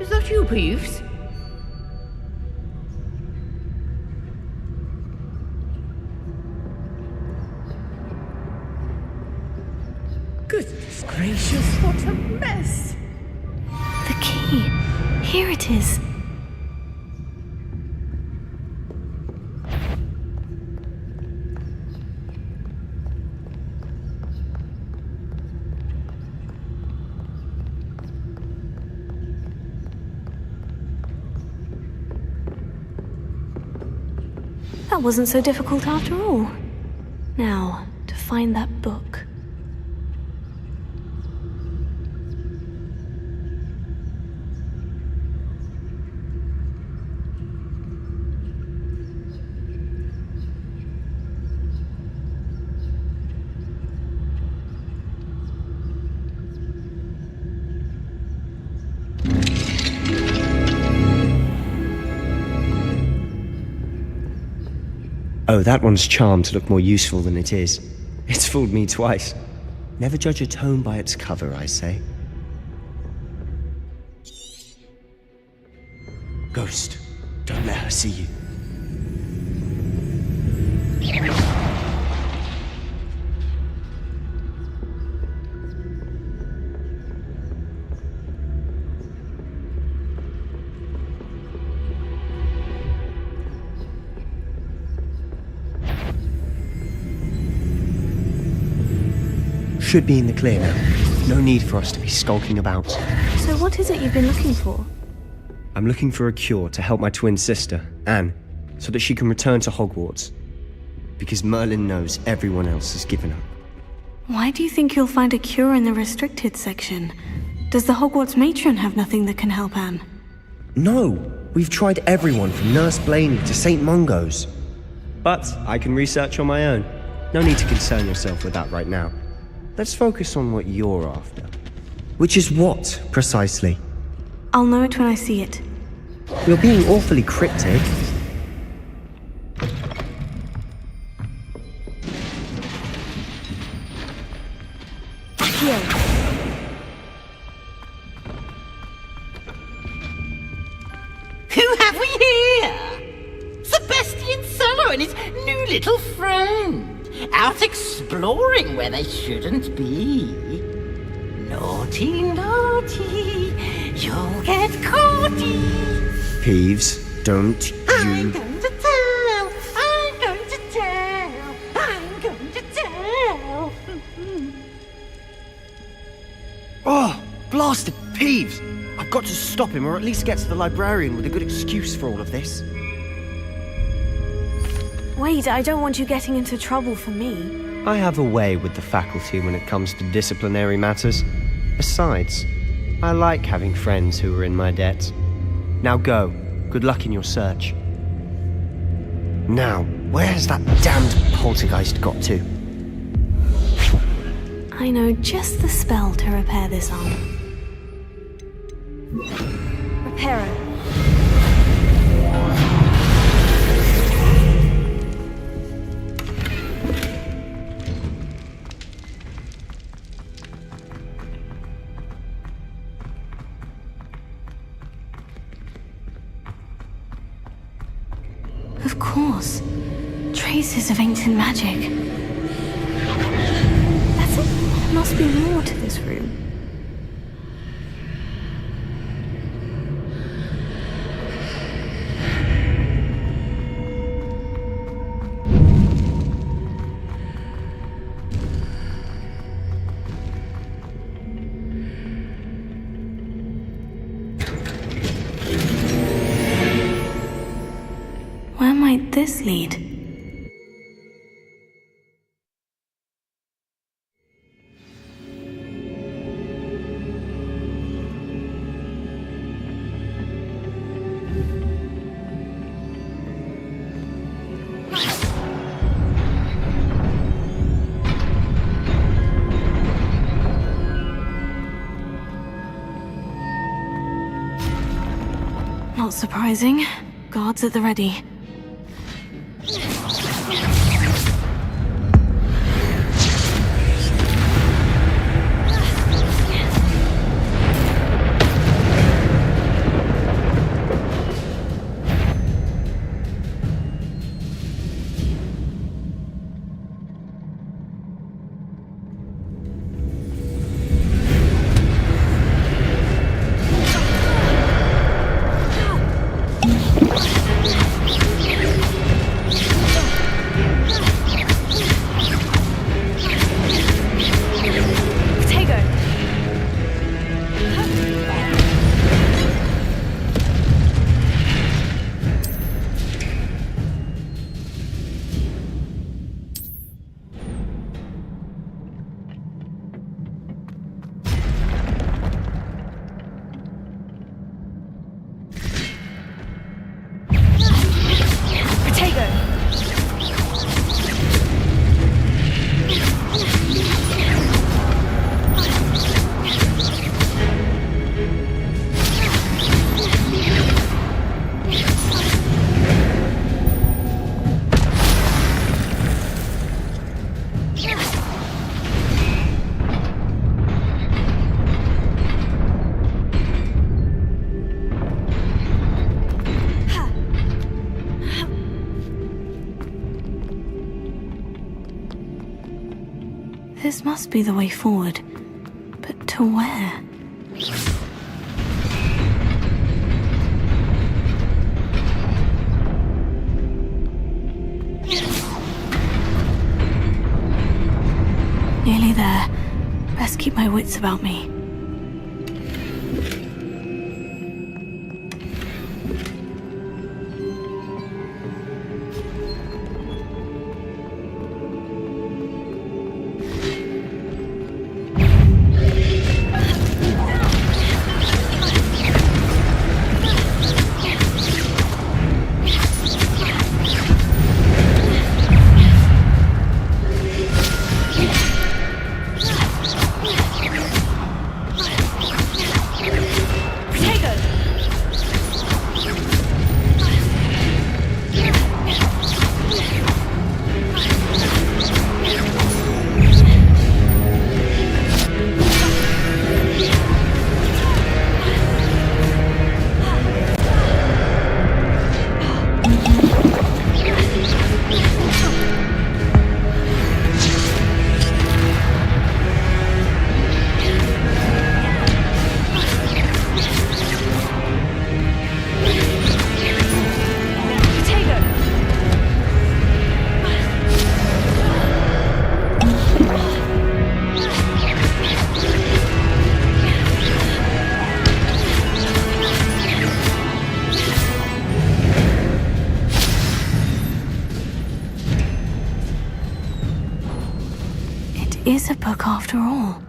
Is that you, Peeves? Goodness gracious, what a mess! The key. Here it is. That wasn't so difficult after all. Now, to find that book. Oh, that one's charmed to look more useful than it is. It's fooled me twice. Never judge a tome by its cover, I say. Ghost, don't let her see you. should be in the clear now. No need for us to be skulking about. So what is it you've been looking for? I'm looking for a cure to help my twin sister, Anne, so that she can return to Hogwarts. Because Merlin knows everyone else has given up. Why do you think you'll find a cure in the restricted section? Does the Hogwarts matron have nothing that can help Anne? No! We've tried everyone from Nurse Blaney to St. Mungo's. But I can research on my own. No need to concern yourself with that right now. Let's focus on what you're after. Which is what, precisely? I'll know it when I see it. You're being awfully cryptic. Here. Who have we here? Sebastian Sallow and his new little friend. Out exploring where they shouldn't be. Naughty, naughty, you'll get caughty. Peeves, don't I'm you... going to tell, I'm going to tell, I'm going to tell. Oh, blasted Peeves! I've got to stop him, or at least get to the librarian with a good excuse for all of this. Wait, I don't want you getting into trouble for me. I have a way with the faculty when it comes to disciplinary matters. Besides, I like having friends who are in my debt. Now go. Good luck in your search. Now, where has that damned poltergeist got to? I know just the spell to repair this arm. Repair it. Of course. Traces of ancient magic. That's it. There must be more to this room. Where might this lead? Not surprising. Guards at the ready. This must be the way forward. But to where? Nearly there. Best keep my wits about me. Is a book after all.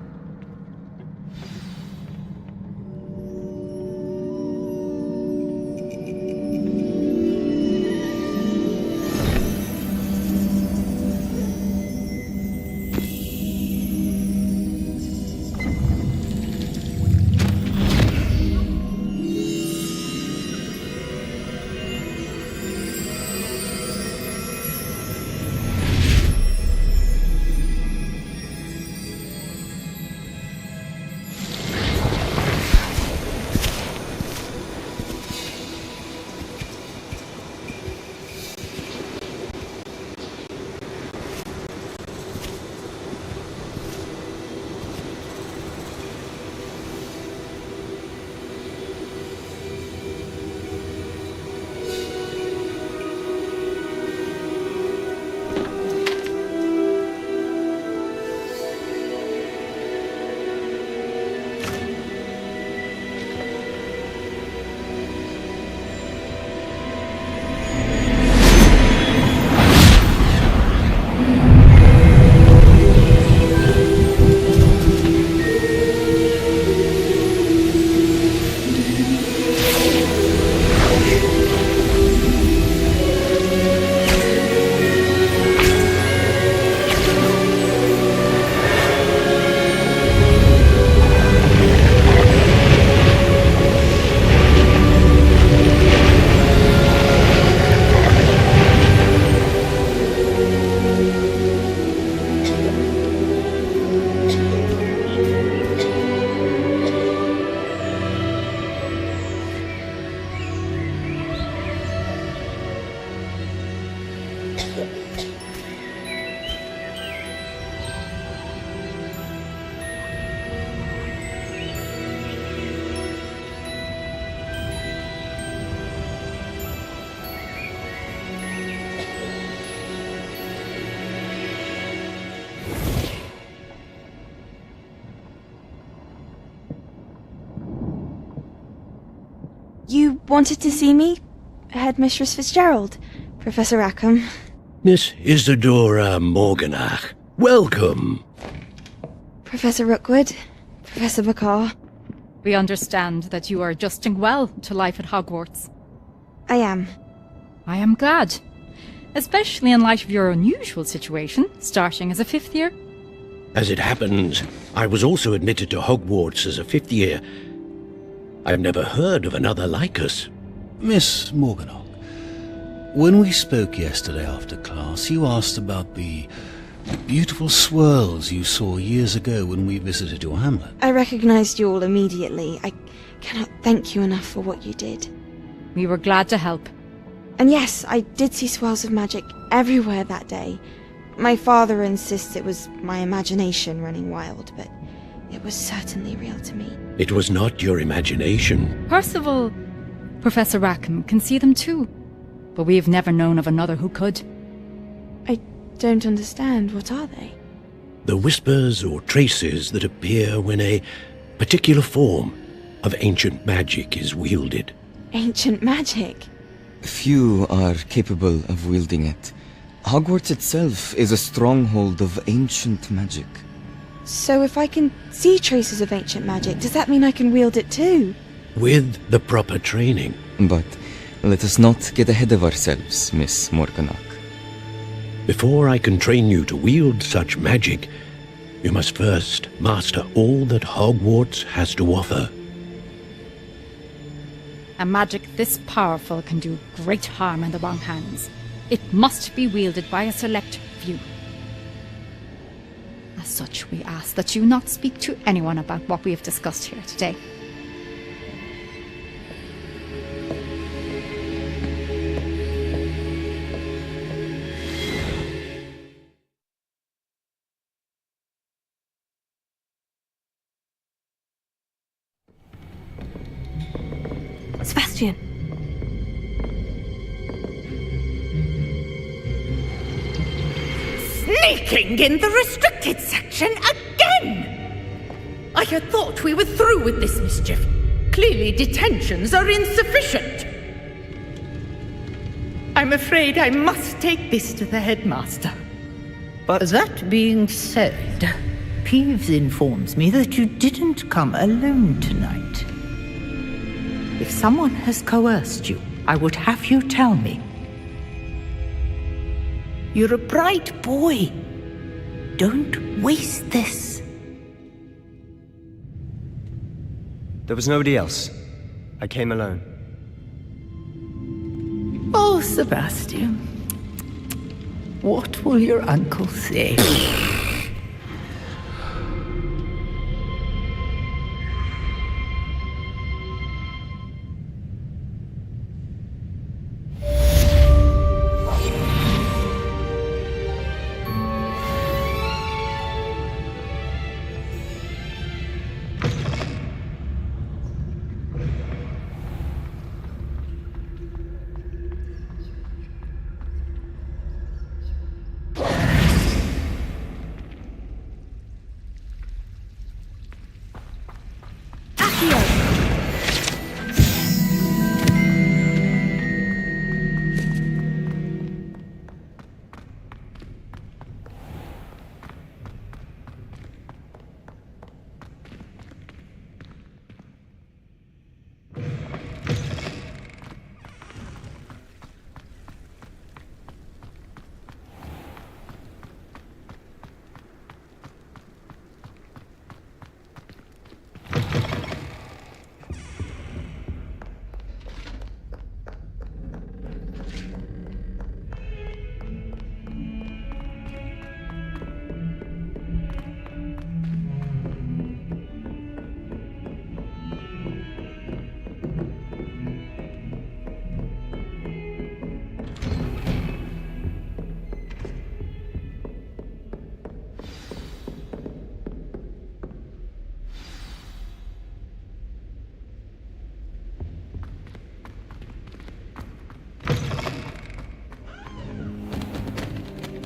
You wanted to see me? Headmistress Fitzgerald, Professor Rackham. Miss Isadora Morganach, welcome. Professor Rookwood, Professor McCaw. We understand that you are adjusting well to life at Hogwarts. I am. I am glad. Especially in light of your unusual situation, starting as a 5th year. As it happens, I was also admitted to Hogwarts as a 5th year. I've never heard of another like us. Miss Morganach, when we spoke yesterday after class, you asked about the beautiful swirls you saw years ago when we visited your hamlet. I recognized you all immediately. I cannot thank you enough for what you did. We were glad to help. And yes, I did see swirls of magic everywhere that day. My father insists it was my imagination running wild, but it was certainly real to me. It was not your imagination. Percival, Professor Rackham can see them too, but we have never known of another who could. I don't understand. What are they? The whispers or traces that appear when a particular form of ancient magic is wielded. Ancient magic? Few are capable of wielding it. Hogwarts itself is a stronghold of ancient magic. So if I can see traces of ancient magic, does that mean I can wield it too? With the proper training. But let us not get ahead of ourselves, Miss Morganach. Before I can train you to wield such magic, you must first master all that Hogwarts has to offer. A magic this powerful can do great harm in the wrong hands. It must be wielded by a select few. As such, we ask that you not speak to anyone about what we have discussed here today. Sebastian. Sneaking in the restricted section again! I had thought we were through with this mischief. Clearly detentions are insufficient. I'm afraid I must take this to the headmaster. But that being said, Peeves informs me that you didn't come alone tonight. If someone has coerced you, I would have you tell me. You're a bright boy. Don't waste this. There was nobody else. I came alone. Oh, Sebastian. What will your uncle say?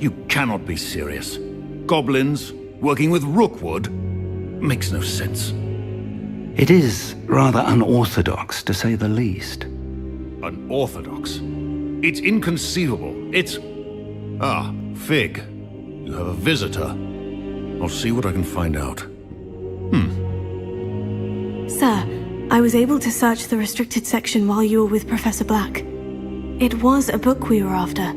You cannot be serious. Goblins working with Rookwood? Makes no sense. It is rather unorthodox, to say the least. Unorthodox? It's inconceivable. It's... Ah, Fig. You have a visitor. I'll see what I can find out. Sir, I was able to search the restricted section while you were with Professor Black. It was a book we were after.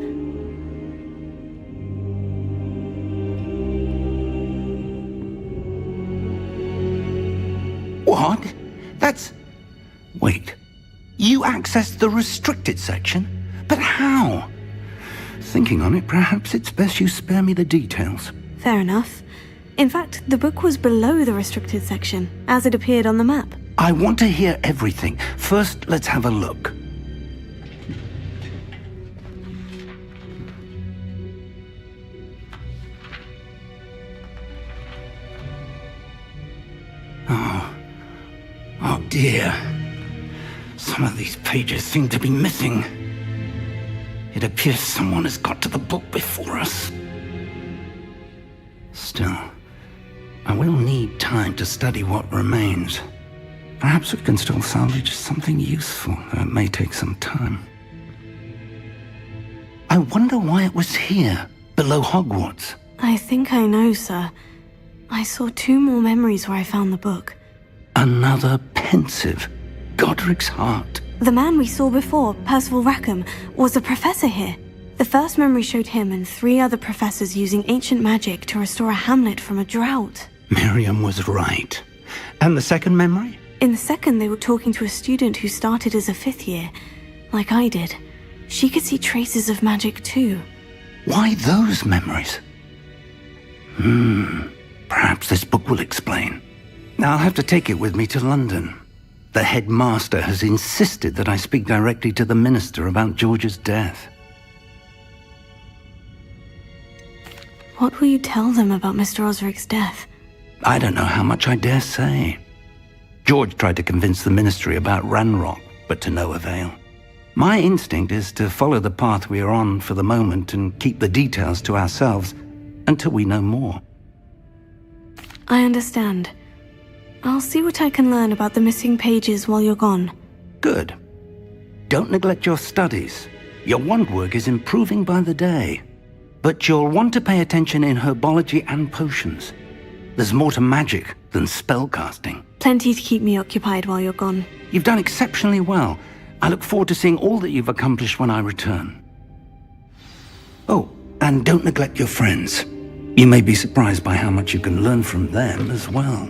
What? That's... Wait. You accessed the restricted section? But how? Thinking on it, perhaps it's best you spare me the details. Fair enough. In fact, the book was below the restricted section, as it appeared on the map. I want to hear everything. First, let's have a look. Oh dear. Some of these pages seem to be missing. It appears someone has got to the book before us. Still, I will need time to study what remains. Perhaps we can still salvage something useful, though it may take some time. I wonder why it was here, below Hogwarts. I think I know, sir. I saw 2 more memories where I found the book. Another pensive. Godric's heart. The man we saw before, Percival Rackham, was a professor here. The first memory showed him and 3 other professors using ancient magic to restore a hamlet from a drought. Miriam was right. And the second memory? In the second, they were talking to a student who started as a 5th year, like I did. She could see traces of magic too. Why those memories? Perhaps this book will explain. I'll have to take it with me to London. The headmaster has insisted that I speak directly to the minister about George's death. What will you tell them about Mr. Osric's death? I don't know how much I dare say. George tried to convince the ministry about Ranrock, but to no avail. My instinct is to follow the path we are on for the moment and keep the details to ourselves until we know more. I understand. I'll see what I can learn about the missing pages while you're gone. Good. Don't neglect your studies. Your wand work is improving by the day. But you'll want to pay attention in herbology and potions. There's more to magic than spellcasting. Plenty to keep me occupied while you're gone. You've done exceptionally well. I look forward to seeing all that you've accomplished when I return. Oh, and don't neglect your friends. You may be surprised by how much you can learn from them as well.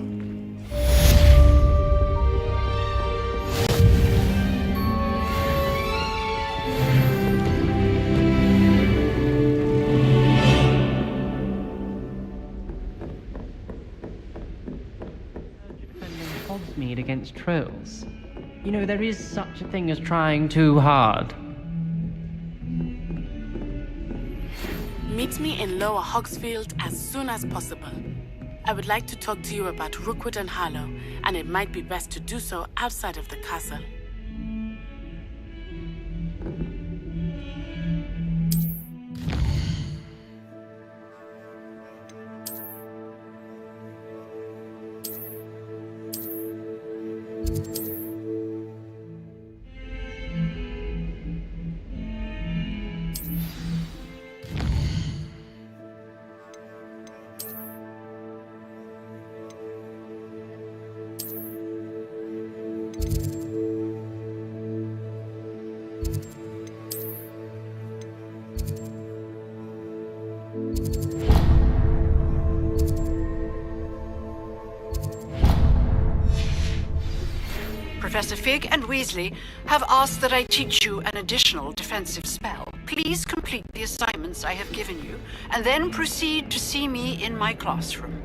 Hogsmeade against trolls. You know, there is such a thing as trying too hard. Meet me in Lower Hogsfield as soon as possible. I would like to talk to you about Rookwood and Harlow, and it might be best to do so outside of the castle. Professor Fig and Weasley have asked that I teach you an additional defensive spell. Please complete the assignments I have given you, and then proceed to see me in my classroom.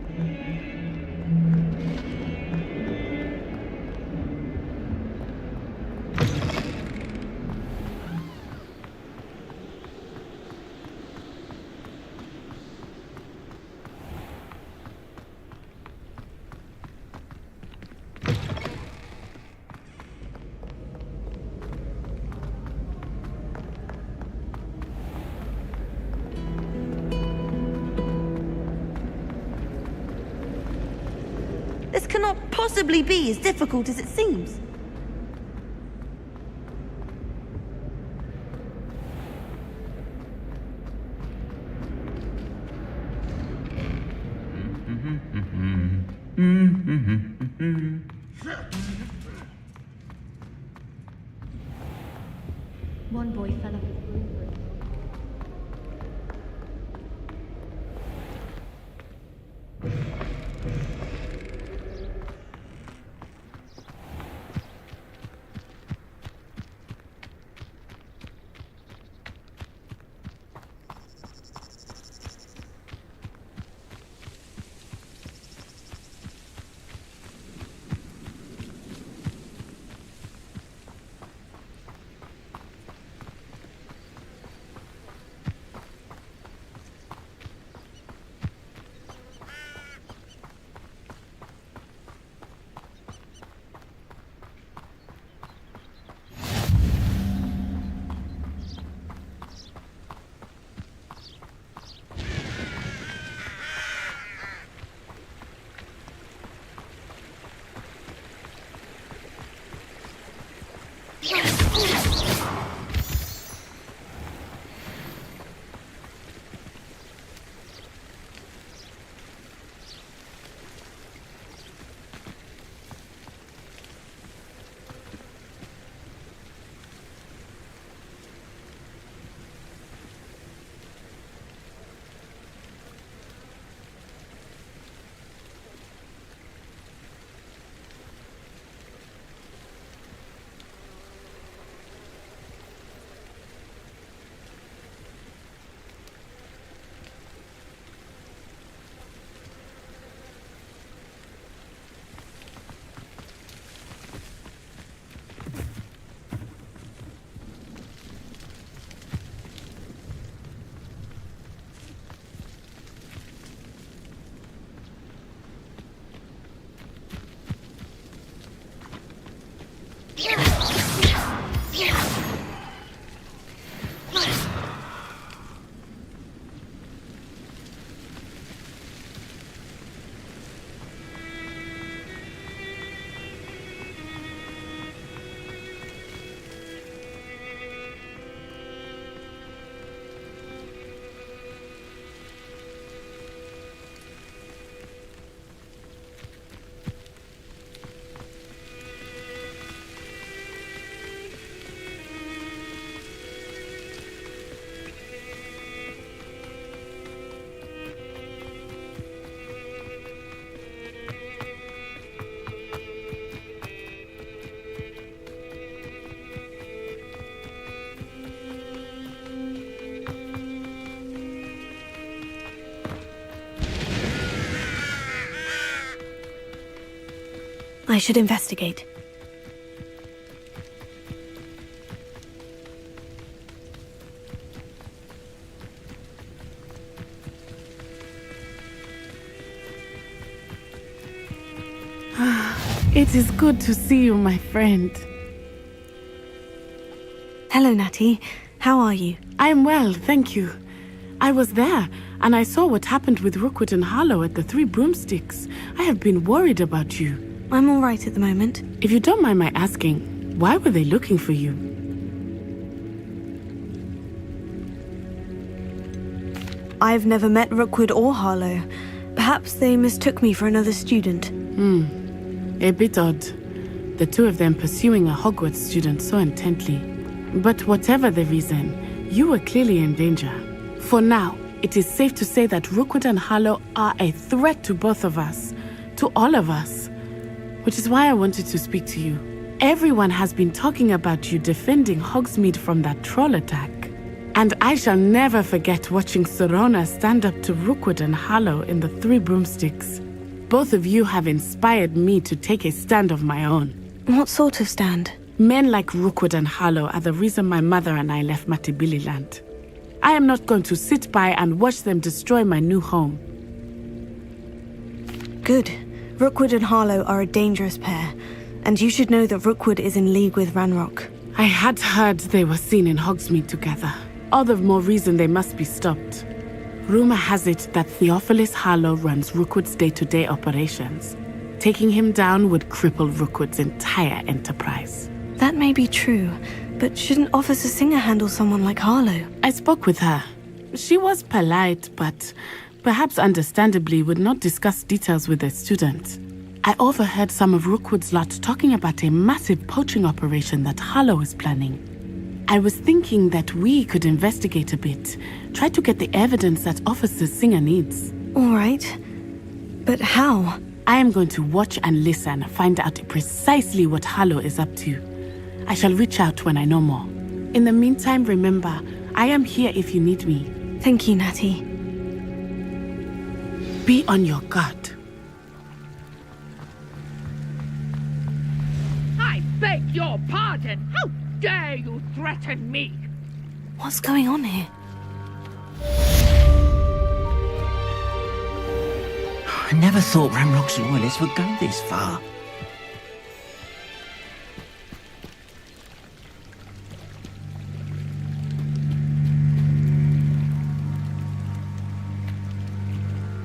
This cannot possibly be as difficult as it seems. One boy fell off his broom. I should investigate. It is good to see you, my friend. Hello, Natty. How are you? I am well, thank you. I was there, and I saw what happened with Rookwood and Harlow at the Three Broomsticks. I have been worried about you. I'm all right at the moment. If you don't mind my asking, why were they looking for you? I've never met Rookwood or Harlow. Perhaps they mistook me for another student. A bit odd. The two of them pursuing a Hogwarts student so intently. But whatever the reason, you were clearly in danger. For now, it is safe to say that Rookwood and Harlow are a threat to both of us. To all of us. Which is why I wanted to speak to you. Everyone has been talking about you defending Hogsmeade from that troll attack. And I shall never forget watching Sorona stand up to Rookwood and Harlow in the Three Broomsticks. Both of you have inspired me to take a stand of my own. What sort of stand? Men like Rookwood and Harlow are the reason my mother and I left Matibili Land. I am not going to sit by and watch them destroy my new home. Good. Rookwood and Harlow are a dangerous pair, and you should know that Rookwood is in league with Ranrock. I had heard they were seen in Hogsmeade together. All the more reason they must be stopped. Rumor has it that Theophilus Harlow runs Rookwood's day-to-day operations. Taking him down would cripple Rookwood's entire enterprise. That may be true, but shouldn't Officer Singer handle someone like Harlow? I spoke with her. She was polite, but perhaps understandably would not discuss details with a student. I overheard some of Rookwood's lot talking about a massive poaching operation that Harlow is planning. I was thinking that we could investigate a bit, try to get the evidence that Officer Singer needs. All right. But how? I am going to watch and listen, find out precisely what Harlow is up to. I shall reach out when I know more. In the meantime, remember, I am here if you need me. Thank you, Natty. Be on your guard. I beg your pardon. How dare you threaten me? What's going on here? I never thought Ranrock's loyalists would go this far.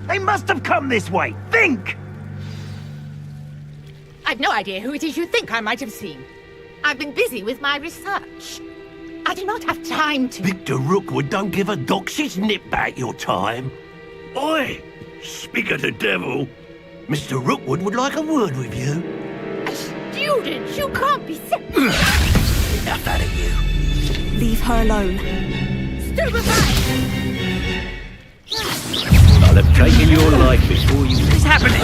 They must have come this way. Think! I've no idea who it is you think I might have seen. I've been busy with my research. I do not have time to... Victor Rookwood don't give a doxy's nip back your time. Oi! Speak of the devil. Mr. Rookwood would like a word with you. Students, you can't be so... Enough out of you. Leave her alone. I'll have taken your life before you... What's happening?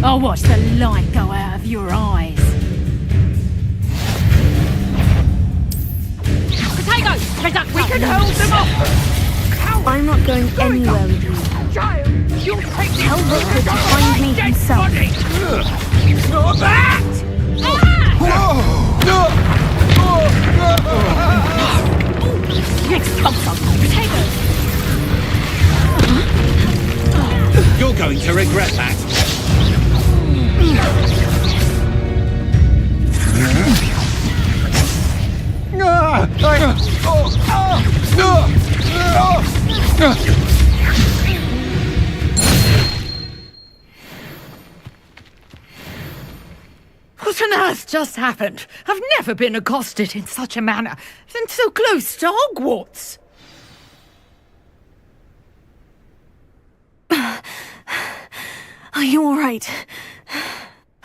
I'll watch the light go out of your eyes. Potatoes! Reduction! We can hold them off! I'm not going anywhere with you. Child, you'll take me... Tell Rookwood to find me himself. Not that! You're going to regret that. What on earth just happened? I've never been accosted in such a manner, and so close to Hogwarts. Are you all right?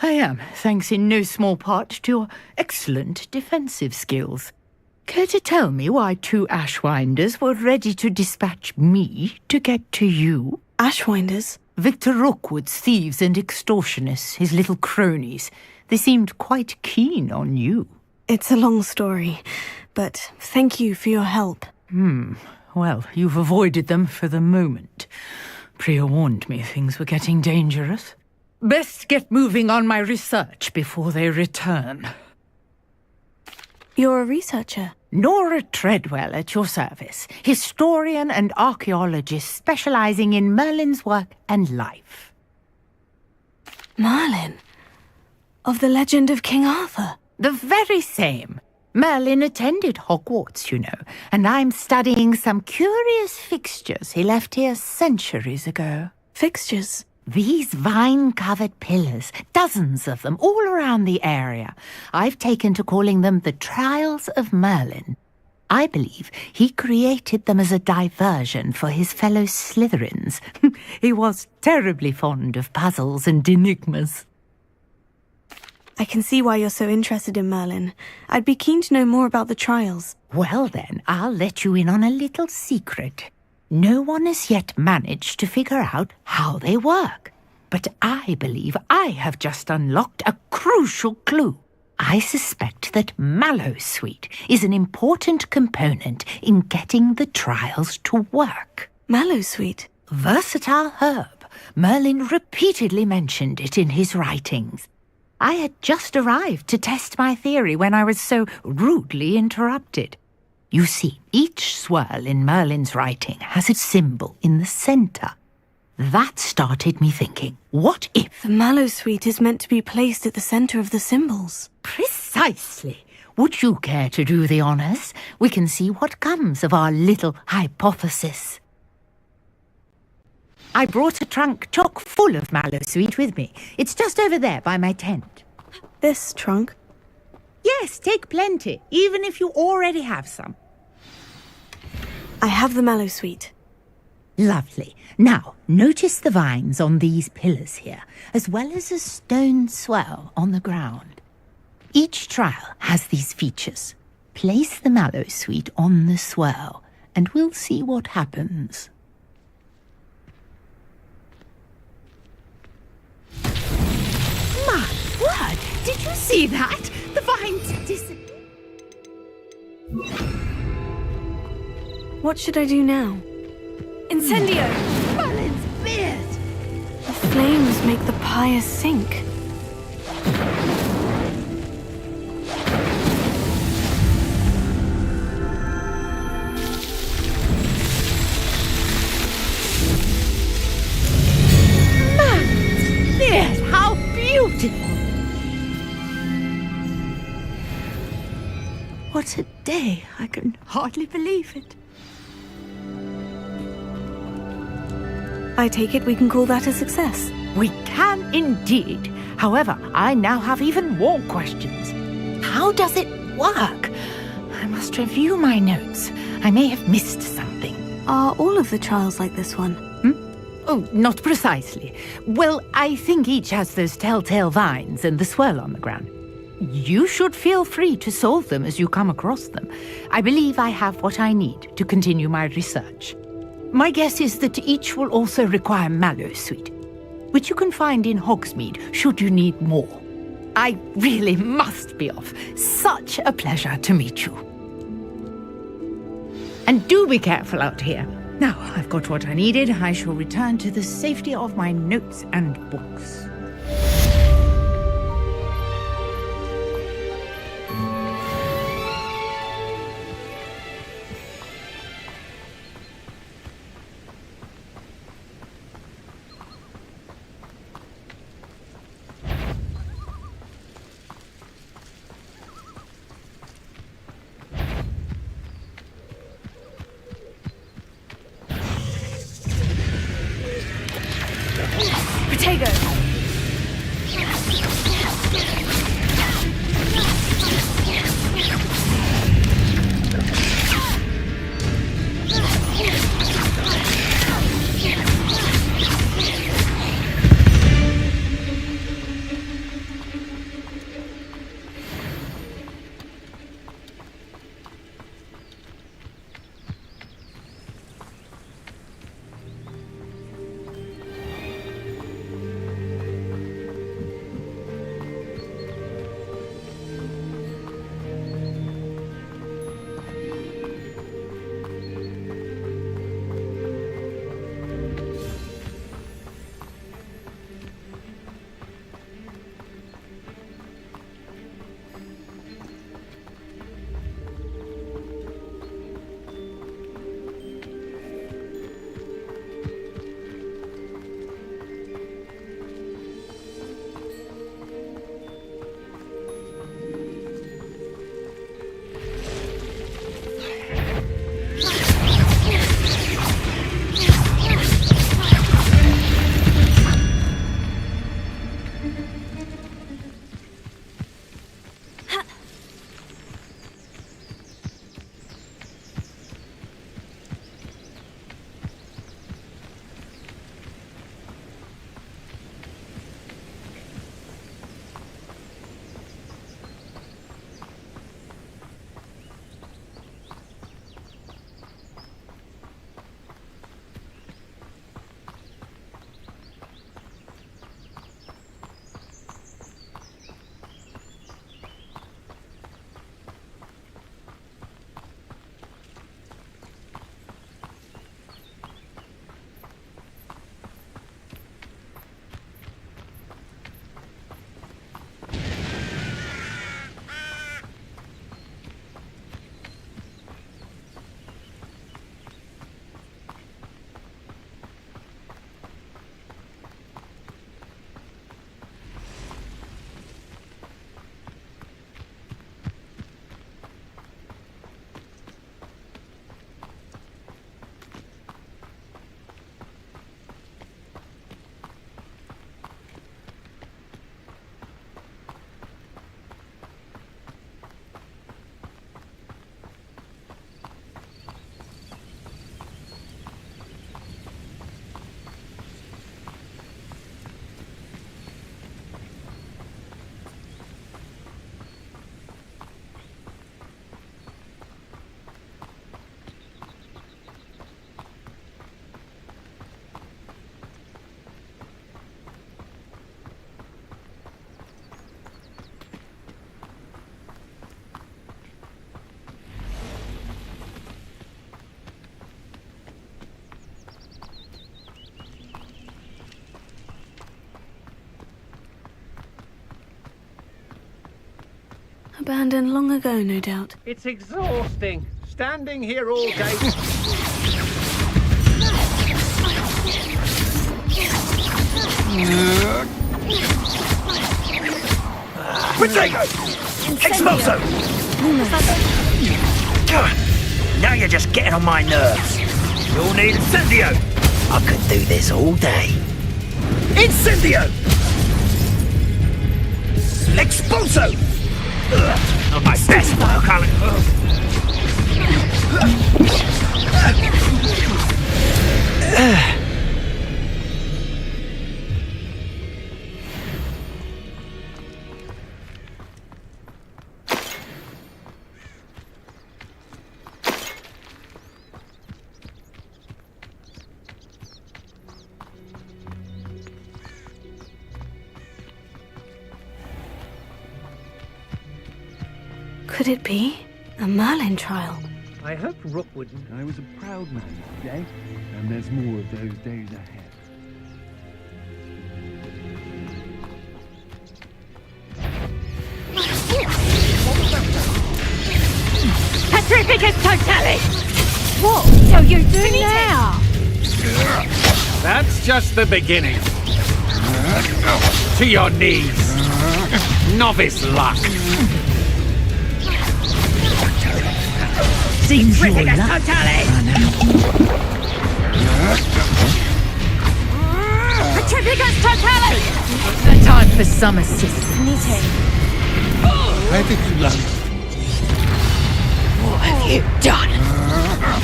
I am, thanks in no small part to your excellent defensive skills. Care to tell me why 2 Ashwinders were ready to dispatch me to get to you? Ashwinders? Victor Rookwood's thieves and extortionists, his little cronies. They seemed quite keen on you. It's a long story, but thank you for your help. Well, you've avoided them for the moment. Priya warned me things were getting dangerous. Best get moving on my research before they return. You're a researcher? Nora Treadwell at your service, historian and archaeologist specializing in Merlin's work and life. Merlin? Of the legend of King Arthur? The very same. Merlin attended Hogwarts, you know, and I'm studying some curious fixtures he left here centuries ago. Fixtures? These vine-covered pillars, dozens of them, all around the area. I've taken to calling them the Trials of Merlin. I believe he created them as a diversion for his fellow Slytherins. He was terribly fond of puzzles and enigmas. I can see why you're so interested in Merlin. I'd be keen to know more about the trials. Well then, I'll let you in on a little secret. No one has yet managed to figure out how they work. But I believe I have just unlocked a crucial clue. I suspect that Mallowsweet is an important component in getting the trials to work. Mallowsweet? Versatile herb. Merlin repeatedly mentioned it in his writings. I had just arrived to test my theory when I was so rudely interrupted. You see, each swirl in Merlin's writing has its symbol in the centre. That started me thinking, what if... The Mallowsweet is meant to be placed at the centre of the symbols. Precisely. Would you care to do the honours? We can see what comes of our little hypothesis. I brought a trunk chock full of Mallowsweet with me. It's just over there by my tent. This trunk? Yes, take plenty, even if you already have some. I have the Mallowsweet. Lovely. Now, notice the vines on these pillars here, as well as a stone swell on the ground. Each trial has these features. Place the Mallowsweet on the swell, and we'll see what happens. My word! Did you see that? The vines disappeared. What should I do now? Incendio! Merlin's beard! The flames make the pyre sink. What a day. I can hardly believe it. I take it we can call that a success. We can indeed. However, I now have even more questions. How does it work? I must review my notes. I may have missed something. Are all of the trials like this one? Oh, not precisely. Well, I think each has those telltale vines and the swirl on the ground. You should feel free to solve them as you come across them. I believe I have what I need to continue my research. My guess is that each will also require mallowsweet, which you can find in Hogsmeade should you need more. I really must be off. Such a pleasure to meet you. And do be careful out here. Now, I've got what I needed. I shall return to the safety of my notes and books. Abandoned long ago, no doubt. It's exhausting, standing here all day. Potato! Expulso! you're just getting on my nerves. You'll need Incendio. I could do this all day. Incendio! Expulso! Not my best work, Alan. Could it be a Merlin trial? I hope Rookwood. I was a proud man today, and there's more of those days ahead. Petrificus Totale! What are you doing now? That's just the beginning. To your knees. Novice luck. Seems your Petrificus luck Totale! Petrificus Totale! Time for some assistance. Where did you learn? What have you done?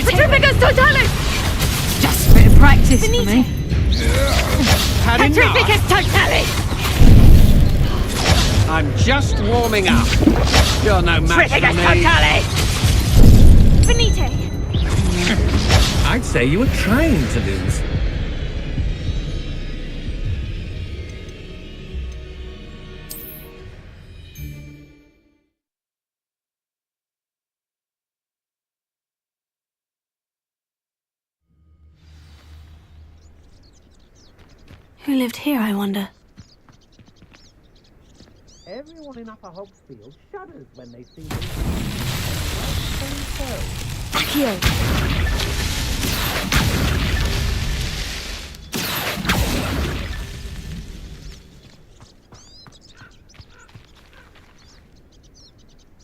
Petrificus Totale! Just a bit of practice for me. Had enough. Petrificus Totale! I'm just warming up. You're no match for Petrificus me. Totale! Finite! I'd say you were trying to lose. Who lived here, I wonder? Everyone in Upper Hogsfield shudders when they see Accio!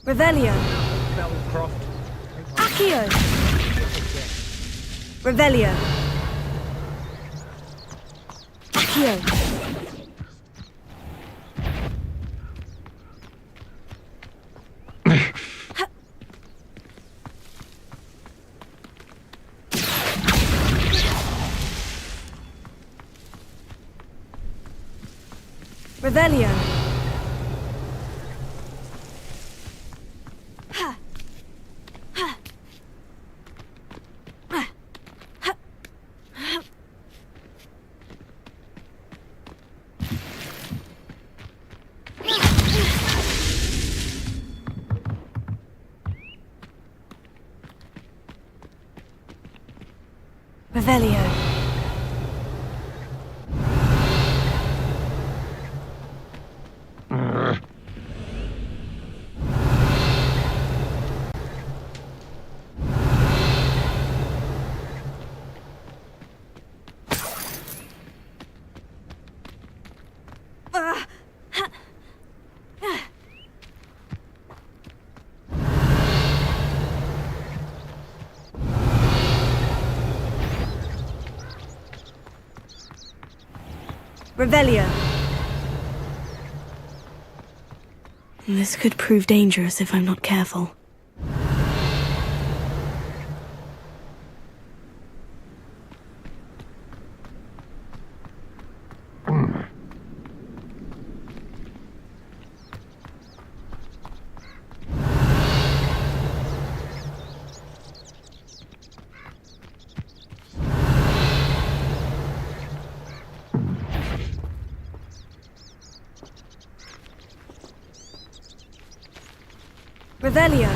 Revelio! Belcroft. Accio! Revelio! Accio! Revelio! Ha! Ha! Ha! Ha! Ha! Revelio! Revelio! This could prove dangerous if I'm not careful. Revelio!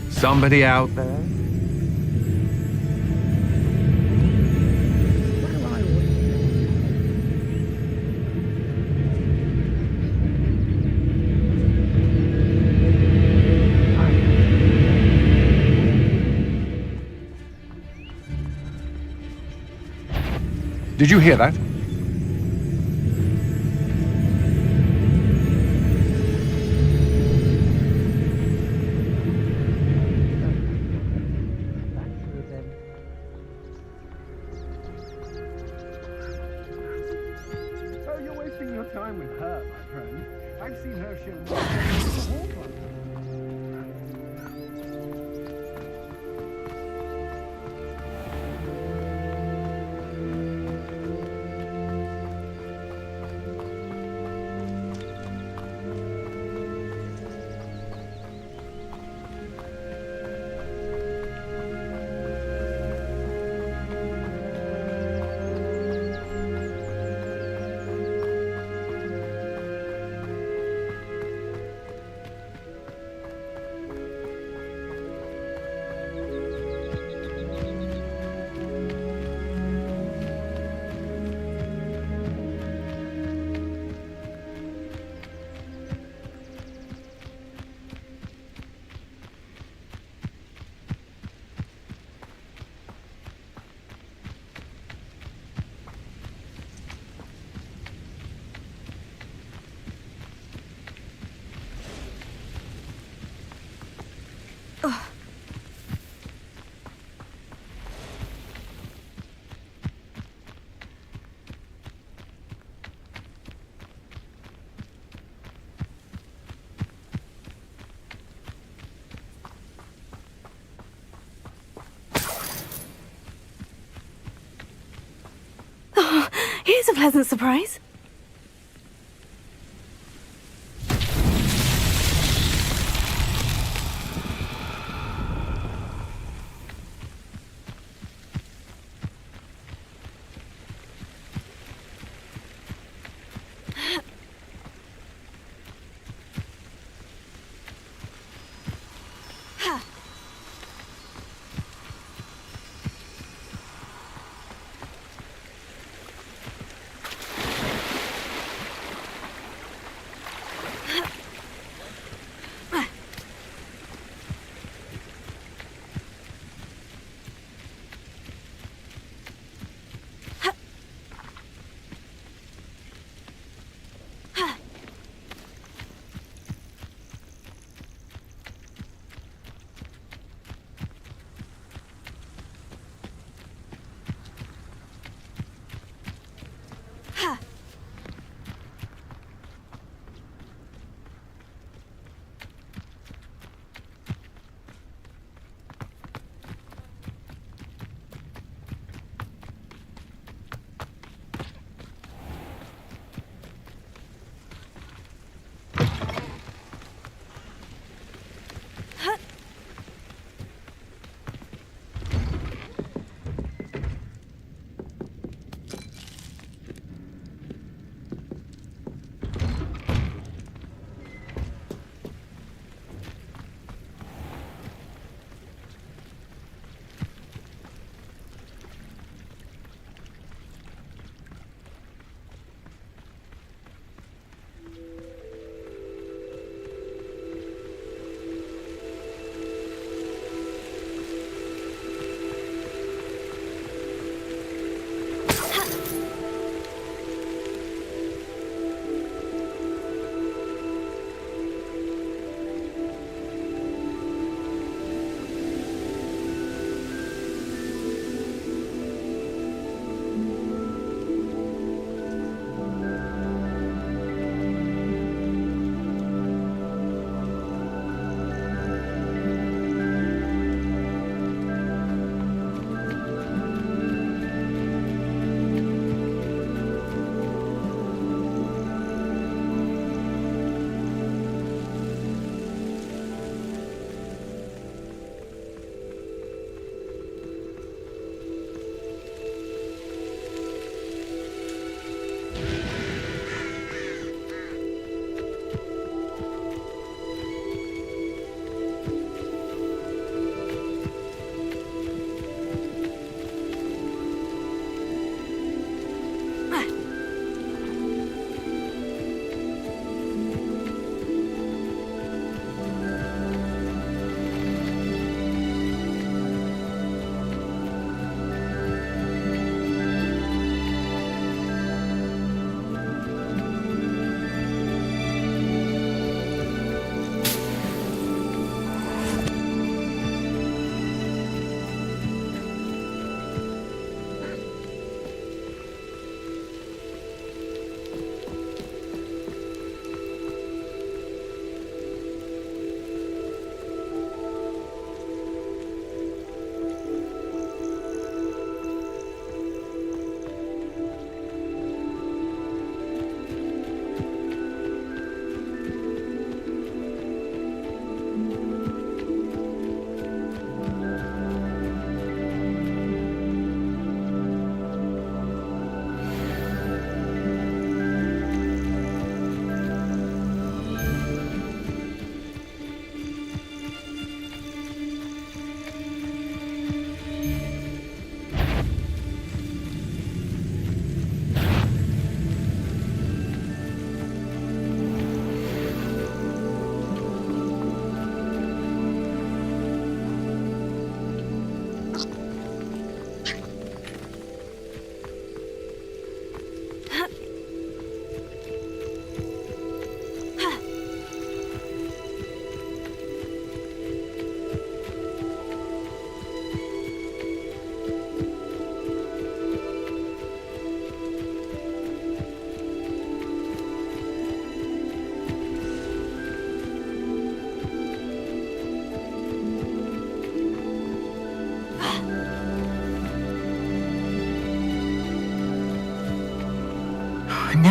Somebody out there? Did you hear that? Oh, you're wasting your time with her, my friend. I've seen her show more. Here's a pleasant surprise.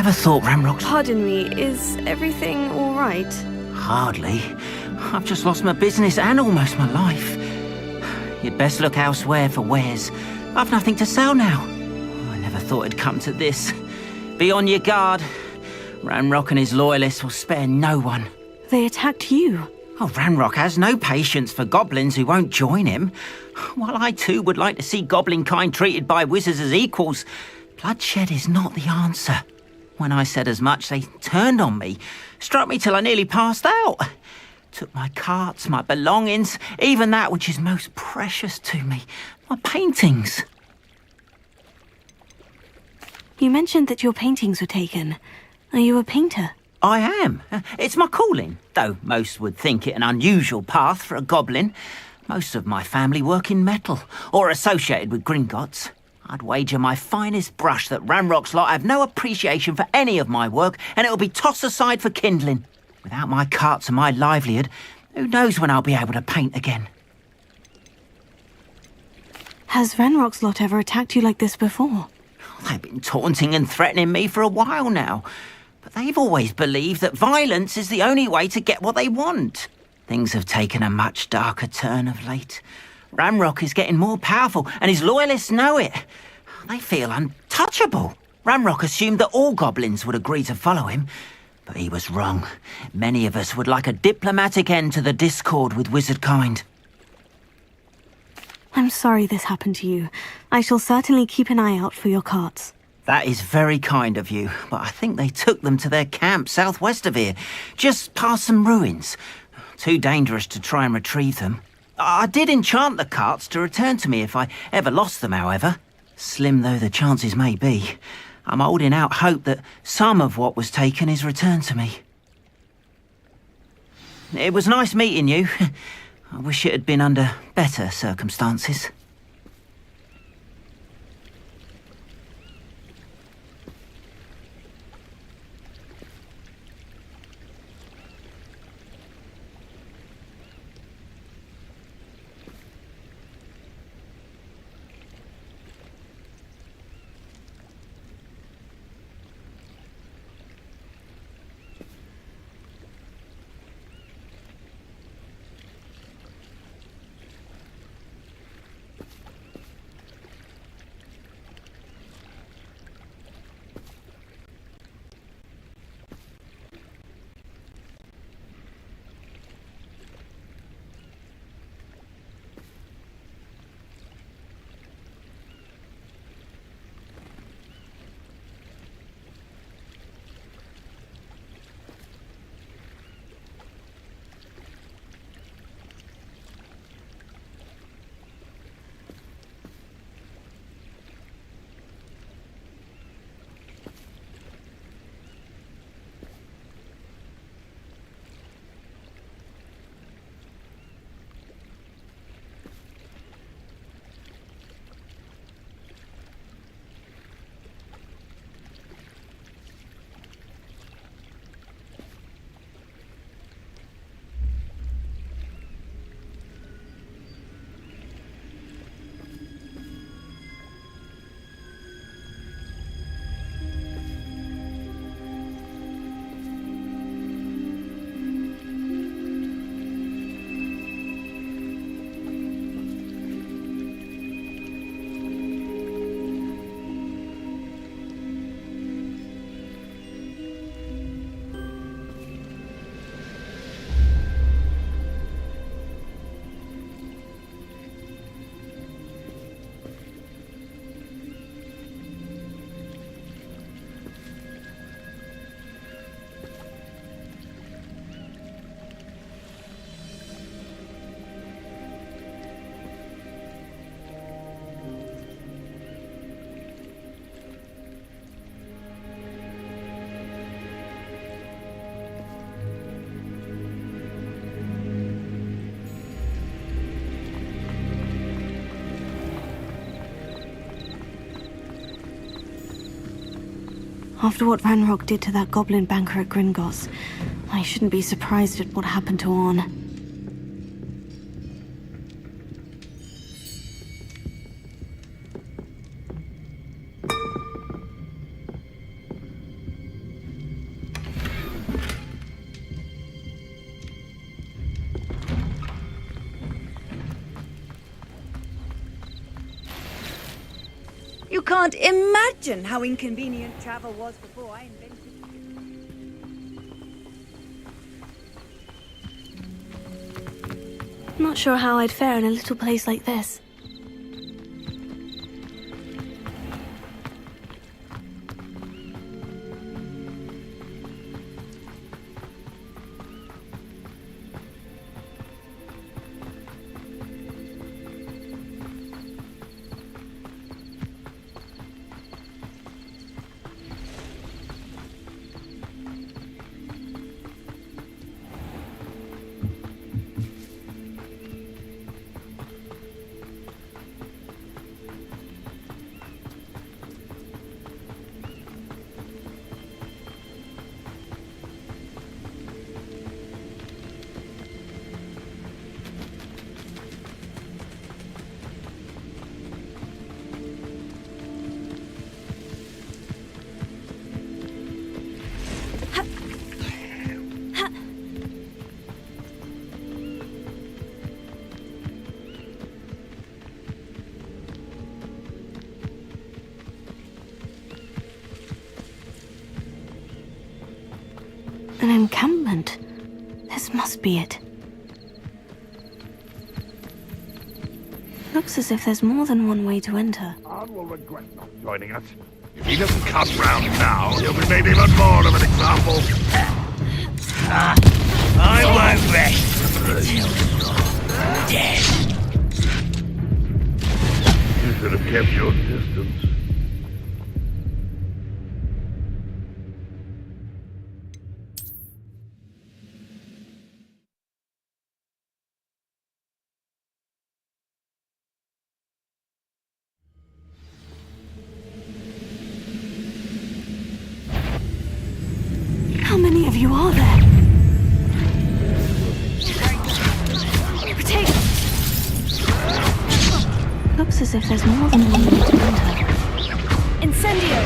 never thought Ramrock's... Pardon me, is everything all right? Hardly. I've just lost my business and almost my life. You'd best look elsewhere for wares. I've nothing to sell now. I never thought it'd come to this. Be on your guard. Ranrock and his loyalists will spare no one. They attacked you. Oh, Ranrock has no patience for goblins who won't join him. While I too would like to see goblin kind treated by wizards as equals, bloodshed is not the answer. When I said as much, they turned on me, struck me till I nearly passed out. Took my carts, my belongings, even that which is most precious to me, my paintings. You mentioned that your paintings were taken. Are you a painter? I am. It's my calling, though most would think it an unusual path for a goblin. Most of my family work in metal, or associated with Gringotts. I'd wager my finest brush that Ranrock's lot have no appreciation for any of my work, and it'll be tossed aside for kindling. Without my carts and my livelihood, who knows when I'll be able to paint again. Has Ranrock's lot ever attacked you like this before? They've been taunting and threatening me for a while now. But they've always believed that violence is the only way to get what they want. Things have taken a much darker turn of late. Ranrock is getting more powerful, and his loyalists know it. They feel untouchable. Ranrock assumed that all goblins would agree to follow him, but he was wrong. Many of us would like a diplomatic end to the discord with wizard kind. I'm sorry this happened to you. I shall certainly keep an eye out for your carts. That is very kind of you, but I think they took them to their camp southwest of here, just past some ruins. Too dangerous to try and retrieve them. I did enchant the carts to return to me if I ever lost them, however. Slim though the chances may be, I'm holding out hope that some of what was taken is returned to me. It was nice meeting you. I wish it had been under better circumstances. After what Ranrock did to that goblin banker at Gringotts, I shouldn't be surprised at what happened to Orn. can't imagine how inconvenient travel was before I invented it. Not sure how I'd fare in a little place like this. An encampment. This must be it. Looks as if there's more than one way to enter. Arn will regret not joining us. If he doesn't come round now, he'll be made even more of an example. I won't rest until you're dead. You should have kept your distance. How many of you are there? Potato! Looks as if there's more than one way to enter. Incendio!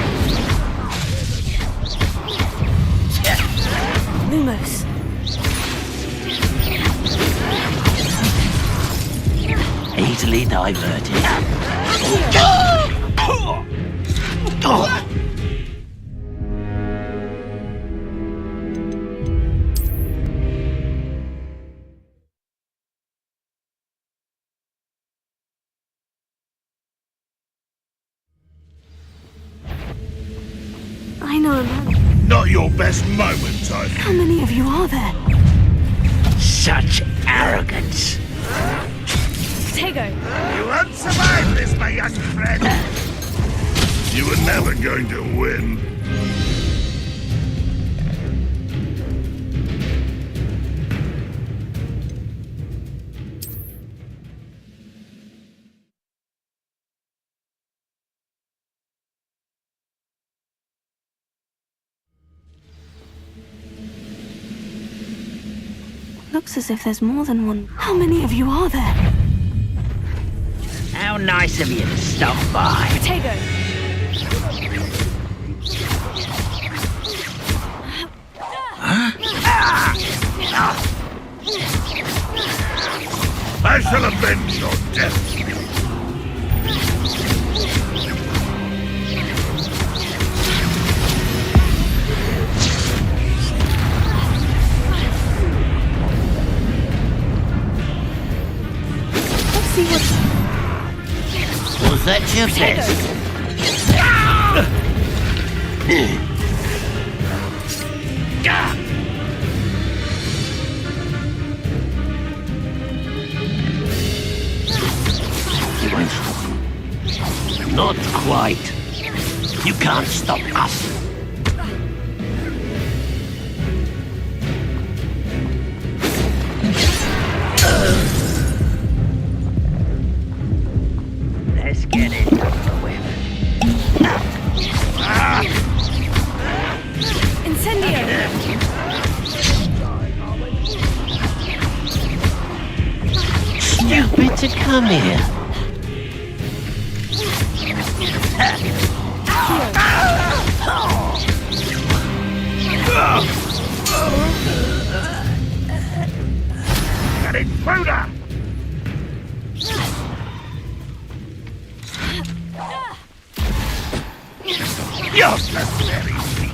Lumos. Easily diverted. I know a man. Not your best moment, I How many of you are there? Such arrogance. Potato! You won't survive this, my young friend. You were never going to win. Looks as if there's more than one. How many of you are there? How nice of you to stop by. Potato! I shall avenge your death. Was that your best? You won't stop. Not quite. You can't stop us. Let's get it over with. Incendio! Stupid to come here. An intruder! You're just very weak.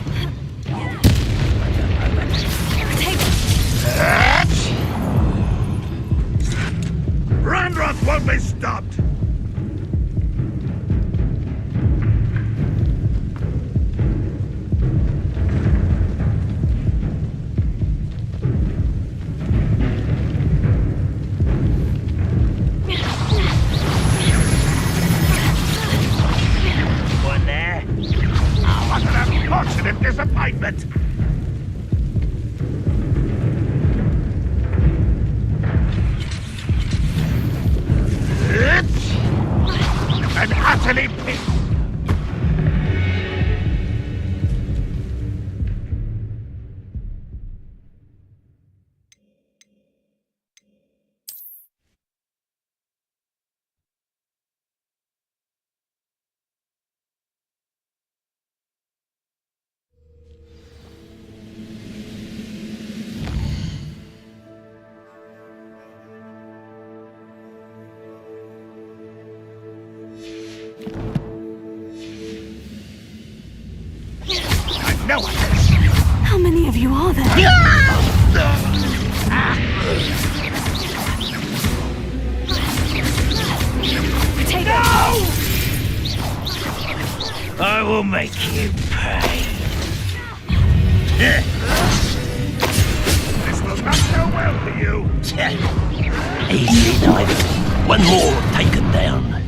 Ranrock won't be stopped! One there. Oh, what an unfortunate disappointment! And utterly pissed. No one. How many of you are there? No! I will make you pay. This will not go well for you. Easy, Knight. One more taken down.